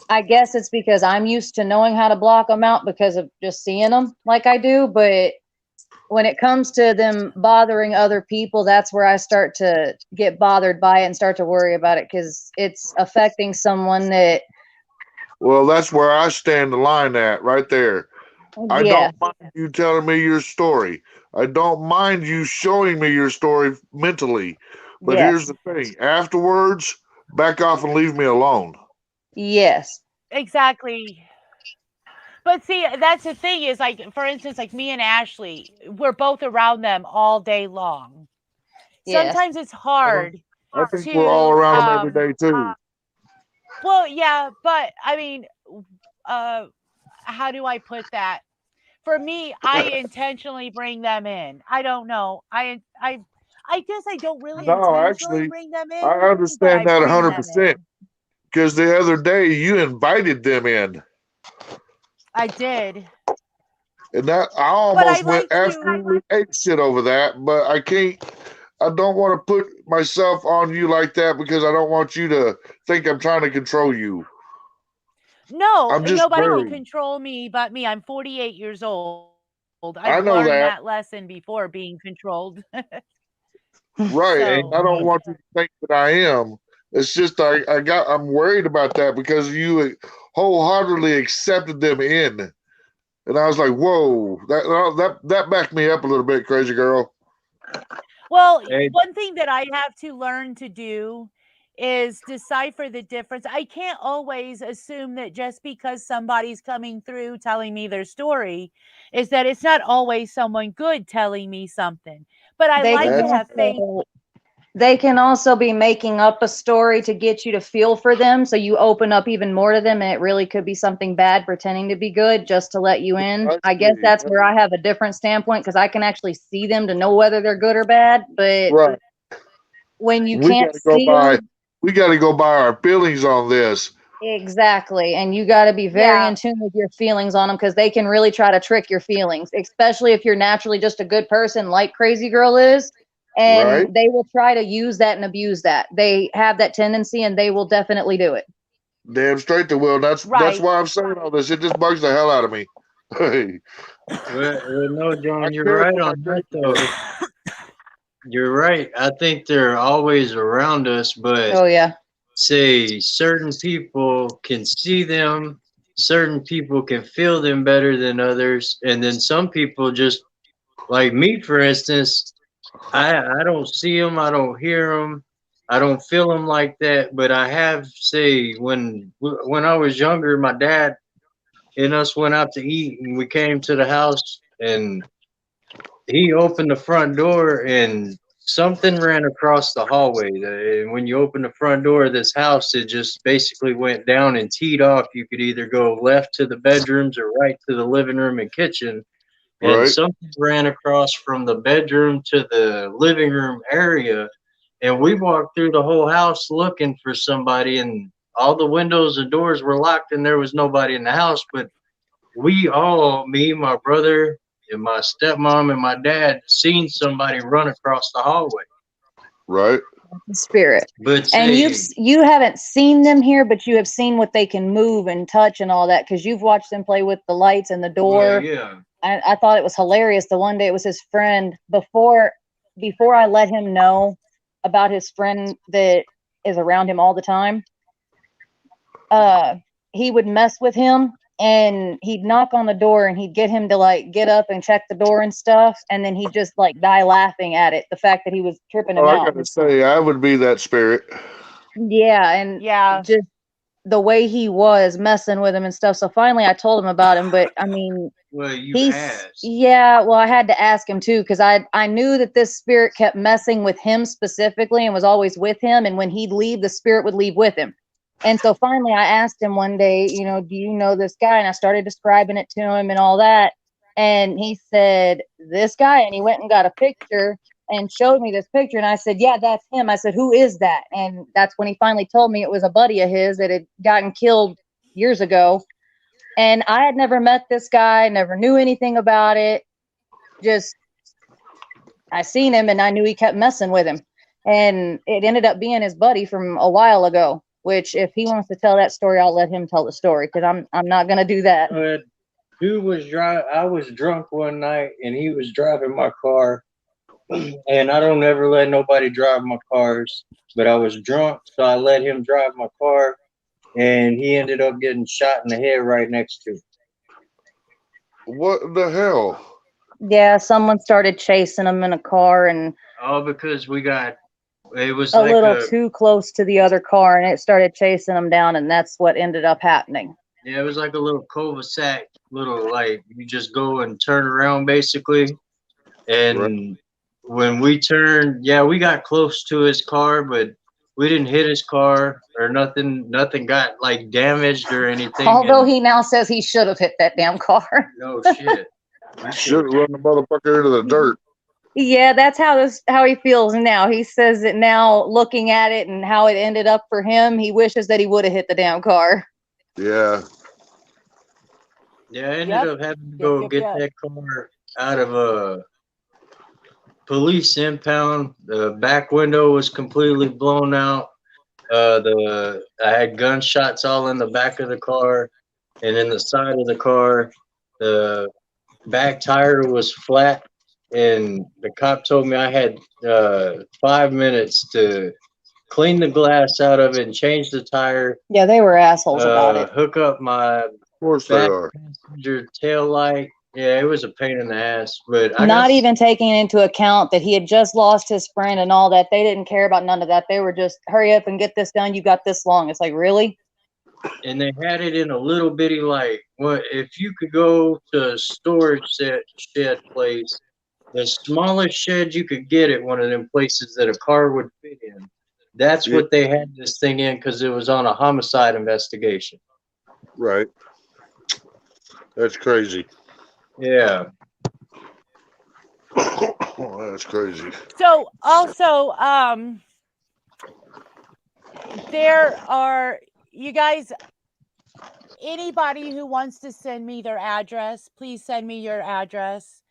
I guess it's because I'm used to knowing how to block them out because of just seeing them like I do. But when it comes to them bothering other people, that's where I start to get bothered by it and start to worry about it because it's affecting someone that, well, that's where I stand the line at right there. I yeah, don't mind you telling me your story. I don't mind you showing me your story mentally. But here's yes, the thing afterwards, back off and leave me alone. yes, exactly. But see, that's the thing is like, for instance, like me and Ashley, we're both around them all day long. yes, Sometimes it's Uh, hard I think we're all to around them every day, too. well, yeah, but I mean, uh how do I put that? For me, I intentionally bring them in. I don't know. I guess I don't really No, intentionally actually, bring them I in, but understand I that bring them 100% in. because the other day you invited them in. I did. And that I But I almost went like to absolutely ape shit over that, but I can't. I don't want to put myself on you like that because I don't want you to think I'm trying to control you. no, I'm just nobody can worried. control me but me. I'm 48 years old. I've I know learned that, that lesson before being controlled. right? And I So, don't want you to think that I am. It's just I'm worried about that because you wholeheartedly accepted them in, and I was like, whoa, that backed me up a little bit, crazy girl. well, And one thing that I have to learn to do is decipher the difference. I can't always assume that just because somebody's coming through telling me their story is that it's not always someone good telling me something. But I They like can to That's have faith. also, they can also be making up a story to get you to feel for them, so you open up even more to them, and it really could be something bad pretending to be good just to let you in. I I guess see. that's where I have a different standpoint because I can actually see them to know whether they're good or bad. But Right. when you We can't got to go see by. them, We got to go by our feelings on this. exactly, and you got to be very in tune with your feelings on them because they can really try to trick your feelings, especially if you're naturally just a good person like Crazy Girl is. Right. And they will try to use that and abuse that. They have that tendency and they will definitely do it. Damn straight they will. That's Right. why I'm saying all this. It just bugs the hell out of me. Hey, Well, no, I John, you're care right for my on that, crazy though. girl. You're right. I think they're always around us, but Oh yeah. say certain people can see them, certain people can feel them better than others, and then some people just like me, for instance. I don't see them, I don't hear them, I don't feel them like that. But I have say when I was younger, my dad and us went out to eat, and we came to the house, and he opened the front door and something ran across the hallway. And when you open the front door of this house, it just basically went down and teed off. You could either go left to the bedrooms or right to the living room and kitchen. And Right. something ran across from the bedroom to the living room area. And we walked through the whole house looking for somebody, and all the windows and doors were locked, and there was nobody in the house. But we all, me, my brother, and my stepmom and my dad, seen somebody run across the hallway. Right. The spirit. But And say, you haven't seen them here, but you have seen what they can move and touch and all that because you've watched them play with the lights and the well, door. yeah, I thought it was hilarious. The one day it was his friend before I let him know about his friend that is around him all the time. uh he would mess with him and he'd knock on the door and he'd get him to like get up and check the door and stuff, and then he'd just like die laughing at it, the fact that he was tripping Oh, him I out. gotta say, I would be that spirit. Yeah, and Yeah. just the way he was messing with him and stuff. So finally I told him about him, but I mean, well, you he's, asked. yeah, well, I had to ask him too because I knew that this spirit kept messing with him specifically and was always with him, and when he'd leave, the spirit would leave with him. And so finally I asked him one day, do you know this guy? And I started describing it to him and all that. And he said, this guy, and he went and got a picture and showed me this picture. And I said, yeah, that's him. I said, who is that? And that's when he finally told me it was a buddy of his that had gotten killed years ago. And I had never met this guy, never knew anything about it. Just, I seen him and I knew he kept messing with him. And it ended up being his buddy from a while ago, which if he wants to tell that story, I'll let him tell the story because I'm not going to do that. But who was driving? I was drunk one night, and he was driving my car. And I don't ever let nobody drive my cars, but I was drunk, so I let him drive my car, and he ended up getting shot in the head right next to me. What the hell? Yeah, someone started chasing him in a car and All because it was a like little too close to the other car, and it started chasing him down, and that's what ended up happening. yeah, it was like a little cul-de-sac, little, like, you just go and turn around basically. Right. And when we turned, yeah, we got close to his car, but we didn't hit his car or nothing. Nothing got like damaged or anything. Although And he now says he should have hit that damn car. no shit, we Should should. run the motherfucker into the dirt. Yeah, that's how he feels now. He says that now, looking at it and how it ended up for him, he wishes that he would have hit the damn car. Yeah. Yeah, I ended Yep. up having to Yep, go yep, get yep. that car out of a police impound. The back window was completely blown out. I had gunshots all in the back of the car and in the side of the car. The back tire was flat, and the cop told me I had 5 minutes to clean the glass out of it and change the tire, Yeah, they were assholes about it. hook up my Of course they back are. passenger tail light, Yeah, it was a pain in the ass. But I Not got even taking into account that he had just lost his friend and all that. They didn't care about none of that. They were just, hurry up and get this done. You got this long. It's like, really? and they had it in a little bitty like what if you could go to a storage shed place, the smallest shed you could get at one of them places that a car would fit in. That's Yeah, what they had this thing in because it was on a homicide investigation. right. That's crazy. Yeah. That's crazy. So also, there are you guys. Anybody who wants to send me their address, please send me your address.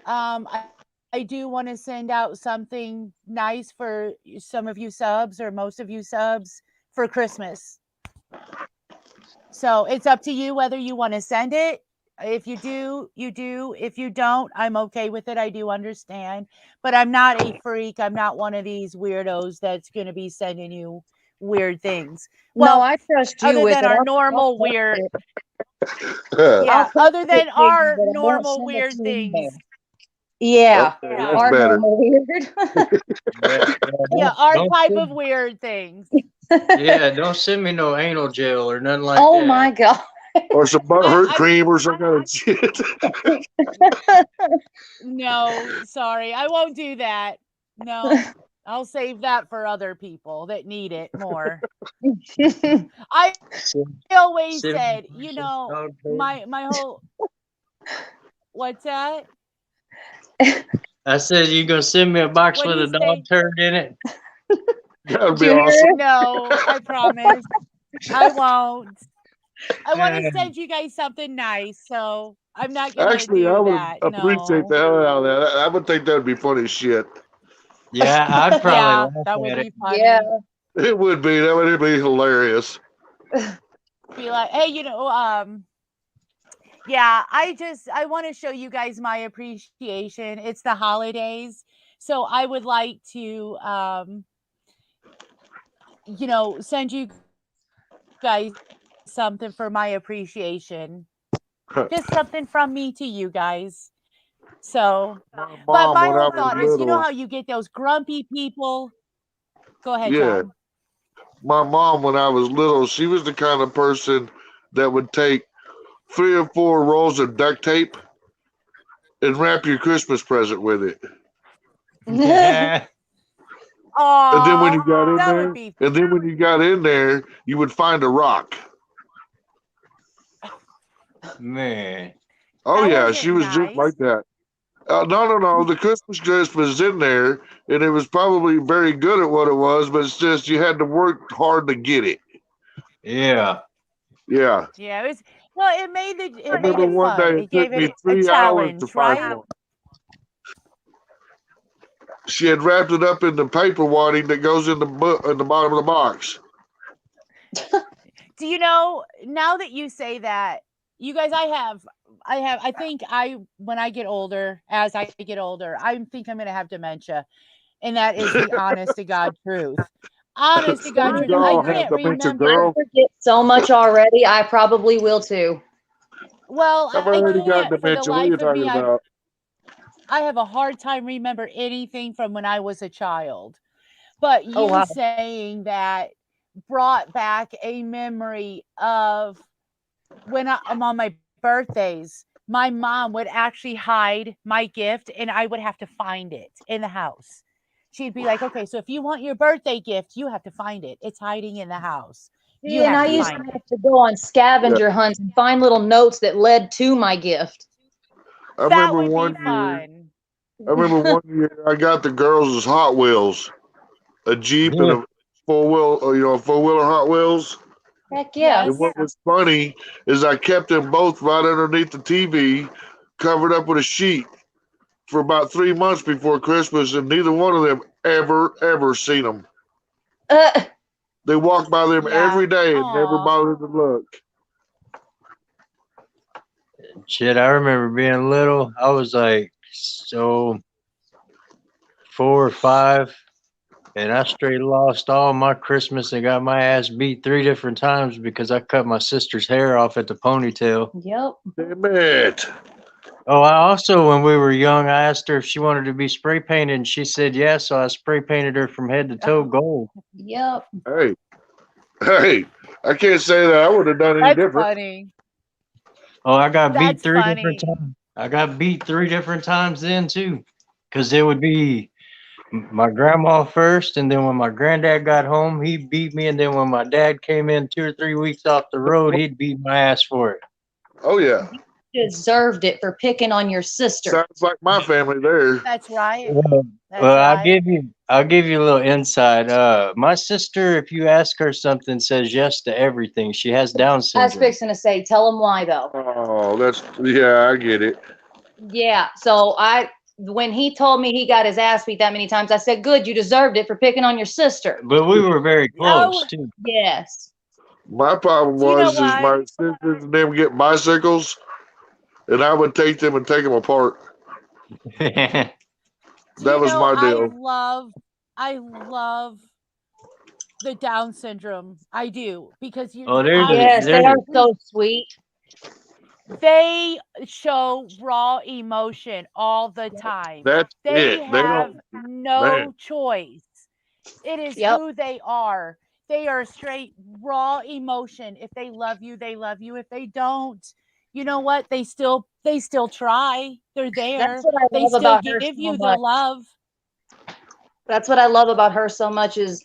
I do want to send out something nice for some of you subs or most of you subs for Christmas. So it's up to you whether you want to send it. If you do, you do. If you don't, I'm okay with it. I do understand. But I'm not a freak. I'm not one of these weirdos that's going to be sending you weird things. No, Well, I trust you other with than it. our I'll normal trust weird, it. I'll yeah, trust other it than to you, our but I won't normal send it weird to you there. things. Yeah, Okay, Yeah. that's our better. normal weird. Yeah, Yeah, don't, our don't type send, of weird things. yeah, don't send me no anal gel or nothing like Oh that. my God. Or some butthurt I cream or some kind of shit. no, sorry. I won't do that. No. I'll save that for other people that need it more. I Send, always send me said, some dog food. my whole what's that? I said you gonna send me a box What do with a you dog say? turd in it. That'd be Junior, awesome. No, I promise. I won't. I want to Uh, send you guys something nice, so I'm not gonna Actually, I do would that. appreciate No. the hell out of that. I would think that'd be funny as shit. yeah, I'd probably Yeah, laugh that would at it. be yeah. funny. It would be. That would be hilarious. Be like, hey, yeah, I want to show you guys my appreciation. It's the holidays. So I would like to send you guys something for my appreciation. Just something from me to you guys. So, My but mom, my when I whole was thought is, you know little, how you get those grumpy people? Go ahead, yeah, John. my mom, when I was little, she was the kind of person that would take 3 or 4 rolls of duct tape and wrap your Christmas present with it. Yeah, And then when Oh, you got in that would there, be and then when you got in there, you would find a rock. man. Oh that yeah, she wasn't was just like nice. that. No. The Christmas dress was in there, and it was probably very good at what it was, but it's just you had to work hard to get it. Yeah. Yeah, Yeah, it was well, I it made remember it one fun. day it It took gave me it a 3 hours to challenge, find right? one. She had wrapped it up in the paper wadding that goes in the in the bottom of the box. Do you know, now that you say that, you guys, I think when I get older, as I get older, I think I'm going to have dementia. And that is the honest to God truth. Honest to God We truth. I all have can't dementia, I remember. girl. forget so much already. I probably will too. Well, I've I already got can't for the dementia. What are you life of talking me. about? I have a hard time remember anything from when I was a child. But Oh you wow. saying that brought back a memory of when I'm on my birthdays, my mom would actually hide my gift and I would have to find it in the house. She'd be like, okay, so if you want your birthday gift, you have to find it. It's hiding in the house. You See, and have I to used to find it. have to go on Yeah, scavenger hunts and find little notes that led to my gift. I That remember would be one year. fun. I remember one year I got the girls' Hot Wheels, a Jeep and Yeah. a 4 wheel, a 4 wheeler Hot Wheels. Heck yeah. And Yes. what was funny is I kept them both right underneath the TV, covered up with a sheet for about 3 months before Christmas, and neither one of them ever seen them. Uh, They walked by them Yeah. every day and never Aw. bothered to look. Shit, I remember being little. I was like so 4 or 5, and I straight lost all my Christmas and got my ass beat 3 different times because I cut my sister's hair off at the ponytail. yep. Damn it! Oh, I also, when we were young, I asked her if she wanted to be spray painted, and she said yes. So I spray painted her from head to toe gold. Yep. Hey, hey, I can't say that I would have done any That's different. funny. Oh, I got beat That's 3 different funny. times. I got beat 3 different times then too, because it would be my grandma first, and then when my granddad got home, he beat me, and then when my dad came in 2 or 3 weeks off the road, he'd beat my ass for it. Oh yeah, Deserved it for picking on your sister. sounds like my family there. That's right. Well, That's well, right. I'll give you a little insight. My sister, if you ask her something, says yes to everything. She has Down I was syndrome. fixing to say, tell him why though. Oh, that's yeah, I get it. Yeah. So when he told me he got his ass beat that many times, I said, good, you deserved it for picking on your sister. But we were very Oh, close too. Yes. My problem you know was is what? my sisters and them get bicycles, and I would take them and take them apart. Do That you was know my deal. I love the Down syndrome. I do because Oh, Yes, they are there's so sweet. they show raw emotion all the time. That's They it. They have don't, man. no choice. It is Yep. who they are. They are straight raw emotion. If they love you, they love you. If they don't, you know what? They still try. They're That's there. what I They love still about her give so you the much. love. That's what I love about her so much is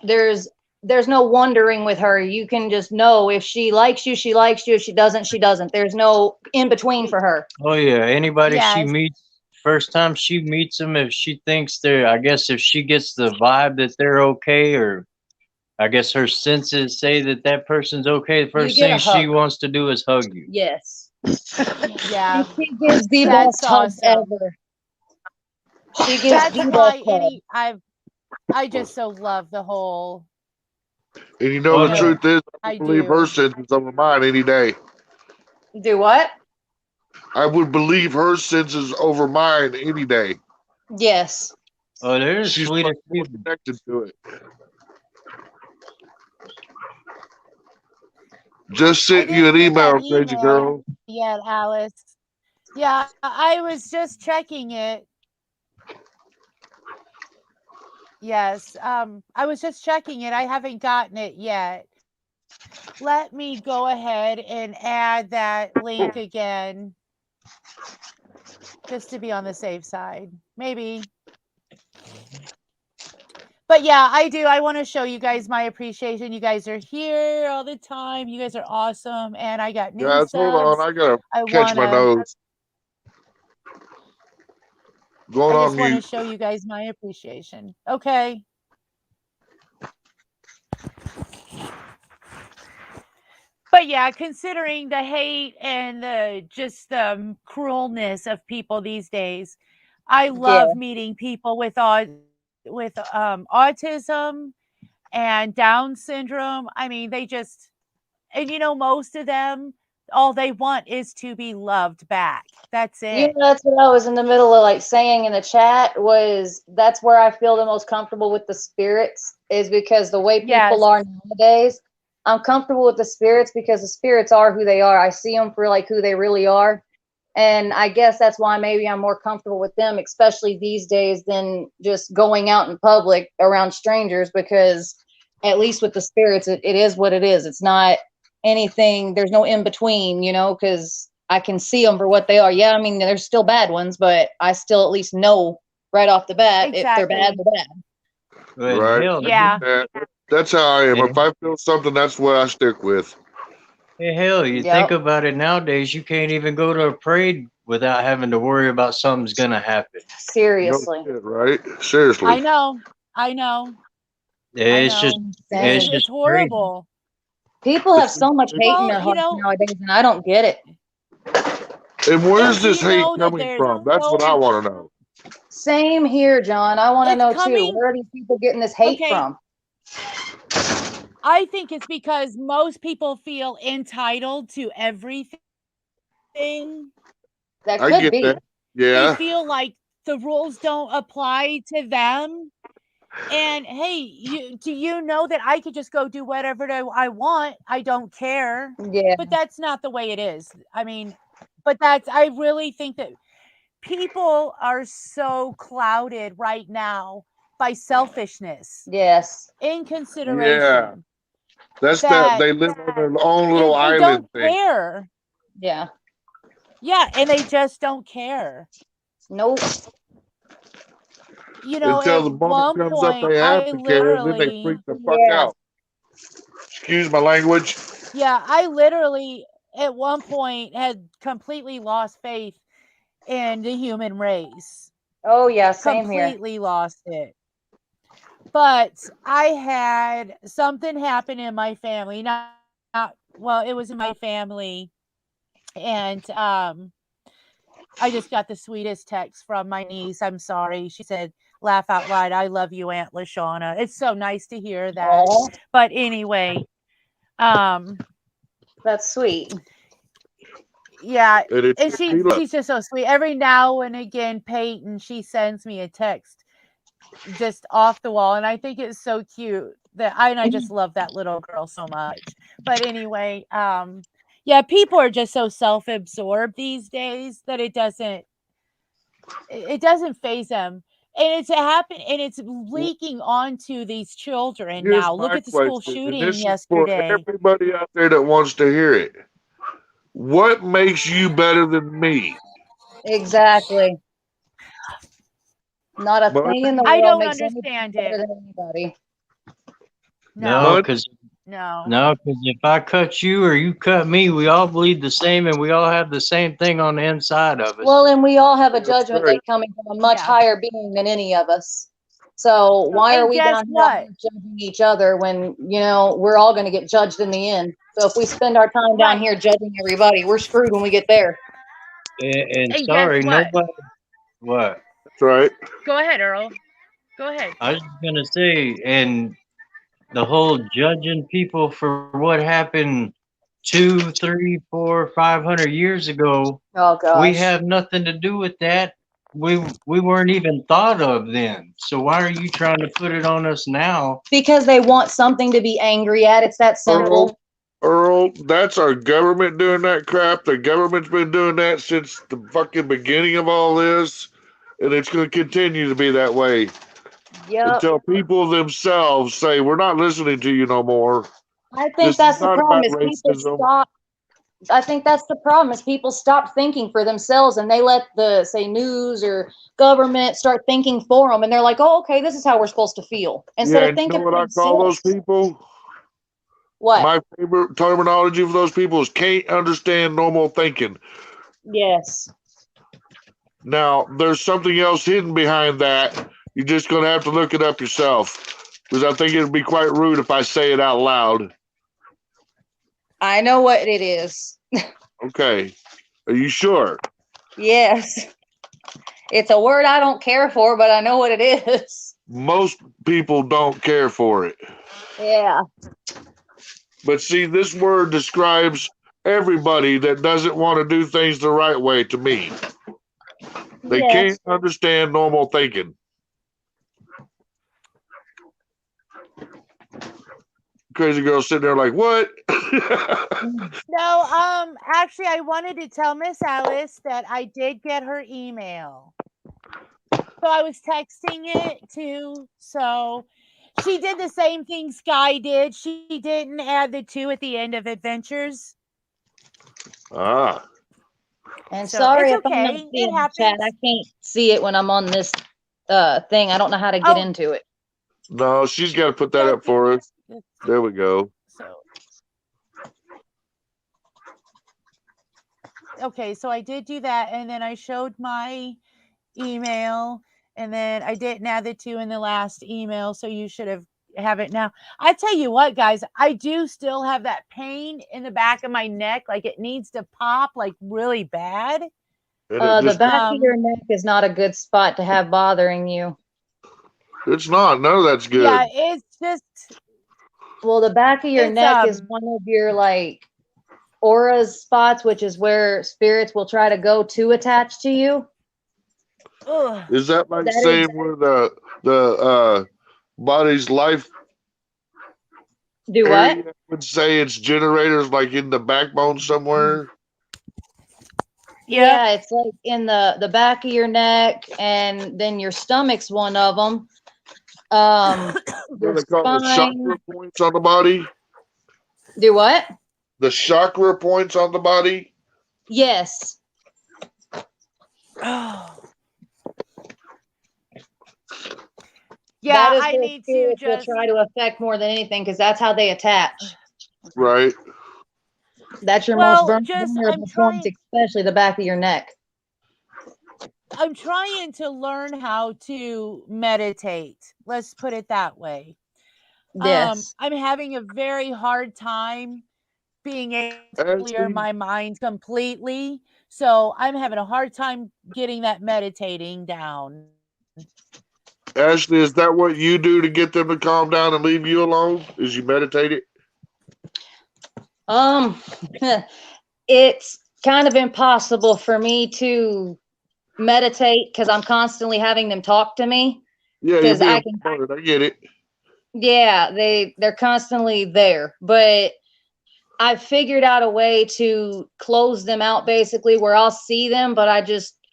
there's there's no wondering with her. You can just know if she likes you, she likes you. If she doesn't, she doesn't. There's no in between for her. oh yeah, anybody she Yes, meets, first time she meets them, if she thinks they're, I guess if she gets the vibe that they're okay, or I guess her senses say that that person's okay, the You first get a thing she hug. wants to do is hug you. Yes. yeah, And she gives the that's best hugs awesome. ever. She gives That's the best why hug. I just so love the whole, And you know Oh you the yeah. know, truth is, I I would believe her do. sentence over mine any day. Do what? I would believe her senses over mine any day. Yes. Oh, they're the She's much sweetest more people. connected to it. Just I sent you an didn't get that email, crazy email girl. yet, Alice. Yeah, I was just checking it. Yes, I was just checking it. I haven't gotten it yet. Let me go ahead and add that link again just to be on the safe side. Maybe. But yeah, I do. I want to show you guys my appreciation. You guys are here all the time. You guys are awesome. And I got new Guys, hold on. subs. I gotta I catch want my to, nose. Going I on just want to mute. show you guys my appreciation. Okay. But yeah, considering the hate and the just the cruelness of people these days, I Yeah. love meeting people with autism and Down syndrome. I mean, they just, and most of them, all they want is to be loved back. That's You it. know, that's what I was in the middle of like saying in the chat was that's where I feel the most comfortable with the spirits is because the way people Yes, are nowadays, I'm comfortable with the spirits because the spirits are who they are. I see them for like who they really are. And I guess that's why maybe I'm more comfortable with them, especially these days, than just going out in public around strangers because at least with the spirits, it is what it is. It's not anything, there's no in between, because I can see them for what they are. Yeah, I mean, there's still bad ones, but I still at least know right off the bat if they're bad, exactly. they're bad. And Right. hell, Yeah, Yeah, that's how I am. If and, I feel something, that's what I stick with. hell, you think Yep. about it nowadays, you can't even go to a parade without having to worry about something's gonna happen. No Seriously. shit, right? Seriously. I know. I know. I It's just know. it's Insane. It's just crazy. horrible. People have It's, so much hate in Well, their hearts nowadays, and I don't get it. and and where's do this you hate know that coming there's from? That's what I so want to know. Same here, John. I want to it's know too. coming. Where are these people getting this hate Okay, from? I think it's because most people feel entitled to everything. That I could get be. that. They Yeah. feel like the rules don't apply to them. And hey, do you know that I could just go do whatever I want? I don't care. Yeah. But that's not the way it is. I mean, But I really think that people are so clouded right now by selfishness, Yes. Yeah. inconsideration, That's that that they live on their own little they island don't thing. care. Yeah. Yeah, and they just don't care. Nope. Until At the moment one comes up point, they have I to care, then they literally, freak the fuck Yeah. out. Excuse my language. I literally at one point had completely lost faith in the human race. Oh yeah, same here. Completely lost it. But I had something happen in my family. Well, it was in my family, and I just got the sweetest text from my niece. I'm sorry. She said, "Laugh out loud. I love you, Aunt Lashawna." It's so nice to hear that. Oh, But anyway, um, that's sweet. yeah, And it's and Sheila. she's just so sweet. Every now and again, Peyton, she sends me a text just off the wall, and I think it's so cute that I just love that little girl so much. But anyway, yeah, people are just so self-absorbed these days that it doesn't phase them. And it's leaking onto these children Here's now. Look my at the school question, and shooting this is for yesterday. everybody out there that wants to hear it. What makes you better than me? Exactly. Not a Money? thing in the I world don't makes anybody understand better it. than anybody. No, No, Money? because no. no, because if I cut you or you cut me, we all bleed the same, and we all have the same thing on the inside of us. Well, and we all have a That's judgment right. day coming from a much Yeah. higher being than any of us. So why are And we guess down here what? judging each other when, we're all going to get judged in the end? So if we spend our time down Right. here judging everybody, we're screwed when we get there. And And guess sorry, what? nobody. What? That's right. Go ahead, Earl. Go ahead. I was just gonna say, and the whole judging people for what happened 2, 3, 4, 500 years ago, Oh we gosh. have nothing to do with that. We weren't even thought of then. So why are you trying to put it on us now? Because they want something to be angry at. It's that simple. Earl, that's our government doing that crap. The government's been doing that since the fucking beginning of all this, and it's going to continue to be that way Yep. until people themselves say, "We're not listening to you no more." I think This is that's the not problem about is people racism. stop. I think that's the problem is people stop thinking for themselves and they let the say news or government start thinking for them and they're like, oh, okay, this is how we're supposed to feel instead Yeah, of and you know thinking what for I call those themselves. people? What? My favorite terminology for those people is can't understand normal thinking. Yes. Now, there's something else hidden behind that. You're just going to have to look it up yourself because I think it would be quite rude if I say it out loud. I know what it is. Okay. Are you sure? Yes. It's a word I don't care for, but I know what it is. Most people don't care for it. Yeah. But see, this word describes everybody that doesn't want to do things the right way to me. They Yes. can't understand normal thinking. Crazy girl sitting there like, what? No, actually, I wanted to tell Miss Alice that I did get her email. So I was texting it too. So she did the same thing Sky did. She didn't add the 2 at the end of adventures. Ah. And So sorry it's if I'm not okay. It seeing the chat. happens. I can't see it when I'm on this thing. I don't know how to get Oh, into it. No, she's got to put that yeah. up for us. There we go. So okay, so I did do that, and then I showed my email, and then I didn't add the 2 in the last email, so you should have it now. I tell you what, guys, I do still have that pain in the back of my neck, like it needs to pop, like really bad. And it The just, back of your neck is not a good spot to have bothering you. it's not. No, that's good. Yeah, it's just. Well, the back of your It's, neck is one of your like aura's spots, which is where spirits will try to go to attach to you. Ugh. Is that like That saying is where the body's life do area what? would say it's generators like in the backbone somewhere? Yep. Yeah, it's like in the back of your neck, and then your stomach's one of them. What Your do they call the spine. chakra points on the body? Do what? The chakra points on the body? Yes. Oh. That Yeah, is I what need to spirits will just try to affect more than anything, because that's how they attach. Right. That's your most well, just vulnerable point, especially the back of your neck. I'm trying to learn how to meditate. Let's put it that way. Yes. I'm having a very hard time being able to clear Ashley, my mind completely. So I'm having a hard time getting that meditating down. Ashley, is that what you do to get them to calm down and leave you alone? Is you meditate it? Um, it's kind of impossible for me to meditate because I'm constantly having them talk to me. Yeah, you're Because I being can, bothered. I get it. yeah, they're constantly there. But I've figured out a way to close them out basically where I'll see them, but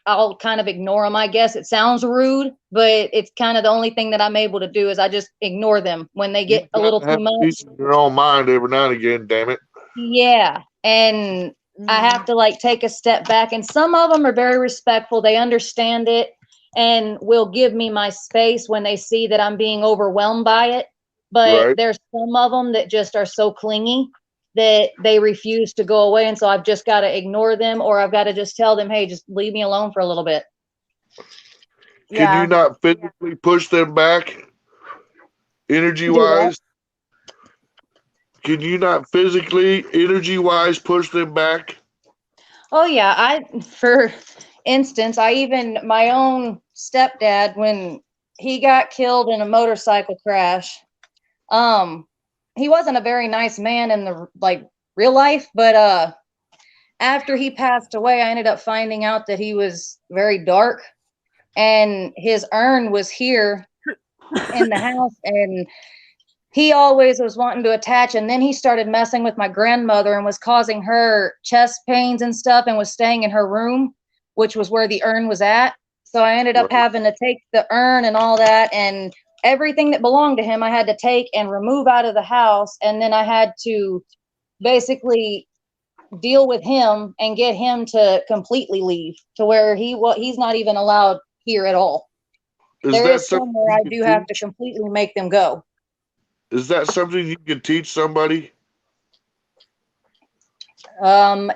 I'll kind of ignore them. I guess it sounds rude, but it's kind of the only thing that I'm able to do is I just ignore them when they You get a got little to too have much. peace in your own mind every now and again, damn it. Yeah. And I Mhm. have to like take a step back. And some of them are very respectful. They understand it and will give me my space when they see that I'm being overwhelmed by it. But Right. there's some of them that just are so clingy that they refuse to go away. And so I've just got to ignore them, or I've got to just tell them, hey, just leave me alone for a little bit. Can you Yeah. not physically push them back, energy Do what? wise? Can you not physically, energy wise, push them back? Oh yeah, for instance, my own stepdad, when he got killed in a motorcycle crash, um, he wasn't a very nice man in the like real life, but after he passed away, I ended up finding out that he was very dark, and his urn was here in the house, and he always was wanting to attach, and then he started messing with my grandmother and was causing her chest pains and stuff and was staying in her room, which was where the urn was at. So I ended up Right. having to take the urn and all that, and everything that belonged to him I had to take and remove out of the house, and then I had to basically deal with him and get him to completely leave to where he's not even allowed here at all. Is There that is something some where you I can do have to teach? completely make them go. Is that something you can teach somebody? Um,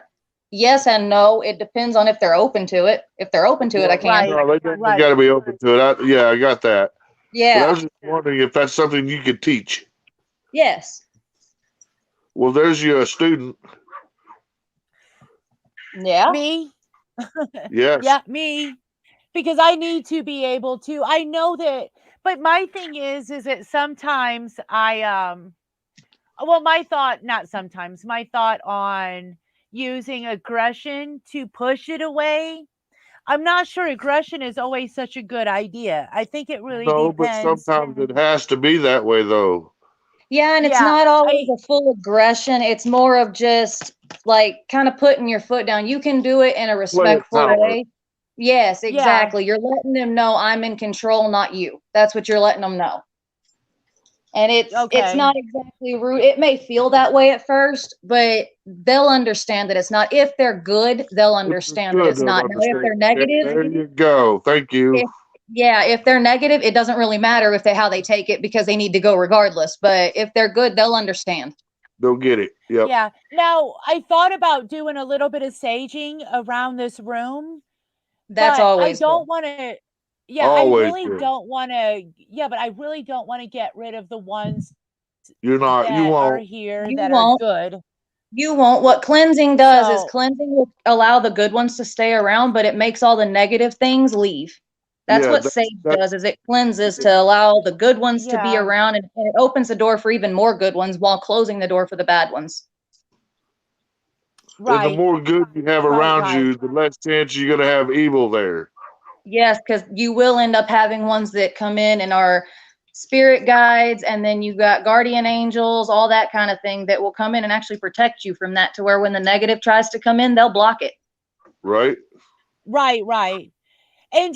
yes and no. It depends on if they're open to it. If they're open to it, I Well, can. Right. no, they definitely got Right. to be open to it. Yeah, I got that. But I Yeah. was just wondering if that's something you could teach. Yes. Well, there's your student. Yeah. Me? Yes. Yeah, me. Because I need to be able to. I know that, but my thing is that sometimes well, my thought, not sometimes, my thought on using aggression to push it away. I'm not sure aggression is always such a good idea. I think it really No, but depends. sometimes it has to be that way, though. Yeah, and it's Yeah, not always I a full aggression. It's more of just like kind of putting your foot down. You can do it in a Play of respectful power. way. Yes, yeah, exactly. You're letting them know I'm in control, not you. That's what you're letting them know. And it's okay. not exactly rude. It may feel that way at first, but they'll understand that it's not. If they're good, they'll If they're understand that good, it's they'll not. Now, if understand. they're Yeah, negative, there you go. Thank you. if yeah, if they're negative, it doesn't really matter if they how they take it because they need to go regardless. But if they're good, they'll understand. They'll get it. Yep. Yeah. Now, I thought about doing a little bit of saging around this room, That's but I always good. don't want to. Yeah, I Always really good. don't want to. Yeah, but I really don't want to get rid of the ones You're not. You that are won't. here You that are won't. good. You won't. What cleansing does is So, cleansing will allow the good ones to stay around, but it makes all the negative things leave. That's Yeah. what sage That. does is it cleanses to allow the good ones to be yeah, around, and it opens the door for even more good ones while closing the door for the bad ones. And the right, more good you have right, around right. you, the less chance you're gonna have evil there. Yes, because you will end up having ones that come in and are spirit guides, and then you got guardian angels, all that kind of thing that will come in and actually protect you from that to where when the negative tries to come in, they'll block it. Right. Right, right. And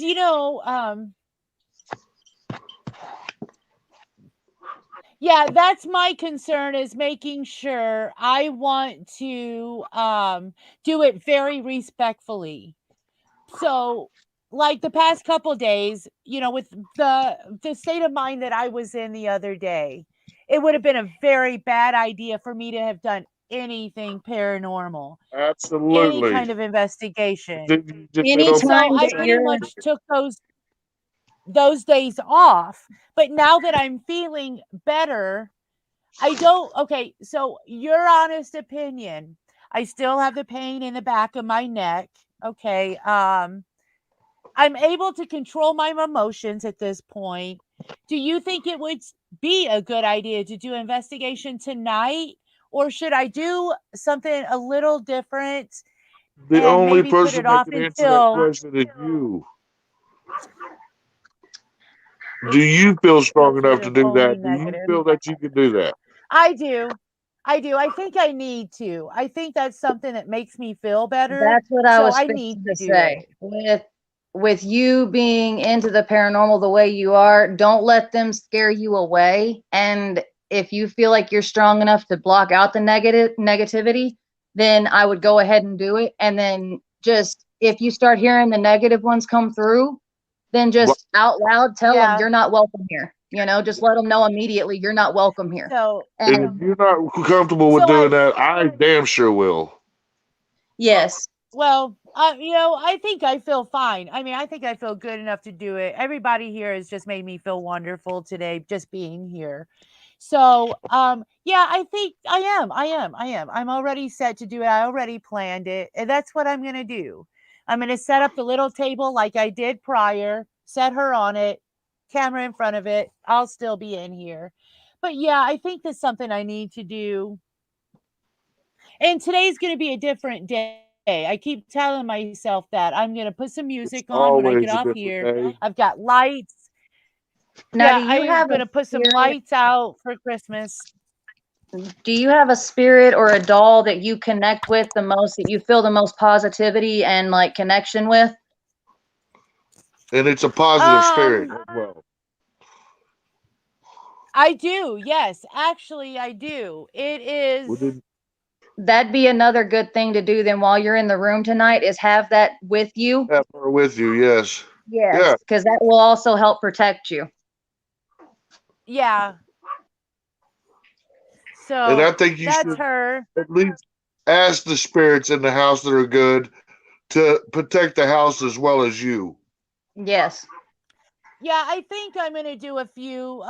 yeah, that's my concern, is making sure I want to do it very respectfully. So, like the past couple days, with the state of mind that I was in the other day, it would have been a very bad idea for me to have done anything paranormal, any Absolutely. kind of investigation. You just said, okay, So Anytime I that pretty you're much took those days off. But now that I'm feeling better, I don't. Okay, so your honest opinion, I still have the pain in the back of my neck. Okay. I'm able to control my emotions at this point. Do you think it would be a good idea to do investigation tonight, or should I do something a little different the and only maybe put person it that off can answer that until question is you. Do you feel strong enough instead to of do only that? Do you negative? feel that you can do that? I do. I do. I think I need to. I think that's something that makes me feel better. That's what I So was I need fixing to to do say. it. With you being into the paranormal the way you are, don't let them scare you away. And if you feel like you're strong enough to block out the negativity, then I would go ahead and do it. And then just if you start hearing the negative ones come through, then Well, just out loud tell them Yeah. you're not welcome here. Just let them know immediately you're not welcome here. So and if And you're not comfortable with so doing I that, I damn sure will. yes, Well, I think I feel fine. I mean, I think I feel good enough to do it. Everybody here has just made me feel wonderful today, just being here. So, yeah, I think I am. I am. I am. I'm already set to do it. I already planned it, and that's what I'm gonna do. I'm gonna set up the little table like I did prior. Set her on it, camera in front of it. I'll still be in here, but yeah, I think that's something I need to do. And today's going to be a different day. I keep telling myself that I'm going to put some It's music on when I get always a off different here. day. I've got lights. now Yeah, I'm going to put some lights out for Christmas. do you have a spirit or a doll that you connect with the most, that you feel the most positivity and like connection with? And it's a positive spirit Um, as well. I do. Yes, actually I do. It is. Within That'd be another good thing to do then while you're in the room tonight, is have that with you. have her with you, yes. Yes, Yeah. because that will also help protect you. Yeah. And I So, think you that's should her. at least ask the spirits in the house that are good to protect the house as well as you. Yes. Yeah, I think I'm gonna do a few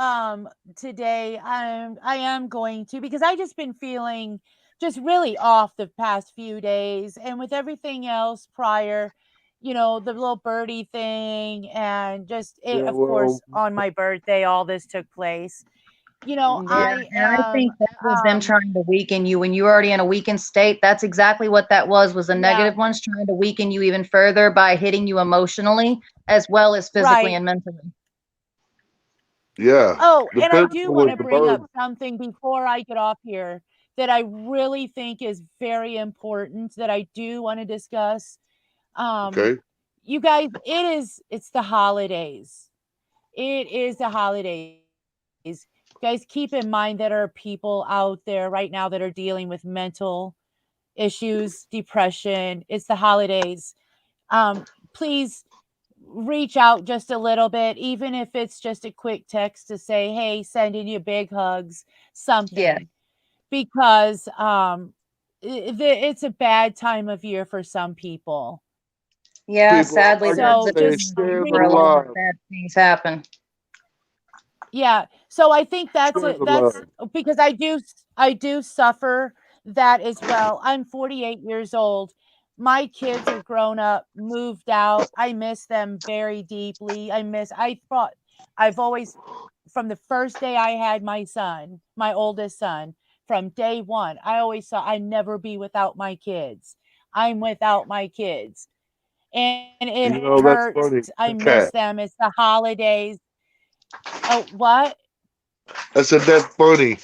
today. I am going to, because I just been feeling just really off the past few days, and with everything else prior, the little birdie thing, and just it, Yeah, of well, course, on my birthday, all this took place. Yeah, I and I am think that was them trying to weaken you when you were already in a weakened state. That's exactly what that was the yeah, negative ones trying to weaken you even further by hitting you emotionally as well as physically right. and mentally. yeah. Oh, The and I do physical want was to the bring up bird. something before I get off here that I really think is very important, that I do want to discuss. Um, Okay. you guys, it's the holidays. It is the holidays. Guys, keep in mind that there are people out there right now that are dealing with mental issues, depression. It's the holidays. Please reach out just a little bit, even if it's just a quick text to say, hey, sending you big hugs, Yeah. something, because it's a bad time of year for some people. Yeah, People, sadly, I got that's to So the say, just share the where a lot of love. bad things happen. yeah. So I think Share the that's love. because I do suffer that as well. I'm 48 years old. My kids are grown up, moved out. I miss them very deeply. I thought I've always, from the first day I had my son, my oldest son, from day one, I always thought I'd never be without my kids. I'm without my kids. And it You know, that's hurts. funny. I miss Cat. them. It's the holidays. Oh, what? I said, that's funny.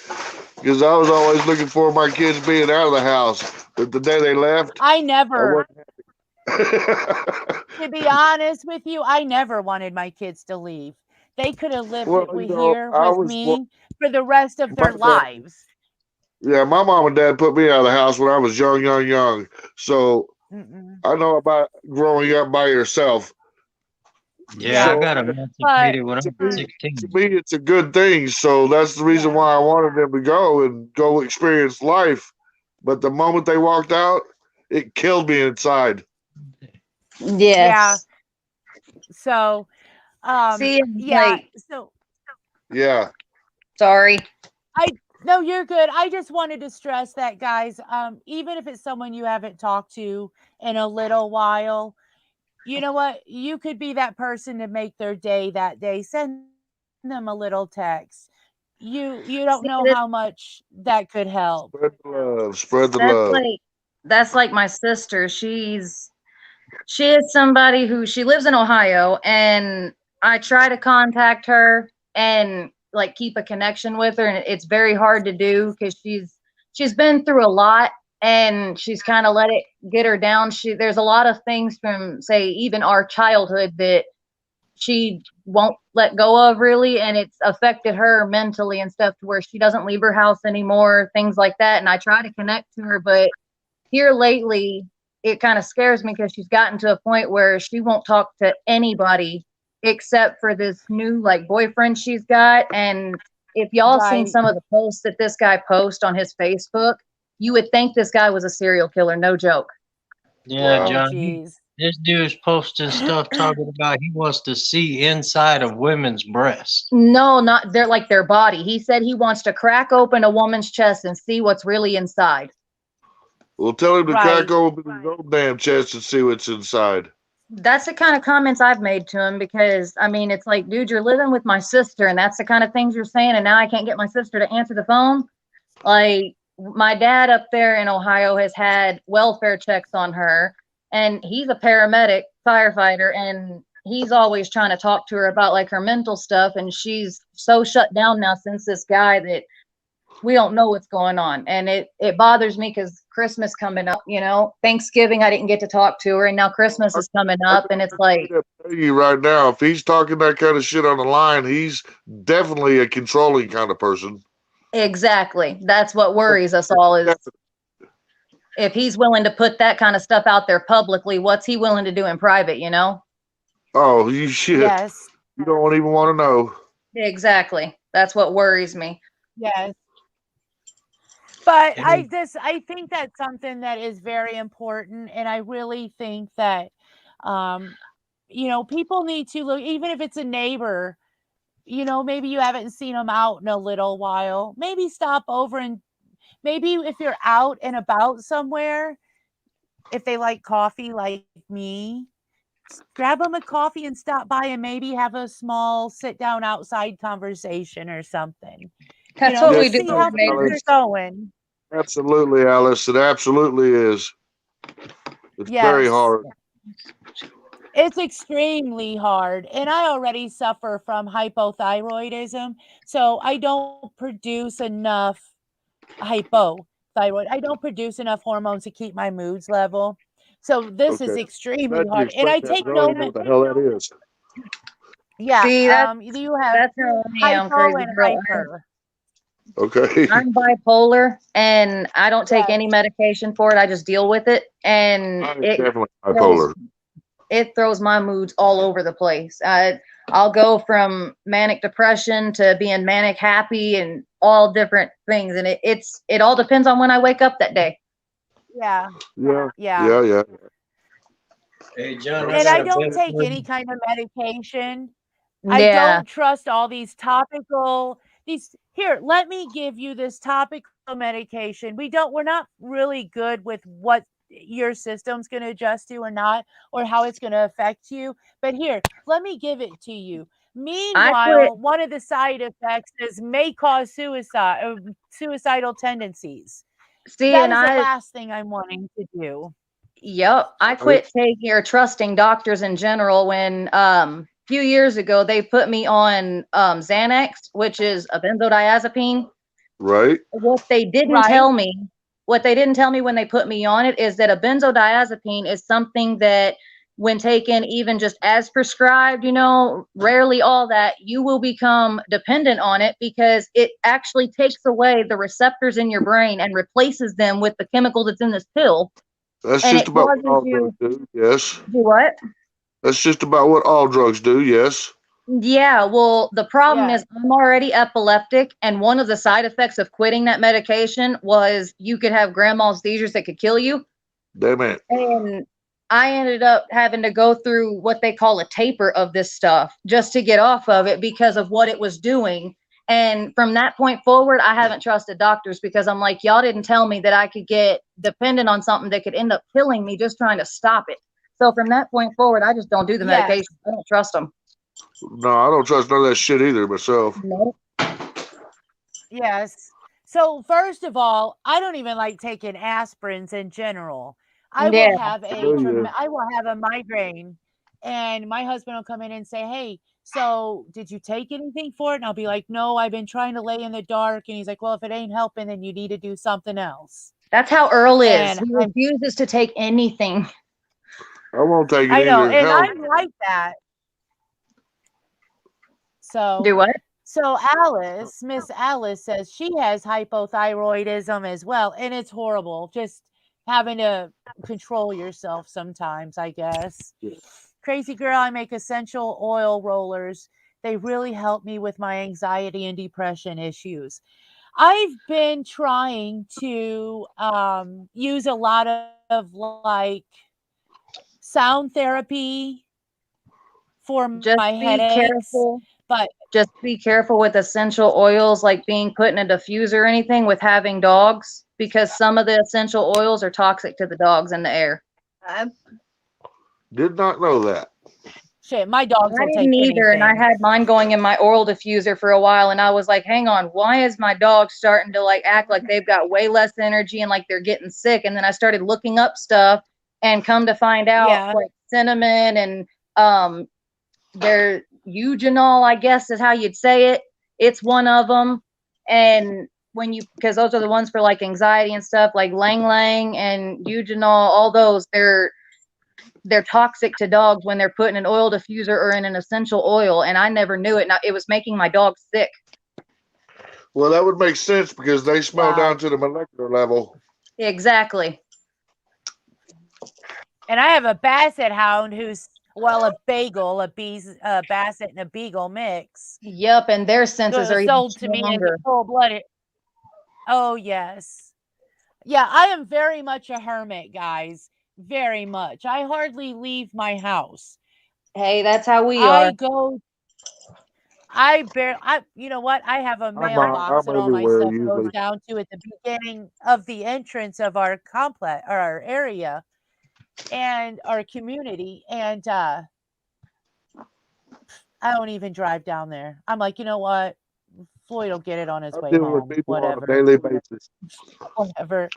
Because I was always looking for my kids being out of the house. But the day they left, I I never. wasn't happy. To be honest with you, I never wanted my kids to leave. They could have lived Well, here I with was me for the rest of my their dad. lives. Yeah, my mom and dad put me out of the house when I was young. So Mm-mm. I know about growing up by yourself. Yeah, I Yeah, So got but emancipated when I to was for me, to 16. me, it's a good thing. So that's the reason yeah, why I wanted them to go and go experience life. But the moment they walked out, it killed me inside. yeah. Yes. So, See, yeah. like, So Yeah. sorry. I no, you're good. I just wanted to stress that, guys. Even if it's someone you haven't talked to in a little while, you know what? You could be that person to make their day that day. Send them a little text. You don't See, know how much that could help. Spread the love. Spread the that's love. like that's like my sister. She is somebody who she lives in Ohio, and I try to contact her and like keep a connection with her, and it's very hard to do because she's been through a lot, and she's kind of let it get her down. There's a lot of things from, say, even our childhood that she won't let go of really, and it's affected her mentally and stuff to where she doesn't leave her house anymore, things like that. And I try to connect to her, but here lately it kind of scares me because she's gotten to a point where she won't talk to anybody except for this new like boyfriend she's got. And if y'all seen Right. some of the posts that this guy posts on his Facebook, you would think this guy was a serial killer, no joke. Yeah, Oh, Wow. John, geez. this dude's posting stuff talking about he wants to see inside of women's breasts. No, not they're like their body. He said he wants to crack open a woman's chest and see what's really inside. Well, tell him to crack Right. open his own damn chest and see what's inside. That's the kind of comments I've made to him because I mean, it's like, dude, you're living with my sister, and that's the kind of things you're saying, and now I can't get my sister to answer the phone. Like, my dad up there in Ohio has had welfare checks on her, and he's a paramedic, firefighter, and he's always trying to talk to her about like her mental stuff, and she's so shut down now since this guy that we don't know what's going on. And it bothers me because Christmas coming up, Thanksgiving I didn't get to talk to her, and now Christmas is coming I up, can and it's straight like, up tell you right now, if he's talking that kind of shit on the line, he's definitely a controlling kind of person. exactly, that's what worries us all, is if he's willing to put that kind of stuff out there publicly, what's he willing to do in private? Oh, you shit. Yes. You don't even want to know. Exactly, that's what worries me. Yes. But And I think that's something that is very important, and I really think that um people need to look, even if it's a neighbor, maybe you haven't seen them out in a little while. Maybe stop over, and maybe if you're out and about somewhere, if they like coffee like me, grab them a coffee and stop by and maybe have a small sit down outside conversation or something. That's what Yes, we Just do see with how no, things neighbors. are Alice. going. Absolutely, Alice. It absolutely is. It's very Yes. hard. It's extremely hard. And I already suffer from hypothyroidism. So I don't produce enough hypothyroid. I don't produce enough hormones to keep my moods level. So this Okay. is I'm extremely glad you hard. And explained I that. take I don't no, even know what the hell that is. yeah, See, you have that's how I am, hypo crazy and girl. hyper. Okay. I'm bipolar, and I don't take Yes. any medication for it. I just deal with it, and I'm it definitely throws bipolar. it throws my moods all over the place. I'll go from manic depression to being manic happy and all different things, and it all depends on when I wake up that day. Yeah. Yeah. Yeah. Yeah. hey, John, I And got I a don't bet take for any you. kind of medication. I Yeah, don't trust all these topical these here, let me give you this topical medication. We're not really good with what your system's going to adjust to or not, or how it's going to affect you. But here, let me give it to you. I quit. Meanwhile, one of the side effects is may cause suicidal tendencies. See, That and is the last thing I'm wanting to do. yep, I Right. quit taking or trusting doctors in general when few years ago they put me on Xanax, which is a benzodiazepine. Right. What they didn't Right? tell me what they didn't tell me when they put me on it is that a benzodiazepine is something that when taken even just as prescribed, rarely all that, you will become dependent on it because it actually takes away the receptors in your brain and replaces them with the chemical that's in this pill. That's And just it about what causes all you drugs do. Yes. do what? That's just about what all drugs do. Yes. Yeah, well, the problem Yeah. is I'm already epileptic, and one of the side effects of quitting that medication was you could have grand mal seizures that could kill you. Damn it. And I ended up having to go through what they call a taper of this stuff just to get off of it because of what it was doing. And from that point forward, I haven't trusted doctors because I'm like, y'all didn't tell me that I could get dependent on something that could end up killing me just trying to stop it. So from that point forward, I just don't do the Yes. medication. I don't trust them. No, I don't trust none of that shit either myself. Nope. Yes. So first of all, I don't even like taking aspirins in general. I will Yeah. have Yeah. I will have a migraine, and my husband will come in and say, "Hey, so did you take anything for it?" And I'll be like, "No, I've been trying to lay in the dark." And he's like, "Well, if it ain't helping, then you need to do something else." That's how Earl is. And He refuses to take anything. I won't take it I know, either. and Hell, I'm like that. So Do what? So Miss Alice says she has hypothyroidism as well, and it's horrible just having to control yourself sometimes, I guess. Crazy girl, I make essential oil rollers. They really help me with my anxiety and depression issues. I've been trying to use a lot of like sound therapy for Just my be headaches, careful. but Just be careful with essential oils like being put in a diffuser or anything with having dogs because some of the essential oils are toxic to the dogs in the air. uh, did not know that. shit, my dogs I will didn't take either, and I anything. had mine going in my oral diffuser for a while, and I was like, hang on, why is my dog starting to like act like they've got way less energy and like they're getting sick? And then I started looking up stuff and come to find out Yeah. like cinnamon and their eugenol, I guess is how you'd say it. It's one of them. And because those are the ones for like anxiety and stuff, like Lang Lang and eugenol, all those, they're toxic to dogs when they're put in an oil diffuser or in an essential oil. And I never knew it. Now it was making my dog sick. Well, that would make sense because they smell Wow. down to the molecular level. Exactly. And I have a basset hound who's a bagel, a basset and a beagle mix. Yep. And their senses are even Sold to me as stronger. a full-blooded. Oh yes. Yeah, I am very much a hermit, guys. Very much. I hardly leave my house. Hey, that's how we I are. go you know what? I have a mailbox I'm that all my everywhere stuff goes usually. down to at the beginning of the entrance of our complex or our area and our community. And I don't even drive down there. I'm like, you know what? Floyd will get it on his I way deal with home. people on a Whatever. daily basis. Whatever.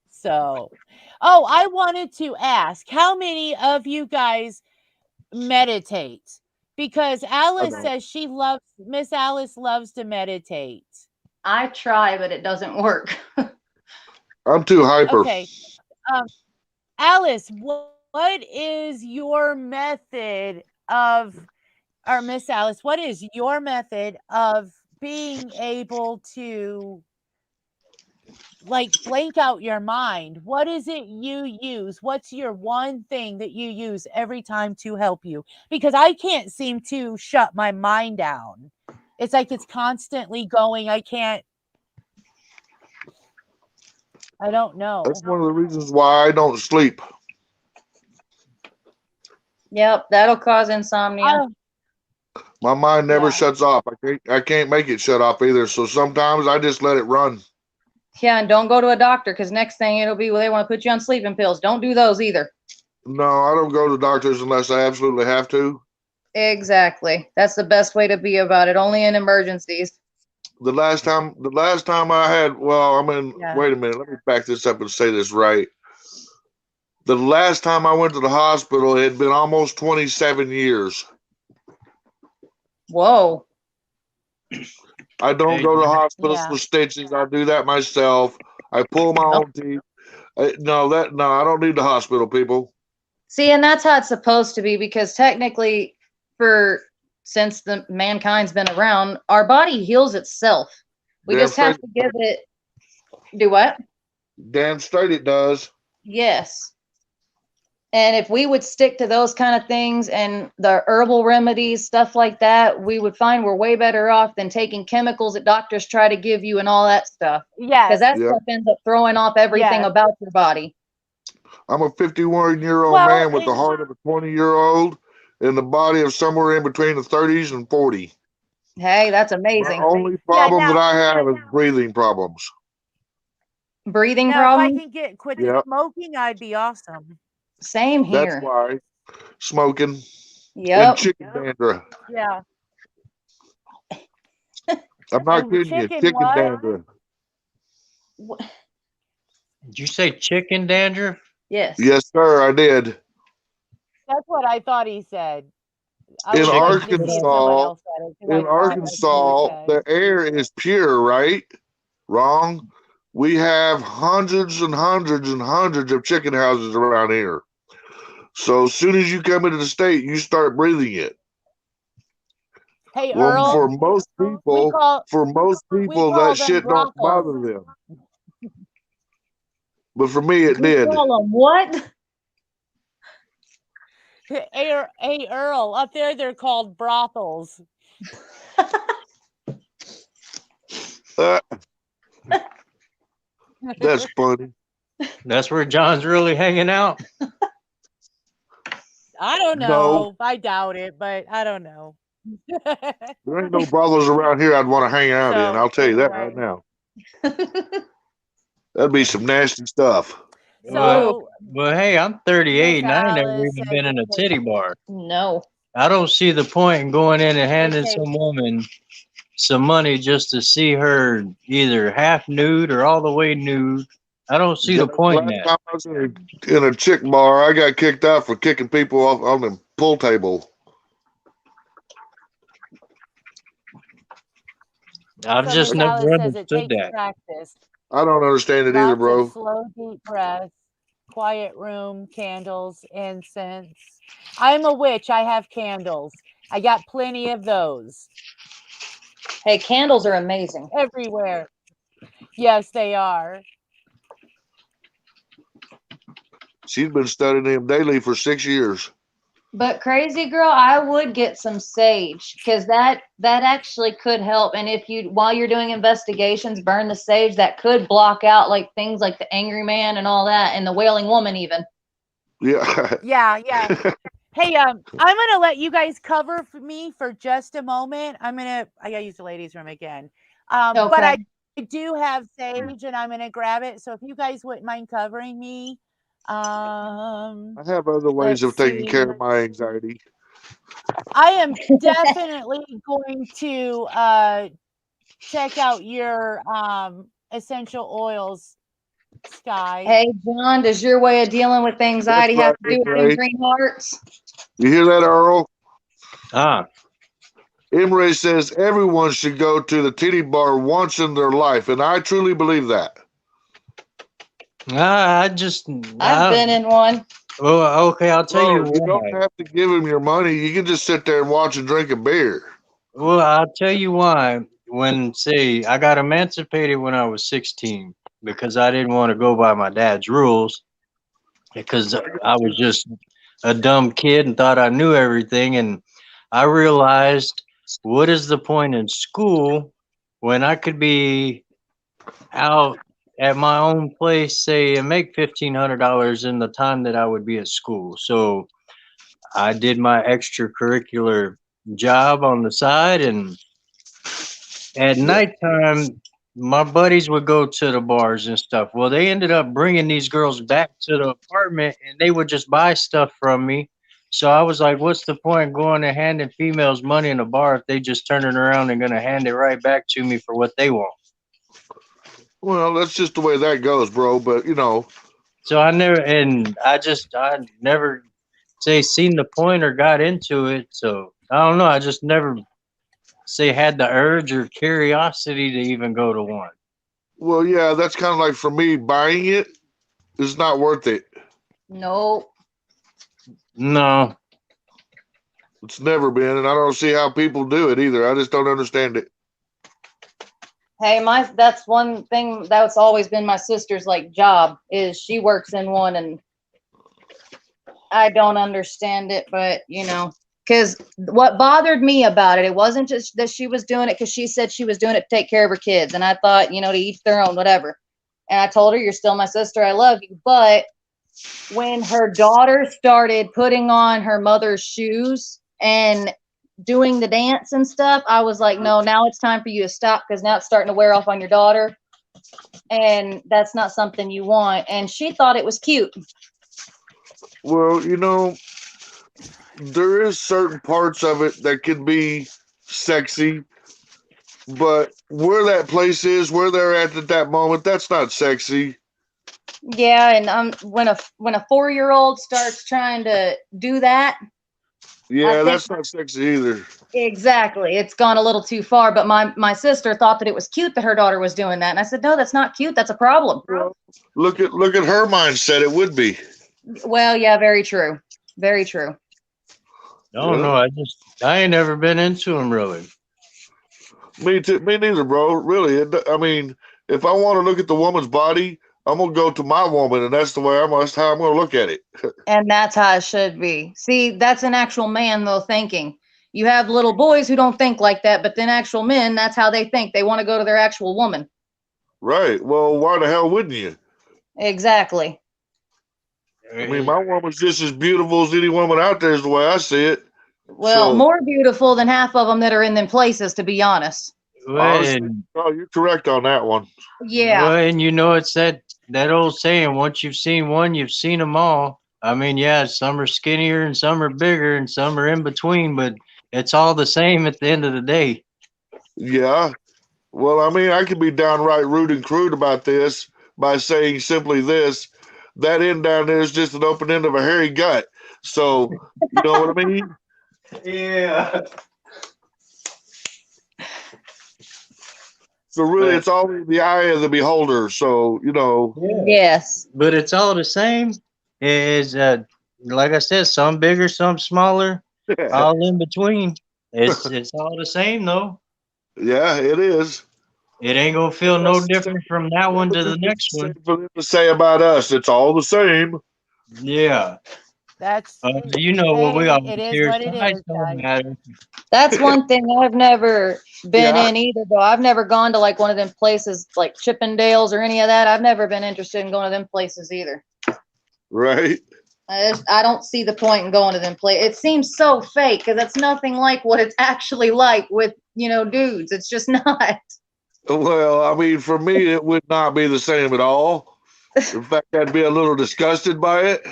So, oh, I wanted to ask how many of you guys meditate? Because Alice says Miss Alice loves to meditate. I try, but it doesn't work. I'm too hyper. Okay. Alice, what is your method or Miss Alice, what is your method of being able to like blank out your mind? What is it you use? What's your one thing that you use every time to help you? Because I can't seem to shut my mind down. It's like it's constantly going. I don't know. That's one of the reasons why I don't sleep. Yep, that'll cause insomnia. My mind never Yeah. shuts off. I can't make it shut off either. So sometimes I just let it run. Yeah, and don't go to a doctor because next thing it'll be, well, they want to put you on sleeping pills. Don't do those either. No, I don't go to doctors unless I absolutely have to. Exactly. That's the best way to be about it. Only in emergencies. The last time I had, Yeah. wait a minute, let me back this up and say this right. The last time I went to the hospital, it had been almost 27 years. Whoa. I don't go to hospitals Yeah. for stitches. I do that myself. I pull my Yep. own teeth. No, I don't need the hospital, people. See, and that's how it's supposed to be because technically, for since the mankind's been around, our body heals itself. We Damn just have straight, to give it. Do what? damn straight it does. Yes. And if we would stick to those kind of things and the herbal remedies, stuff like that, we would find we're way better off than taking chemicals that doctors try to give you and all that stuff. Because Yes. that Yeah, stuff ends up throwing off everything Yes. about your body. I'm a 51-year-old Well, man with the heart of a 20-year-old and the body of somewhere in between the 30s and 40. Hey, that's My amazing. only yeah. problem that I have is breathing problems. Breathing Now, if I problems? can quit Yeah, smoking, I'd be awesome. Same that's here. why smoking and Yep. chicken dandruff. Yeah. I'm not And kidding you. chicken Chicken what? dandruff. Did you say chicken dandruff? Yes. Yes, sir, I did. That's what I thought he said. I In was Chicken waiting to see if dandruff. someone Arkansas, else said it because I in thought that's what he Arkansas, said. the air is pure, right? Wrong. We have hundreds and hundreds and hundreds of chicken houses around here. So as soon as you come into the state, you start breathing it. Hey, Well, Earl, for most we people, call that them shit don't brothels. bother them. But for me, it We did. call them what? Hey, Earl, up there they're called brothels. Uh, that's funny. That's where John's really hanging out. I don't No, know. I doubt it, but I don't know. there ain't no brothels around here I'd want to hang out in. So I'll tell you that right anyway, now. That'd be some nasty stuff. Well, so well, hey, I'm Miss 38 and I ain't never Alice even says been in a it titty bar. No. I don't see the point in going in and handing takes. some woman some money just to see her either half nude or all the way nude. I don't see the point in Last that. time I was in a chick bar, I got kicked out for kicking people off on the pool table. I've So just Miss never Alice says it understood takes that. practice. I don't understand it either, Lots of bro. slow, deep breaths, quiet room, candles, incense. I'm a witch. I have candles. I got plenty of those Hey, candles are amazing. everywhere. Yes, they are. She's been studying him daily for 6 years. But crazy girl, I would get some sage because that actually could help. And if you while you're doing investigations, burn the sage, that could block out like things like the angry man and all that, and the wailing woman even. Yeah. Yeah. Hey, I'm gonna let you guys cover for me for just a moment. I gotta use the ladies' room again. But I do have sage, and I'm gonna grab it. So if you guys wouldn't mind covering me, I have other ways let's of taking care see. of my anxiety. I am definitely going to check out your essential oils, Sky. Hey, John, does your way of dealing with anxiety That's have right, to do with them Imre. green hearts? You hear that, Earl? Ah, Imre says everyone should go to the titty bar once in their life, and I truly believe that. I just, I've been in one. well, okay, I'll tell you Bro, you don't why. have to give him your money. You can just sit there and watch and drink a beer. Well, I'll tell you why. When, say, I got emancipated when I was 16 because I didn't want to go by my dad's rules because I was just a dumb kid and thought I knew everything. And I realized, what is the point in school when I could be out at my own place, say, and make $1,500 in the time that I would be at school? So I did my extracurricular job on the side, and at nighttime, my buddies would go to the bars and stuff. Well, they ended up bringing these girls back to the apartment, and they would just buy stuff from me. So I was like, what's the point going and handing females money in a bar if they just turn it around and gonna hand it right back to me for what they want? Well, that's just the way that goes, bro. But So I never say seen the point or got into it. So I don't know. I just never say had the urge or curiosity to even go to one. Well, yeah, that's kind of like for me, buying it is not worth it. Nope. No. It's never been, and I don't see how people do it either. I just don't understand it. Hey, that's one thing that's always been my sister's like job is she works in one, and I don't understand it, but because what bothered me about it, it wasn't just that she was doing it because she said she was doing it to take care of her kids, and I thought, to each their own, whatever. And I told her, you're still my sister, I love you. But when her daughter started putting on her mother's shoes and doing the dance and stuff, I was like, no, now it's time for you to stop because now it's starting to wear off on your daughter. And that's not something you want. And she thought it was cute. Well, there is certain parts of it that can be sexy, but where that place is, where they're at that moment, that's not sexy. Yeah, and when a 4-year-old starts trying to do that, Yeah, that's not sexy either. exactly. It's gone a little too far. But my sister thought that it was cute that her daughter was doing that, and I said, no, that's not cute. That's a problem. Well, look at her mindset. It would be. Well, yeah, very true. Very true. No, no, I ain't never been into them really. Me too. Me neither, bro. Really. I mean, if I want to look at the woman's body, I'm gonna go to my woman, and that's the way that's how I'm gonna look at it. And that's how it should be. See, that's an actual man though thinking. You have little boys who don't think like that, but then actual men, that's how they think. They want to go to their actual woman. Right. Well, why the hell wouldn't you? Exactly. I mean, my woman's just as beautiful as any woman out there is the way I see it. Well, more beautiful than half of them that are in them places, to be honest. Honestly, you're correct on that one. Yeah. Well, and it's that old saying, once you've seen one, you've seen them all. I mean, yeah, some are skinnier and some are bigger and some are in between, but it's all the same at the end of the day. Yeah. Well, I mean, I could be downright rude and crude about this by saying simply this: that end down there is just an open end of a hairy gut. So, you know what I mean? Yeah. So really, it's all in the eye of the beholder. So, Yes. But it's all the same. Is like I said, some bigger, some smaller, all in between. It's all the same though. Yeah, it is. It ain't gonna feel no different from that one to the next one. For them to say about us, it's all the same. Yeah. That's What we all it is hear. what it Size is, don't guys. matter. That's one thing I've never been in either, though. I've never gone to like one of them places like Chippendales or any of that. I've never been interested in going to them places either. Right. I don't see the point in going to them places. It seems so fake because it's nothing like what it's actually like with, dudes. It's just not. Well, I mean, for me, it would not be the same at all. In fact, I'd be a little disgusted by it.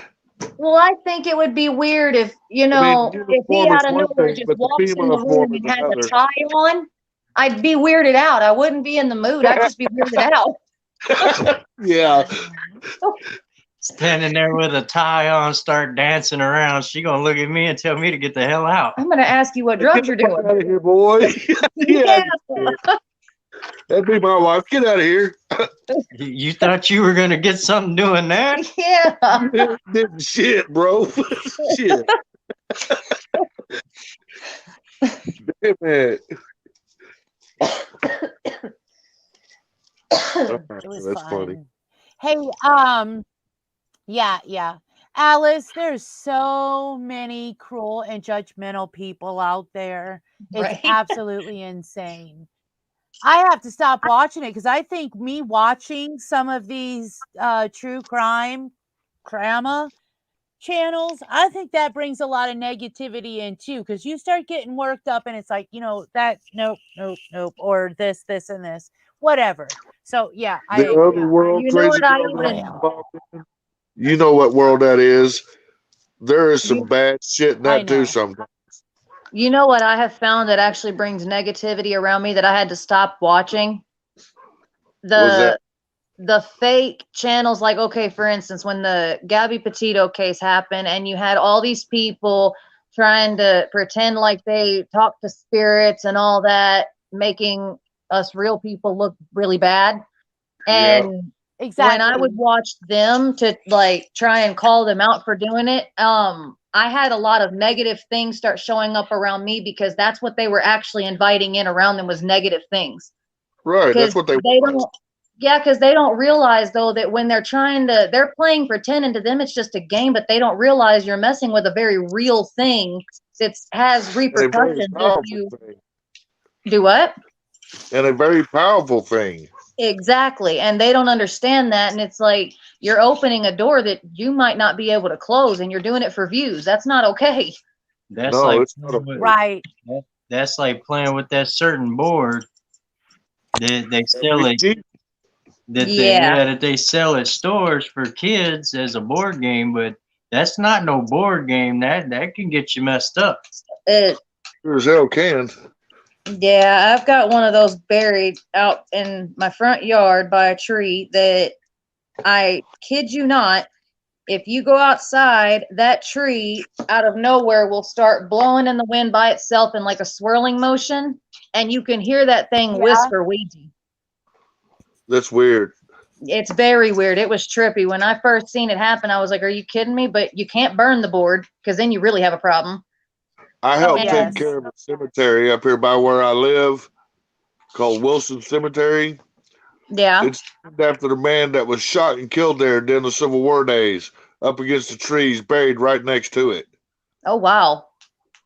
Well, I think it would be weird if, if he out of nowhere just walks in the room and has a tie on. I'd be weirded out. I wouldn't be in the mood. I'd just be weirded out. Yeah. Standing there with a tie on, start dancing around. She gonna look at me and tell me to get the hell out. I'm gonna ask you what drugs you're doing. Get out of here, boy. Yeah. That'd be my wife. Get out of here. You thought you were gonna get something doing that? Yeah. Did shit, bro. Shit. Damn it. It was That's fun. funny. Hey, yeah. Alice, there's so many cruel and judgmental people out there. It's Right. absolutely insane. I have to stop watching it because I think me watching some of these true crime channels, I think that brings a lot of negativity in too, because you start getting worked up and it's like, that nope, or this, and this, whatever. So yeah, I The other world, crazy you know what world that is. There is some bad shit in that too sometimes. You know what I have found that actually brings negativity around me that I had to stop watching? The fake channels, like, okay, for instance, when the Gabby Petito case happened and you had all these people trying to pretend like they talk to spirits and all that, making us real people look really bad. Yeah. And Exactly. when I would watch them to like try and call them out for doing it, I had a lot of negative things start showing up around me because that's what they were actually inviting in around them was negative things. Right. That's Because what they they want. don't, yeah, because they don't realize though that when they're trying to, they're playing pretend, and to them it's just a game, but they don't realize you're messing with a very real thing that has And a very repercussions if powerful you thing. do what? And a very powerful thing. Exactly. And they don't understand that. And it's like you're opening a door that you might not be able to close, and you're doing it for views. That's not okay. That's No, like it's not a Right. that's like playing with that certain board that they sell big it cheat. Yeah. that they sell at stores for kids as a board game, but that's not no board game. That can get you messed up. It, Sure as hell can. yeah, I've got one of those buried out in my front yard by a tree that I kid you not, if you go outside, that tree out of nowhere will start blowing in the wind by itself in like a swirling motion, and you can hear that thing Yeah. whisper Ouija. That's weird. It's very weird. It was trippy. When I first seen it happen, I was like, are you kidding me? But you can't burn the board because then you really have a problem. I Oh, help And take yes. care of a cemetery up here by where I live called Wilson Cemetery. yeah. It's named after the man that was shot and killed there during the Civil War days, up against the trees, buried right next to it. Oh, wow.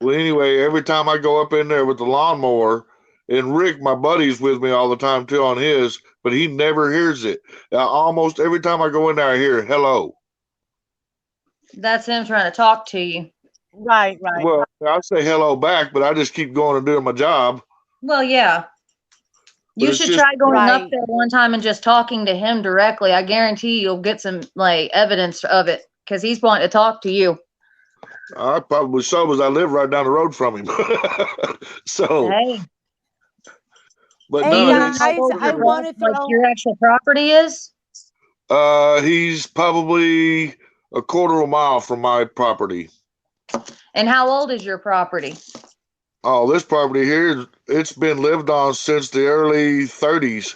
Well, anyway, every time I go up in there with the lawnmower, and Rick, my buddy's with me all the time too on his, but he never hears it. Almost every time I go in there, I hear hello. That's him trying to talk to you. Right. Well, I say hello back, but I just keep going and doing my job. Well, yeah. But You it's should just try going up Right. there one time and just talking to him directly. I guarantee you'll get some like evidence of it because he's wanting to talk to you. I probably so, as I live right down the road from him. So, Hey, but do Hey, none you of know these. how guys, old I want to like throw. your actual property is? He's probably a quarter of a mile from my property. And how old is your property? Oh, this property here, it's been lived on since the early 30s.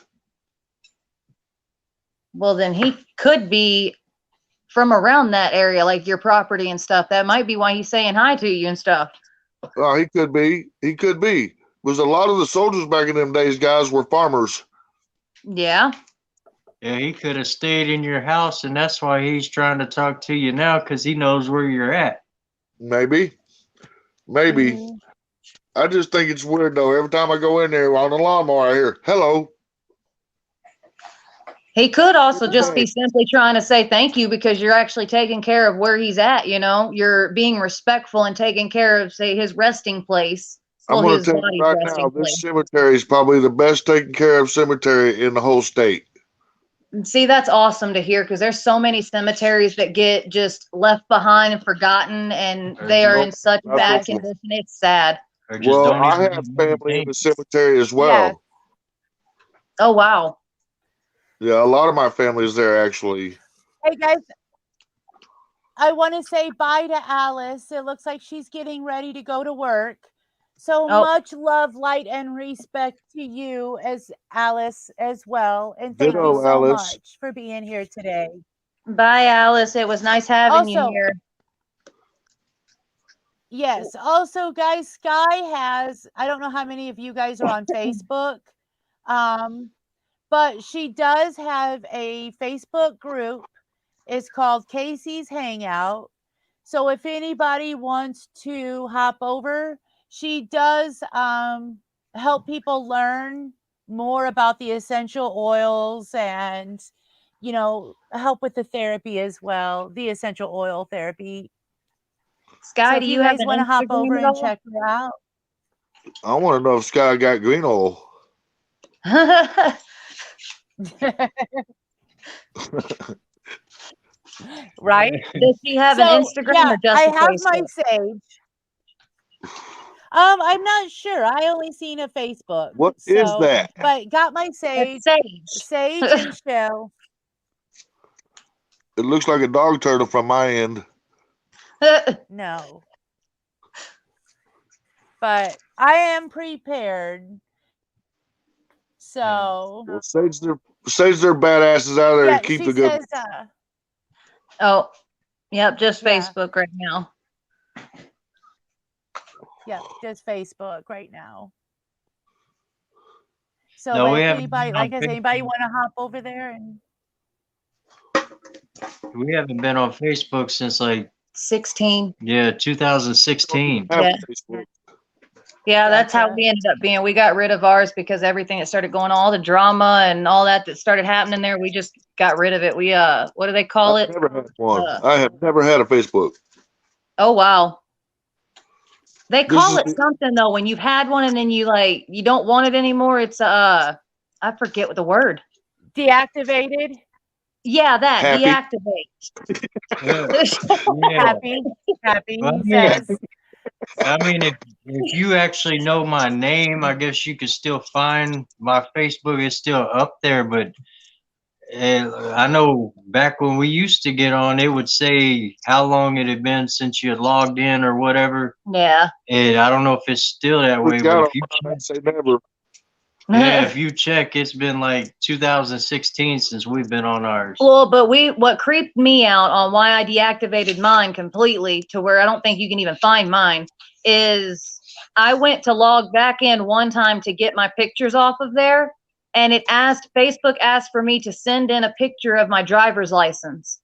Well, then he could be from around that area, like your property and stuff. That might be why he's saying hi to you and stuff. Oh, he could be. He could be. Was a lot of the soldiers back in them days, guys, were farmers. Yeah. Yeah, he could have stayed in your house, and that's why he's trying to talk to you now because he knows where you're at. Maybe. Maybe. Mhm. I just think it's weird, though. Every time I go in there on the lawnmower, I hear, hello. He could also just Hey, be simply trying to say thank you because you're actually taking care of where he's at, you know? You're being respectful and taking care of, say, his resting place. I'm Well, going his to tell you body's right now, resting this place. cemetery is probably the best taken care of cemetery in the whole state. See, that's awesome to hear because there's so many cemeteries that get just left behind and forgotten, and Or they just, are Nope, in such not bad this one. condition. It's sad. or just Well, don't I even have know the family in the names. cemetery as Yes. well. Oh, wow. Yeah, a lot of my family is there, actually. Hey, guys, I want to say bye to Alice. It looks like she's getting ready to go to work. So Oh, much love, light, and respect to you as Alice as well. And thank you Ditto, so Alice. much for being here today. bye, Alice. It was nice having you Also, here. yes. Also, guys, Sky has, I don't know how many of you guys are on Facebook, but she does have a Facebook group. It's called Casey's Hangout. So if anybody wants to hop over, she does help people learn more about the essential oils and, help with the therapy as well, the essential oil therapy. So Sky, if do you you have guys an want to hop over Instagram and at check her out. I want to know if Sky got green oil. all? Right? Does she have an So Instagram yeah, or just I a have my Facebook? sage. I'm not sure. I only seen a Facebook. What is So, that? but got my That's sage, Sage. sage and shell. It looks like a dog turtle from my end. No. but I am prepared. So Well, sage their badasses out of there yeah, and keep she the good. says, Oh, yep, just yeah, Facebook right now. yeah, just Facebook right now. So, No, but we if haven't anybody, been on like, does anybody Facebook. want to hop over there and? We haven't been on Facebook since like 16. 2016. Have Yeah. Facebook. Yeah, that's how Gotcha. we ended up being. We got rid of ours because everything that started going on, all the drama and all that started happening there, we just got rid of it. We what do they call I've it? never had one. Uh, I have never had a Facebook. oh wow. They This call is it something though when you've had one and then you don't want it anymore. It's I forget what the word. Deactivated. Yeah, that happy. deactivate. Yeah. Yeah. Happy, happy. Well, He says. I mean, if you actually know my name, I guess you could still find my Facebook. Is still up there, but I know back when we used to get on, it would say how long it had been since you had logged in or whatever. Yeah. And I don't know if it's still that We way, but got if on you mine, say never. yeah, if you check, it's been like 2016 since we've been on ours. Well, but what creeped me out on why I deactivated mine completely to where I don't think you can even find mine is I went to log back in one time to get my pictures off of there, and Facebook asked for me to send in a picture of my driver's license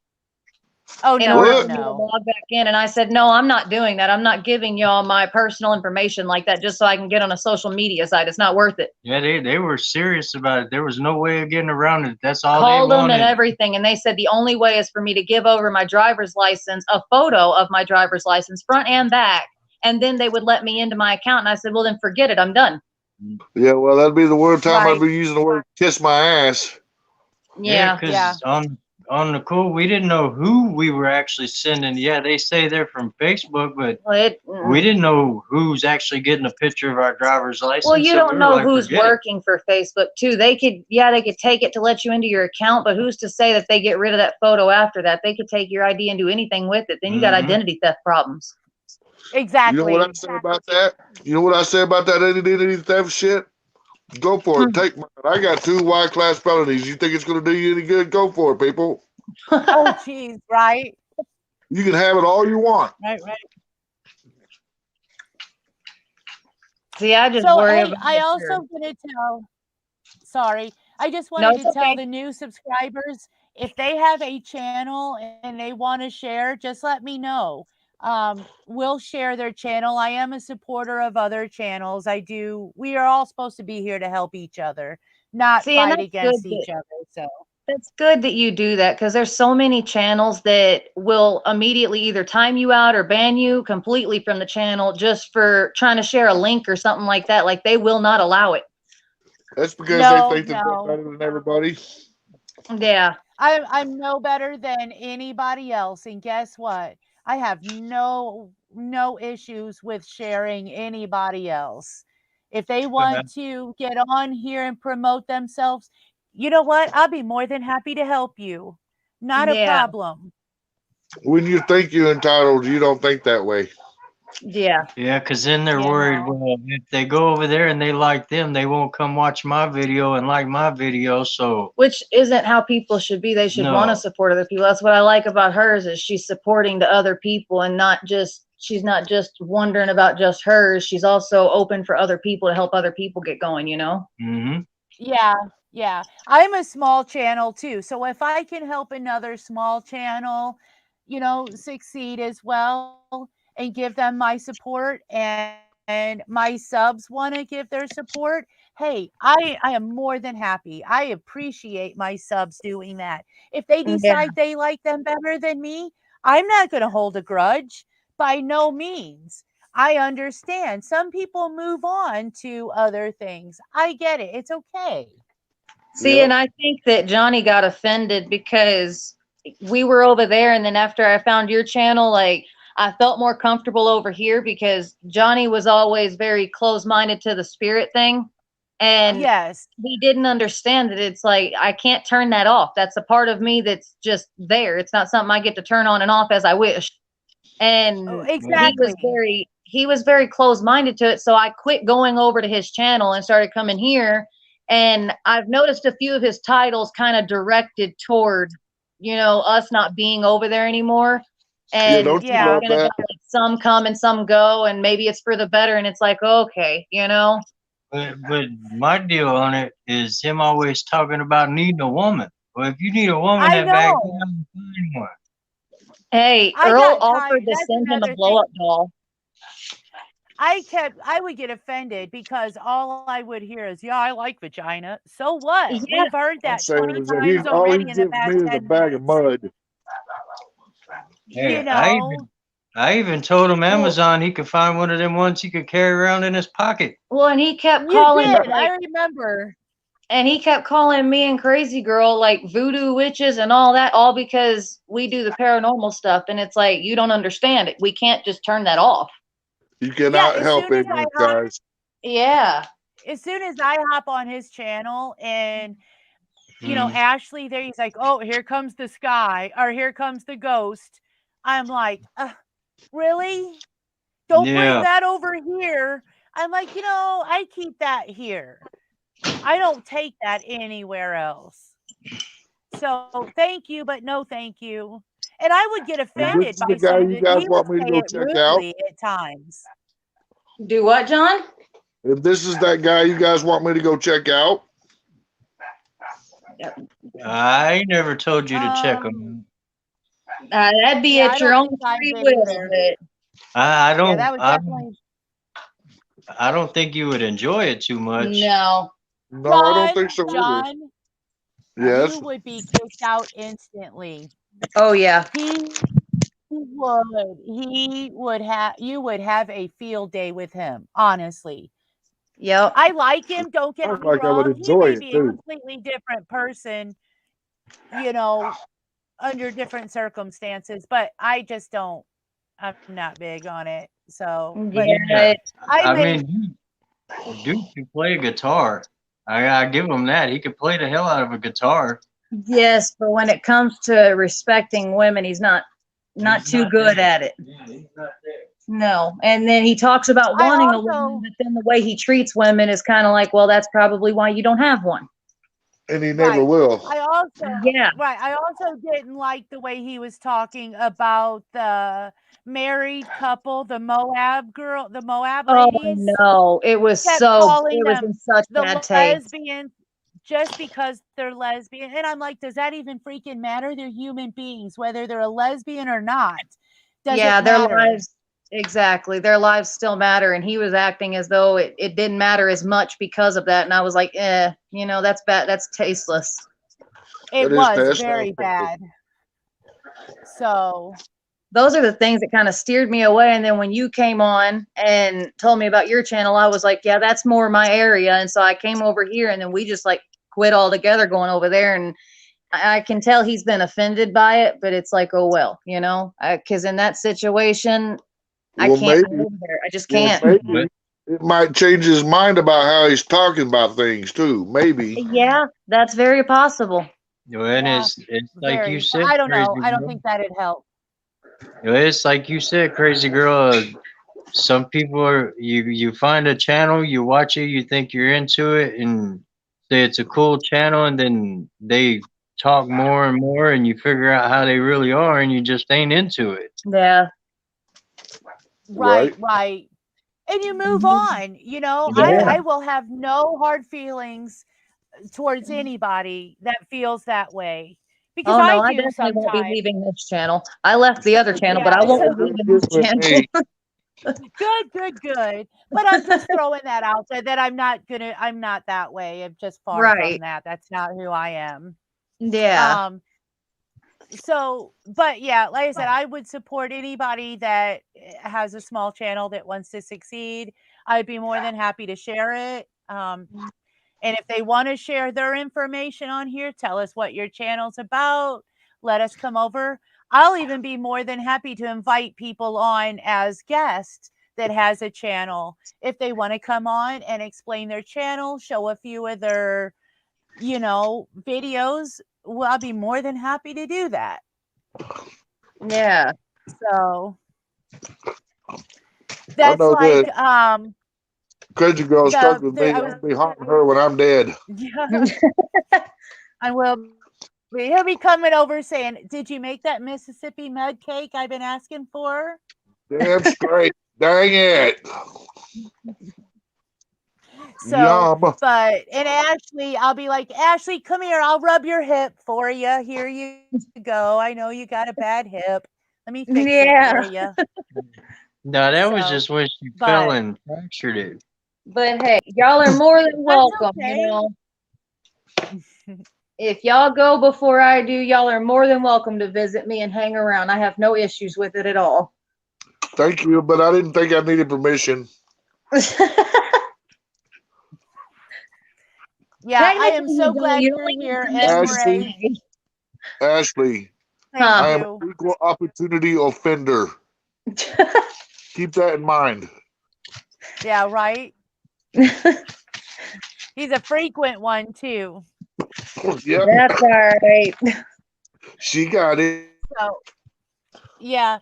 Oh in no, order no, for What? me to no. log back in. And I said, no, I'm not doing that. I'm not giving y'all my personal information like that just so I can get on a social media site. It's not worth it. Yeah, they were serious about it. There was no way of getting around it. That's all they Called them and wanted. everything, and they said the only way is for me to give over my driver's license, a photo of my driver's license, front and back, and then they would let me into my account. And I said, well, then forget it. I'm done. Yeah, well, that'd be the one time Right. I'd be using the word "kiss my ass." Yeah. because Yeah. on the cool, we didn't know who we were actually sending. Yeah, they say they're from Facebook, but we didn't know who's actually getting a picture of our driver's license. Well, you so don't we were know like, who's forget it. working for Facebook too. They could take it to let you into your account, but who's to say that they get rid of that photo after that? They could take your ID and do anything with it. Then you got Mhm. identity theft problems. You know what I Exactly. say about that? You know what I say about that identity theft shit? Go for it. Take mine. I got 2 Y-class felonies. You think it's going to do you any good? Go for it, people. Oh, geez. Right. You can have it all you want. Right. Right. See, I just So, worry hey, about I it. also want to tell. Sorry, I just No, wanted it's to tell okay. the new subscribers if they have a channel and they want to share, just let me know. We'll share their channel. I am a supporter of other channels. I do. We are all supposed to be here to help each other, not See, and fight that's good against that each other. So, That's good that you do that because there's so many channels that will immediately either time you out or ban you completely from the channel just for trying to share a link or something like that. Like they will not allow it. That's because they no, think that they're no. better than everybody. Yeah. I'm no better than anybody else, and guess what? I have no issues with sharing anybody else. If they want to get on here and promote themselves, you know what? I'll be more than happy to help you. Not a Yeah. problem. When you think you're entitled, you don't think that way. Yeah. Yeah, because then they're You worried, know. well, if they go over there and they like them, they won't come watch my video and like my video. So, Which isn't how people should be. They should want to no. support other people. That's what I like about hers is she's supporting the other people and she's not just wondering about just hers. She's also open for other people to help other people get going, you know? Mm-hmm. Yeah, yeah. I'm a small channel too. So if I can help another small channel, succeed as well and give them my support and my subs want to give their support, hey, I am more than happy. I appreciate my subs doing that. If they Yeah. decide they like them better than me, I'm not going to hold a grudge by no means. I understand. Some people move on to other things. I get it. It's okay. See, Yep. and I think that Johnny got offended because we were over there, and then after I found your channel, like I felt more comfortable over here because Johnny was always very close-minded to the spirit thing, and Yes. he didn't understand that it's like I can't turn that off. That's a part of me that's just there. It's not something I get to turn on and off as I wish. Oh, And Yeah. he was exactly. he was very close-minded to it. So I quit going over to his channel and started coming here. And I've noticed a few of his titles kind of directed toward, you know, us not being over there anymore. And don't you Yeah. love talking that? about like some come and some go, and maybe it's for the better. And it's like, okay, you know. But my deal on it is him always talking about needing a woman. Well, if you need a woman I that bad, go know. out and find one. Hey, I Earl got tired. offered to That's send him a another thing. blow-up doll. I would get offended because all I would hear is, "Yeah, I like vagina." So what? Yeah, We've heard I'm that saying 20 is that times all he already in the gives past me is a 10 bag of minutes. mud. Hey, You know? I even told him well, Amazon he could find one of them ones he could carry around in his pocket. well, and he kept You calling did. like, I remember. and he kept calling me and Crazy Girl like voodoo witches and all that, all because we do the paranormal stuff. And it's like, you don't understand it. We can't just turn that off. You Yeah, cannot help ignorant, guys. Yeah. as soon as I hop on his channel and Mm. Ashley there, he's like, "Oh, here comes the sky," or "Here comes the ghost." I'm like, really? Don't bring Yeah. that over here. I'm like, I keep that here. I don't take that anywhere else. So thank you, but no thank you. And I would get And this offended is the by guy some of you it. guys He would want me to say go it check out. rudely at times. Do what, John? If this is that guy you guys want me to go check out, I never told you to check Um, them. That'd be yeah, I at your don't own think I free did will, either. but I Yeah, that don't. was I don't. definitely I don't think you would enjoy it too much. no. no, I don't think so either. John, Yes, you would be kicked out instantly. Oh yeah. He would have you would have a field day with him, honestly. Yep. I like him, don't get sounds me like I would wrong. He enjoy may it be a too. completely different person, you know, under different circumstances, but I'm not big on it. So, but Yeah. Yeah. I I may mean, dude can play a guitar. I give him that. He can play the hell out of a guitar. Yes, but when it comes to respecting women, he's not He's too not good there. at it. Yeah, he's not there. No. And then he talks about I wanting a also woman, but then the way he treats women is kind of like, well, that's probably why you don't have one. And he never right. will. Yeah. I also didn't like the way he was talking about the married couple, the Moab Oh ladies. no, it was Kept calling it was them in such the bad taste. lesbians just because they're lesbian. And I'm like, does that even freaking matter? They're human beings, whether they're a lesbian or not. Doesn't Yeah, their matter. lives, exactly. Their lives still matter. And he was acting as though it didn't matter as much because of that. And I was like, that's bad. That's tasteless. It That is was that's not very bad. So Those are the things that kind of steered me away. And then when you came on and told me about your channel, I was like, yeah, that's more my area. And so I came over here, and then we just like quit altogether going over there. And I can tell he's been offended by it, but it's like, oh well, because in that situation, I well, can't go maybe. over there. I just Well, can't. maybe it might change his mind about how he's talking about things too. Maybe. Yeah, that's very possible. And yeah, it's like you said, I don't know. crazy I don't girl. think that'd help. It's like you said, crazy girl. Some people are you find a channel, you watch it, you think you're into it, and say it's a cool channel, and then they talk more and more, and you figure out how they really are, and you just ain't into it. Yeah. Right, Right. right. And you move on. Yeah. I will have no hard feelings towards anybody that feels that way because Oh no, I I do definitely won't be sometimes. leaving this channel. I left the other channel, but Yeah. I won't be Just leaving this with channel. me. Good. But I'm just throwing that out there that I'm not that way. I'm just far from Right. that. That's not who I am. Yeah. So, but yeah, like I said, I would support anybody that has a small channel that wants to succeed. I'd be more than happy to share it. And if they want to share their information on here, tell us what your channel's about. Let us come over. I'll even be more than happy to invite people on as guests that has a channel. If they want to come on and explain their channel, show a few of their, videos, well, I'll be more than happy to do that. Yeah. So, I That's know like that crazy girl stuck with me. I was I'll be haunting her when I'm dead. yeah, I will he'll be coming over saying, "Did you make that Mississippi mud cake I've been asking for?" Damn straight. Dang it. So, Yum. but and Ashley, I'll be like, "Ashley, come here. I'll rub your hip for you. Here you go. I know you got a bad hip. Let me fix it for Yeah. you." No, that was So, just when she fell but and fractured it. But hey, y'all are more than that's welcome, you okay. know. If y'all go before I do, y'all are more than welcome to visit me and hang around. I have no issues with it at all. Thank you, but I didn't think I needed permission. Yeah, I am Technically, you so don't. glad You you're don't need here, Ashley, Esmeralda. permission. Ashley, Thank I Huh. am you. an equal opportunity offender. Keep that in mind. Yeah, right. He's a frequent one too. Yep, That's all right. she got it. So, yeah.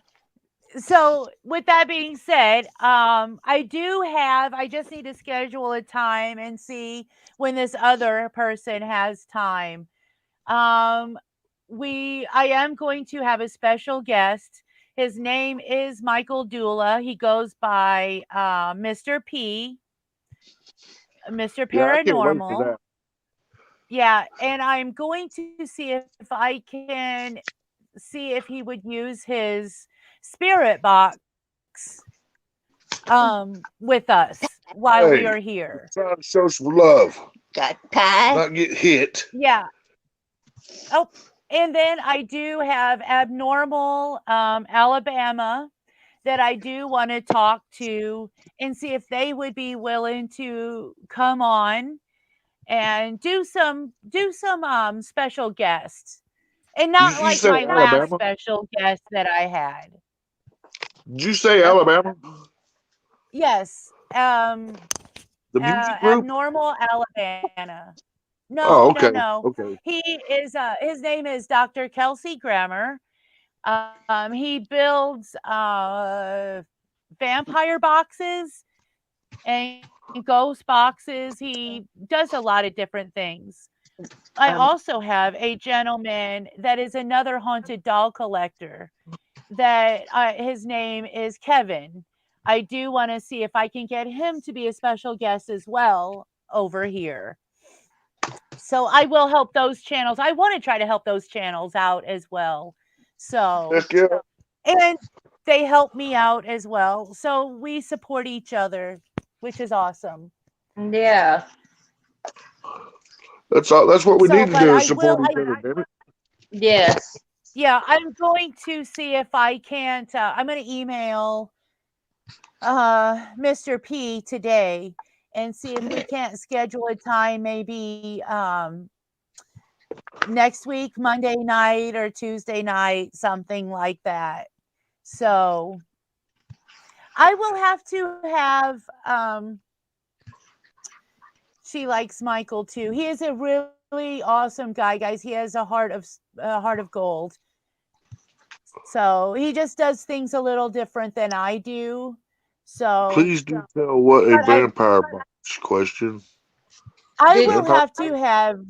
So, with that being said, I just need to schedule a time and see when this other person has time. Um, I am going to have a special guest. His name is Michael Dula. He goes by Mr. P, Mr. Yeah, I can't wait for Paranormal. that. Yeah, and I'm going to see if I can see if he would use his spirit box with us while we Hey, are here. trying to show some love, Okay. not get hit. Yeah. Oh, and then I do have abnormal Alabama that I do want to talk to and see if they would be willing to come on and do some special guests. And You, not you like say my last Alabama? special guest that I had. Did you say Uh, Alabama? yes. The music group? Abnormal Alabama. No, Oh, no, okay, no. okay. He is his name is Dr. Kelsey Grammer. He builds vampire boxes and ghost boxes. He does a lot of different things. I Um, also have a gentleman that is another haunted doll collector that his name is Kevin. I do want to see if I can get him to be a special guest as well over here. So I will help those channels. I want to try to help those channels out as well. So, Heck yeah. and they help me out as well. So we support each other, which is awesome. yeah. That's all. That's what we So, need to but do I is will, support each other, damn it. Yes. yeah, I'm going to see if I can't, I'm going to email Mr. P today and see if we can't schedule a time maybe next week, Monday night or Tuesday night, something like that. So I will have to have she likes Michael too. He is a really awesome guy, guys. He has a heart of gold. So he just does things a little different than I do. So, Please do tell what a but vampire box question. I Did will Vampire. have to have,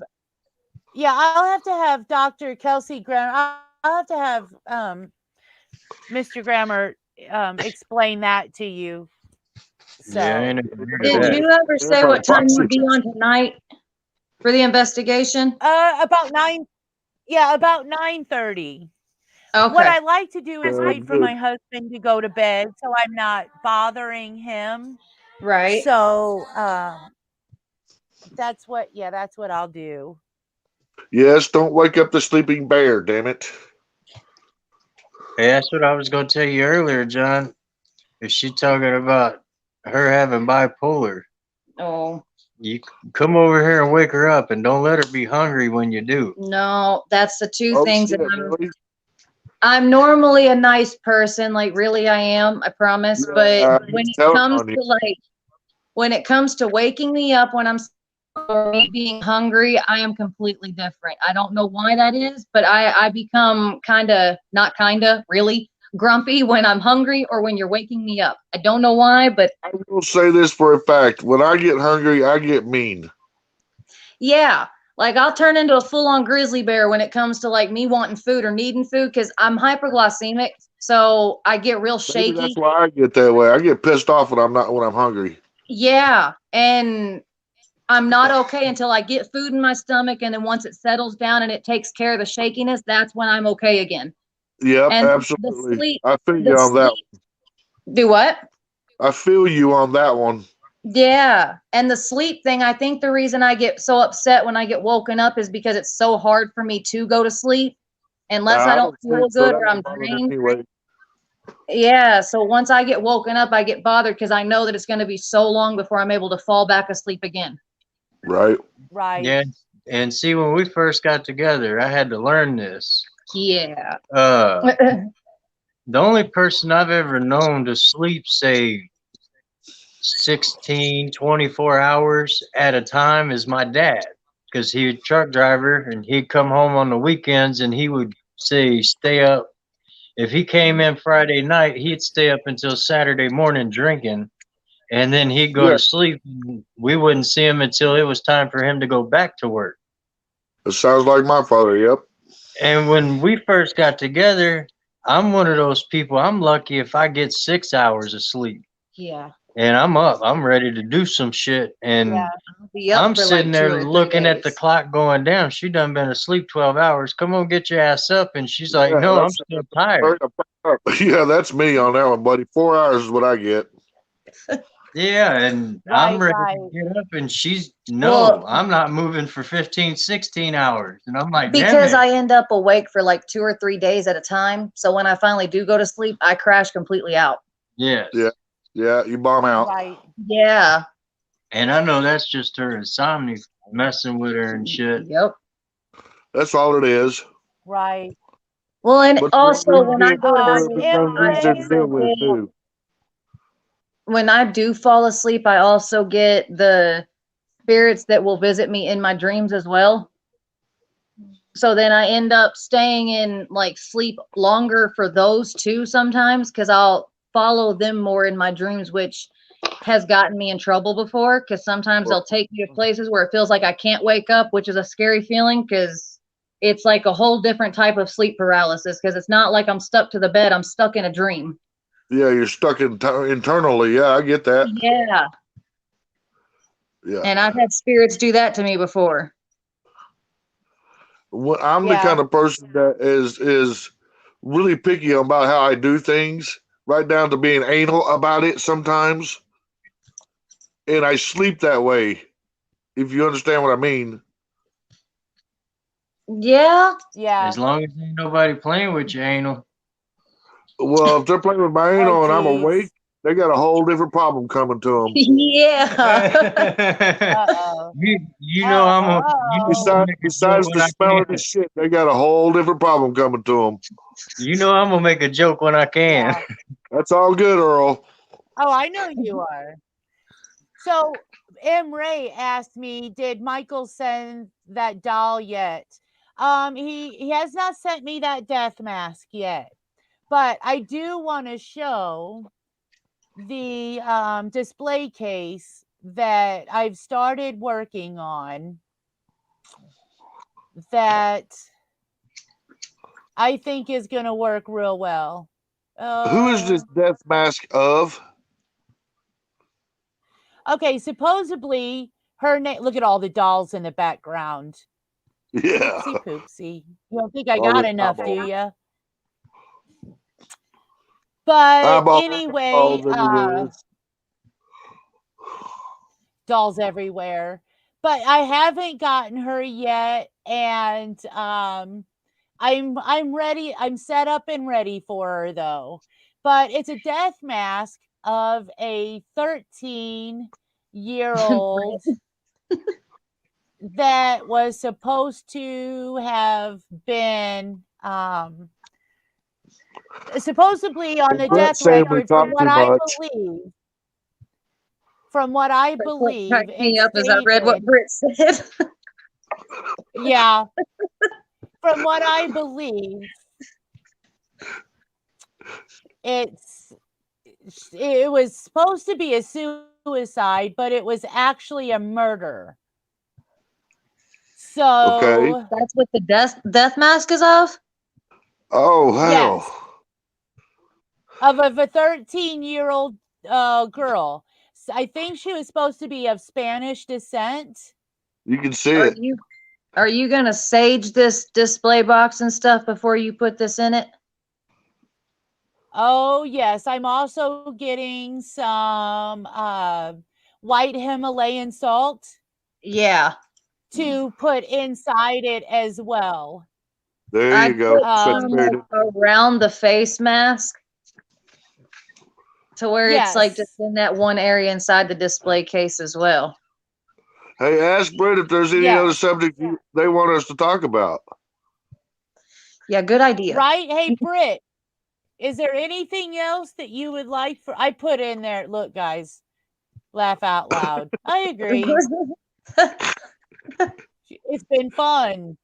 yeah, I'll have to have Dr. Kelsey Grammer. I'll have to have Mr. Grammer explain that to you. Yeah, I So, ain't never heard of Did that. you ever say Vampire what time box you'd be situation. on tonight for the investigation? about 9, yeah, about 9:30. What Okay. I like to do is Sounds wait for good. my husband to go to bed so I'm not bothering him. Right. So, that's what I'll do. Yes, don't wake up the sleeping bear, damn it. Hey, that's what I was going to tell you earlier, John. Is she talking about her having bipolar? Oh, You come over here and wake her up, and don't let her be hungry when you do. no, that's the two Oh things shit, that really? I'm normally a nice person, like really I am, I promise, but when He's it telling comes on you. to when it comes to waking me up when I'm or me being hungry, I am completely different. I don't know why that is, but I become kind of not kind of really grumpy when I'm hungry or when you're waking me up. I don't know why, but I will say this for a fact: when I get hungry, I get mean. yeah, like I'll turn into a full-on grizzly bear when it comes to like me wanting food or needing food because I'm hyperglycemic, so I get real Maybe that's shaky. why I get that way. I get pissed off when I'm hungry. Yeah, and I'm not okay until I get food in my stomach, and then once it settles down and it takes care of the shakiness, that's when I'm okay again. Yep, And absolutely. I feel you on that. do what? I feel you on that one. Yeah. And the sleep thing, I think the reason I get so upset when I get woken up is because it's so hard for me to go to sleep unless I I don't don't feel sleep, so good that or I'm don't bother me drained. anyway. Yeah. So once I get woken up, I get bothered because I know that it's going to be so long before I'm able to fall back asleep again. Right. Right. Yeah, and see, when we first got together, I had to learn this. Yeah. The only person I've ever known to sleep, say, 16, 24 hours at a time is my dad, because he was a truck driver and he'd come home on the weekends and he would say stay up. If he came in Friday night, he'd stay up until Saturday morning drinking, and then he'd go Yeah. to sleep. We wouldn't see him until it was time for him to go back to work. It sounds like my father. Yep. And when we first got together, I'm one of those people. I'm lucky if I get 6 hours of sleep. Yeah. And I'm up. I'm ready to do some shit. And Yeah. I'll be up I'm for sitting like there 2 or 3 looking at the days. clock going down. She done been asleep 12 hours. Come on, get your ass up. And she's like, Yeah, no, I'm that's still tired. yeah, that's me on that one, buddy. 4 hours is what I get. Yeah, and Right, I'm ready right. to get up. And she's, no, Well, I'm not moving for 15, 16 hours. And I'm like, damn because it. I end up awake for like 2 or 3 days at a time. So when I finally do go to sleep, I crash completely out. Yes. Yeah. Yeah, you bomb out. Right. Yeah. And I know that's just her insomnia messing with her and shit. Yep. That's all it is. Right. Well, and But also when I go to the sleep, things I easier to deal also with get, too. when I do fall asleep, I also get the spirits that will visit me in my dreams as well. So then I end up staying in like sleep longer for those two sometimes because I'll follow them more in my dreams, which has gotten me in trouble before because sometimes they'll take me to places where it feels like I can't wake up, which is a scary feeling because it's like a whole different type of sleep paralysis because it's not like I'm stuck to the bed, I'm stuck in a dream. Yeah, you're stuck internally. Yeah, I get that. Yeah. Yeah. And I've had spirits do that to me before. I'm the Yeah. kind of person that is really picky about how I do things, right down to being anal about it sometimes. And I sleep that way, if you understand what I mean. Yeah. Yeah. As long as ain't nobody playing with you, anal. Well, if they're playing with my anal Oh, and I'm awake, geez. they got a whole different problem coming to them. Yeah. Uh-oh. You know I'm gonna Uh-oh. make a joke Besides when the I smell of the can. shit, they got a whole different problem coming to them. You know I'm gonna make a joke when I can. Yeah. That's all good, Earl. Oh, I know you are. So, M. Ray asked me, did Michael send that doll yet? He has not sent me that death mask yet, but I do want to show the display case that I've started working on that I think is going to work real well. Who is this death mask of? Okay, supposedly her name. Look at all the dolls in the background. Yeah. Oopsie poopsie. You don't think I All got this enough, do eyeball. you? But Eyeball anyway, everywhere. dolls everywhere. But I haven't gotten her yet, and I'm ready. I'm set up and ready for her though. But it's a death mask of a 13-year-old that was supposed to have been supposedly on the Brett death saying we record talk too much. from what I That's what believe cracked it me up as I read what stated. Britt said. Yeah, from what I believe It's it was supposed to be a suicide, but it was actually a murder. Okay. So That's what the death mask is of. Oh yes, hell. of a 13-year-old girl. I think she was supposed to be of Spanish descent. You can see Are it. you gonna sage this display box and stuff before you put this in it? Oh yes, I'm also getting some white Himalayan salt Yeah. to put inside it as well. There I you go. put That's Um, some spirit. around the face mask to where it's like just yes. in that one area inside the display case as well. Hey, ask Brett if there's any other Yes. subject they want us to talk about. Yeah, good idea. Right? Hey, Britt, is there anything else that you would like for? I put in there, look, guys, laugh out loud. I agree. It's been fun.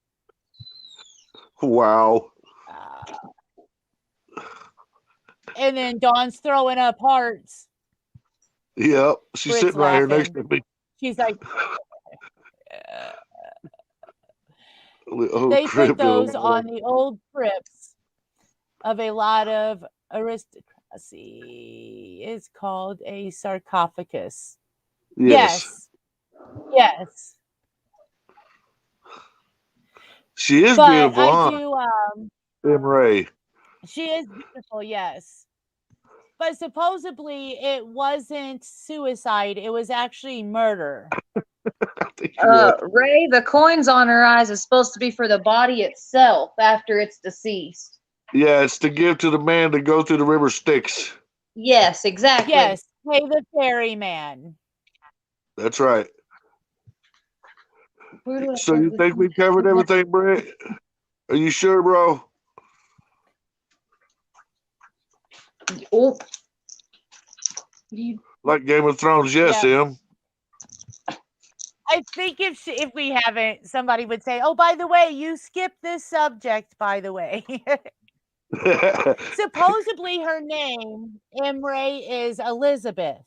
Wow. Uh, and then Dawn's throwing up hearts. Yep. She's Britt's sitting right here next laughing. to me. She's like, Oh, they put crap, little those on boy. the old crypts of a lot of aristocracy. It's called a sarcophagus. Yes. Yes. She is But beautiful, I huh? do M. Ray. she is beautiful, yes. But supposedly it wasn't suicide, it was actually murder. I think she was. Ray, the coins on her eyes is supposed to be for the body itself after it's deceased. Yeah, it's to give to the man to go through the river Styx. Yes, exactly. Yes, hey the ferryman. That's right. Where do I So put you this think we covered everything, Brett? Are you sure, bro? Oh. Like Game of Thrones, yes, Yep. Em. I think if we haven't, somebody would say, "Oh, by the way, you skipped this subject, by the way." Supposedly her name, Imre, is Elizabeth.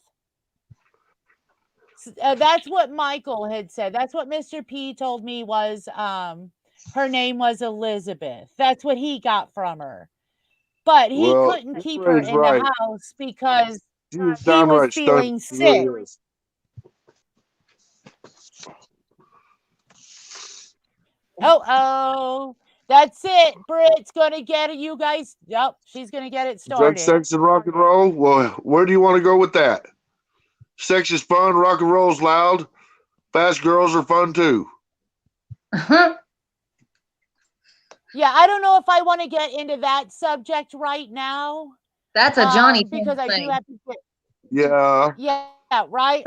That's what Michael had said. That's what Mr. P told me was her name was Elizabeth. That's what he got from her. But he Well, couldn't keep her Ray's in the right. house because She was he was downright stunning. feeling She really sick. is. Oh, that's it. Britt's gonna get it. You guys, yep, she's gonna get it Drug, started. sex, and rock and roll. Well, where do you want to go with that? Sex is fun. Rock and roll's loud. Fast girls are fun too. Yeah, I don't know if I want to get into that subject right now. That's a Johnny Because I do thing. have to get. Yeah. Yeah, right.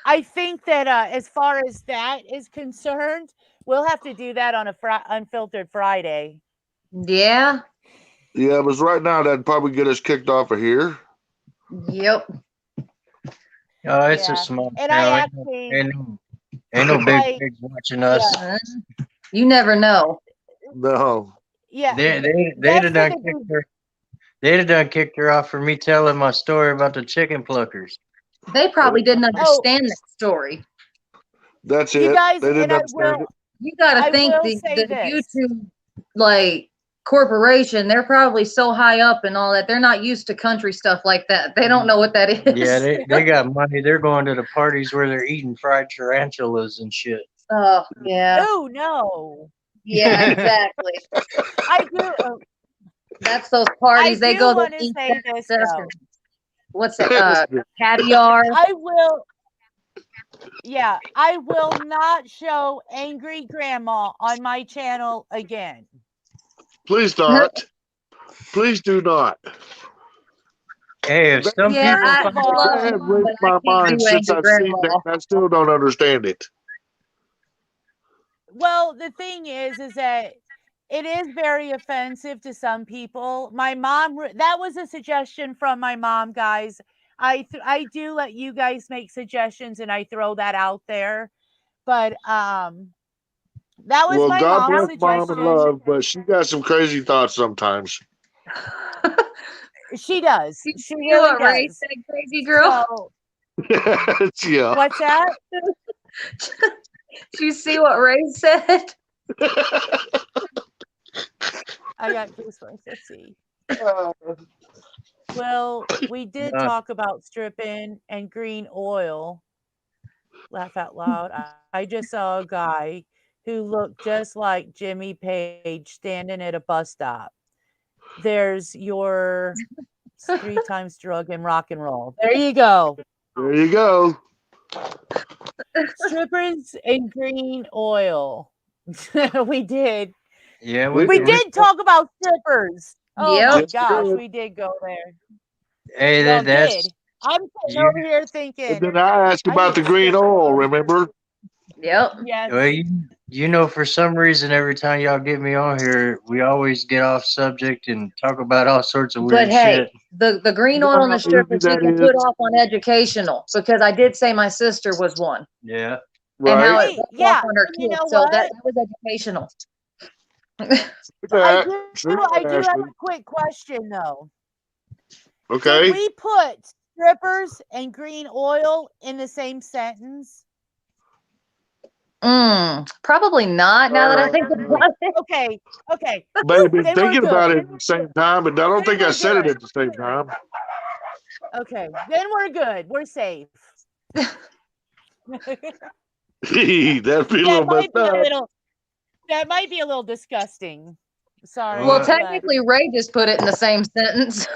I think that as far as that is concerned, we'll have to do that on a unfiltered Friday. Yeah. Yeah, but right now that'd probably get us kicked off of here. Yep. Oh, it's a Yeah. small And town. I actually, Ain't no big pigs watching us. yeah, You never know. No. yeah. They'd That's have the done thing. kicked her. They'd have done kicked her off for me telling my story about the chicken pluckers. They probably didn't Oh, understand that story. That's you it. guys, They didn't and I understand will, You got I to think will the say this. YouTube like corporation, they're probably so high up and all that. They're not used to country stuff like that. They don't know what that is. Yeah, they got money. They're going to the parties where they're eating fried tarantulas and shit. Oh, yeah. Oh no. Yeah, exactly. I do. That's those I parties. They do go to want to eat say this stuff. though. What's it? Caviar. I will. Yeah, I will not show angry grandma on my channel again. Please not. Please do not. Hey, if some Yeah, people I find all, love That you, has raped but I my can't mind do since angry I've seen that. grandma. And I still don't understand it. Well, the thing is that it is very offensive to some people. My mom, that was a suggestion from my mom, guys. I do let you guys make suggestions and I throw that out there. But that was Well, my God mom's bless mom and suggestion. love, but she got some crazy thoughts sometimes. She does. You She see really what Ray does. said, crazy girl? So, Yeah. what's that? Do you see what Ray said? I got goosebumps. Let's see. Well, we did Uh, talk about stripping and green oil. Laugh out loud. I just saw a guy who looked just like Jimmy Page standing at a bus stop. There's your 3 times drug and rock and roll. There you go. There you go. Strippers and green oil. We did. yeah, We- We did talk about strippers. Oh Yep. my Yes, we gosh, did. we did go there. Hey, Y'all that's did. I'm sitting you. over here And thinking, then I asked I about need the a green stripper oil, pole. remember? Yep. Yes. Well, you know, for some reason, every time y'all get me on here, we always get off subject and talk about all sorts of But weird hey, shit. the green You know oil and how the strippers easy you that can is? put off on educational because I did say my sister was one Yeah. and how Right? it Hey, rubbed yeah. off on her And you kids. know So what? that was educational. I That. do See that, I do have Ashley? a quick question though. Did Okay. we put strippers and green oil in the same sentence? Probably not. Now that I think about it. Okay. Okay. Baby, Then we're thinking about good. it at the same time, but I don't Then think I we're said it good. at the same time. Okay. Then we're good. We're safe. That'd be a That little might messed be a up. little that might be a little disgusting. Sorry, Well, Uh, but technically, Ray just put it in the same sentence.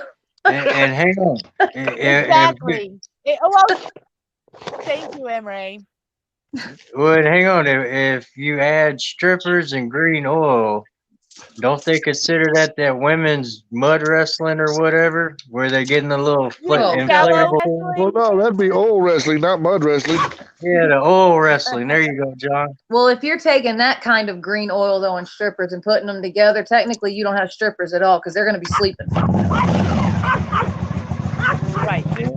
and hang on. exactly. Thank you, Emre. Well, hang on. If you add strippers and green oil, don't they consider that women's mud wrestling or whatever, where they get in the little Oh, Shallow inflatable thing? Well, wrestling. no, that'd be old wrestling, not mud wrestling. Yeah, the oil wrestling. There you go, John. Well, if you're taking that kind of green oil though and strippers and putting them together, technically you don't have strippers at all because they're going to be sleeping. Right. Yeah.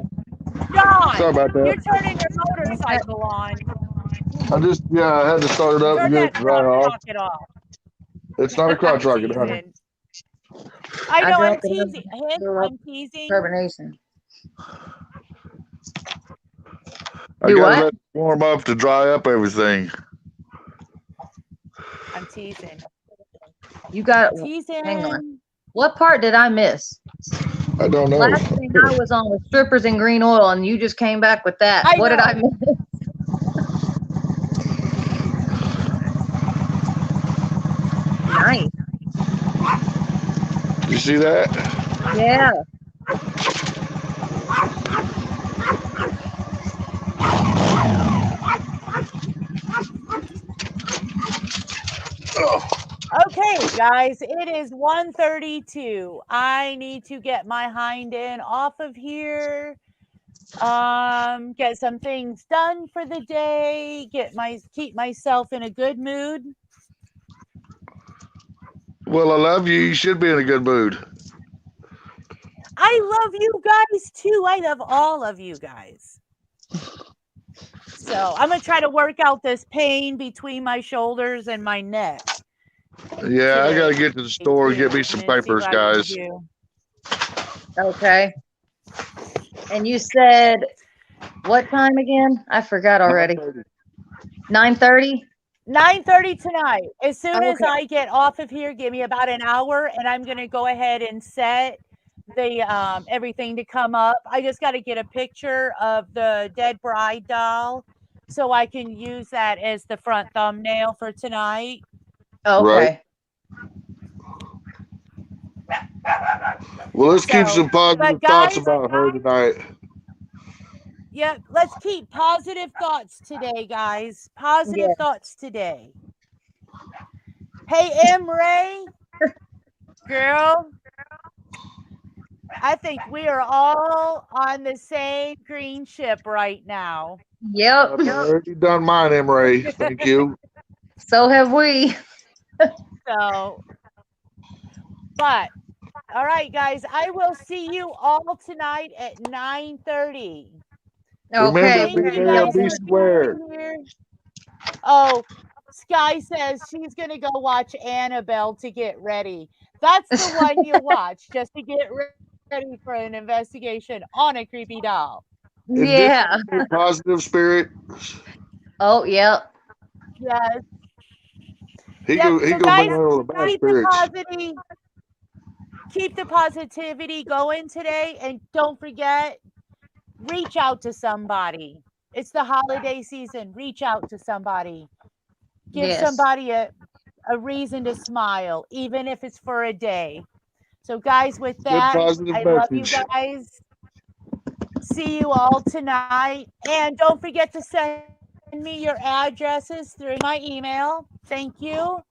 John, Sorry about you're that. turning your motorcycle on. I had to start it up and Turn get that it right crotch off. rocket off. It's not a I'm crotch rocket, honey. teasing. I I know I'm dropped it in teasing. Hint, the I'm teasing. carbonation. I Do gotta what? let it warm up to dry up everything. I'm teasing. You got, Teasing. hang on. What part did I miss? I don't know. Last thing I was on was strippers and green oil, and you just came back with that. I What did I know. miss? Nice. You see that? Yeah. Oh, Okay, guys, it is 1:32. I need to get my hind end off of here. Get some things done for the day, keep myself in a good mood. well, I love you. You should be in a good mood. I love you guys too. I love all of you guys. So I'm gonna try to work out this pain between my shoulders and my neck. Yeah, I gotta Today, get to the store and get me some and see papers, what I can guys. do. Okay. And you said what time again? I forgot already. 9:30? 9:30 tonight. As soon as Okay. I get off of here, give me about an hour, and I'm gonna go ahead and set the everything to come up. I just got to get a picture of the dead bride doll so I can use that as the front thumbnail for tonight. Okay. Well, let's keep So, some positive but thoughts guys, about her tonight. yeah, let's keep positive thoughts today, guys. Positive Yeah. thoughts today. Hey, M. Ray, girl, I think we are all on the same green ship right now. Yep. I've already done mine, Emery. Thank you. So have we. So, but all right, guys, I will see you all tonight at 9:30. Remember, Okay. Thank be you there or guys be for square. being here. Oh, Sky says she's gonna go watch Annabelle to get ready. That's the one you watch just to get ready for an investigation on a creepy doll. And Yeah. this is a positive spirit. Oh, yep. Yes. He Yep. go he So go bring guys, all the bad keep the spirits. keep the positivity going today, and don't forget, reach out to somebody. It's the holiday season. Reach out to somebody. Give Yes. somebody a reason to smile, even if it's for a day. So, guys, with Good that, positive I love you message. guys. See you all tonight. And don't forget to send me your addresses through my email. Thank you.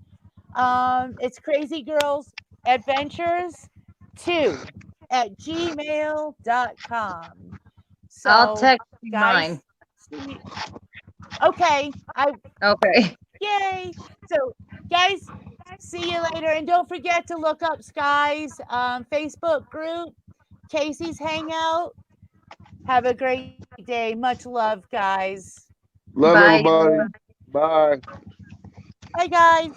It's Crazy Girls Adventures 2 at gmail.com. I'll So, text you guys, mine. okay. Okay. Yay. So, guys, see you later. And don't forget to look up Sky's Facebook group, Casey's Hangout. Have a great day. Much love, guys. Love Bye. everybody. Bye. Bye, guys.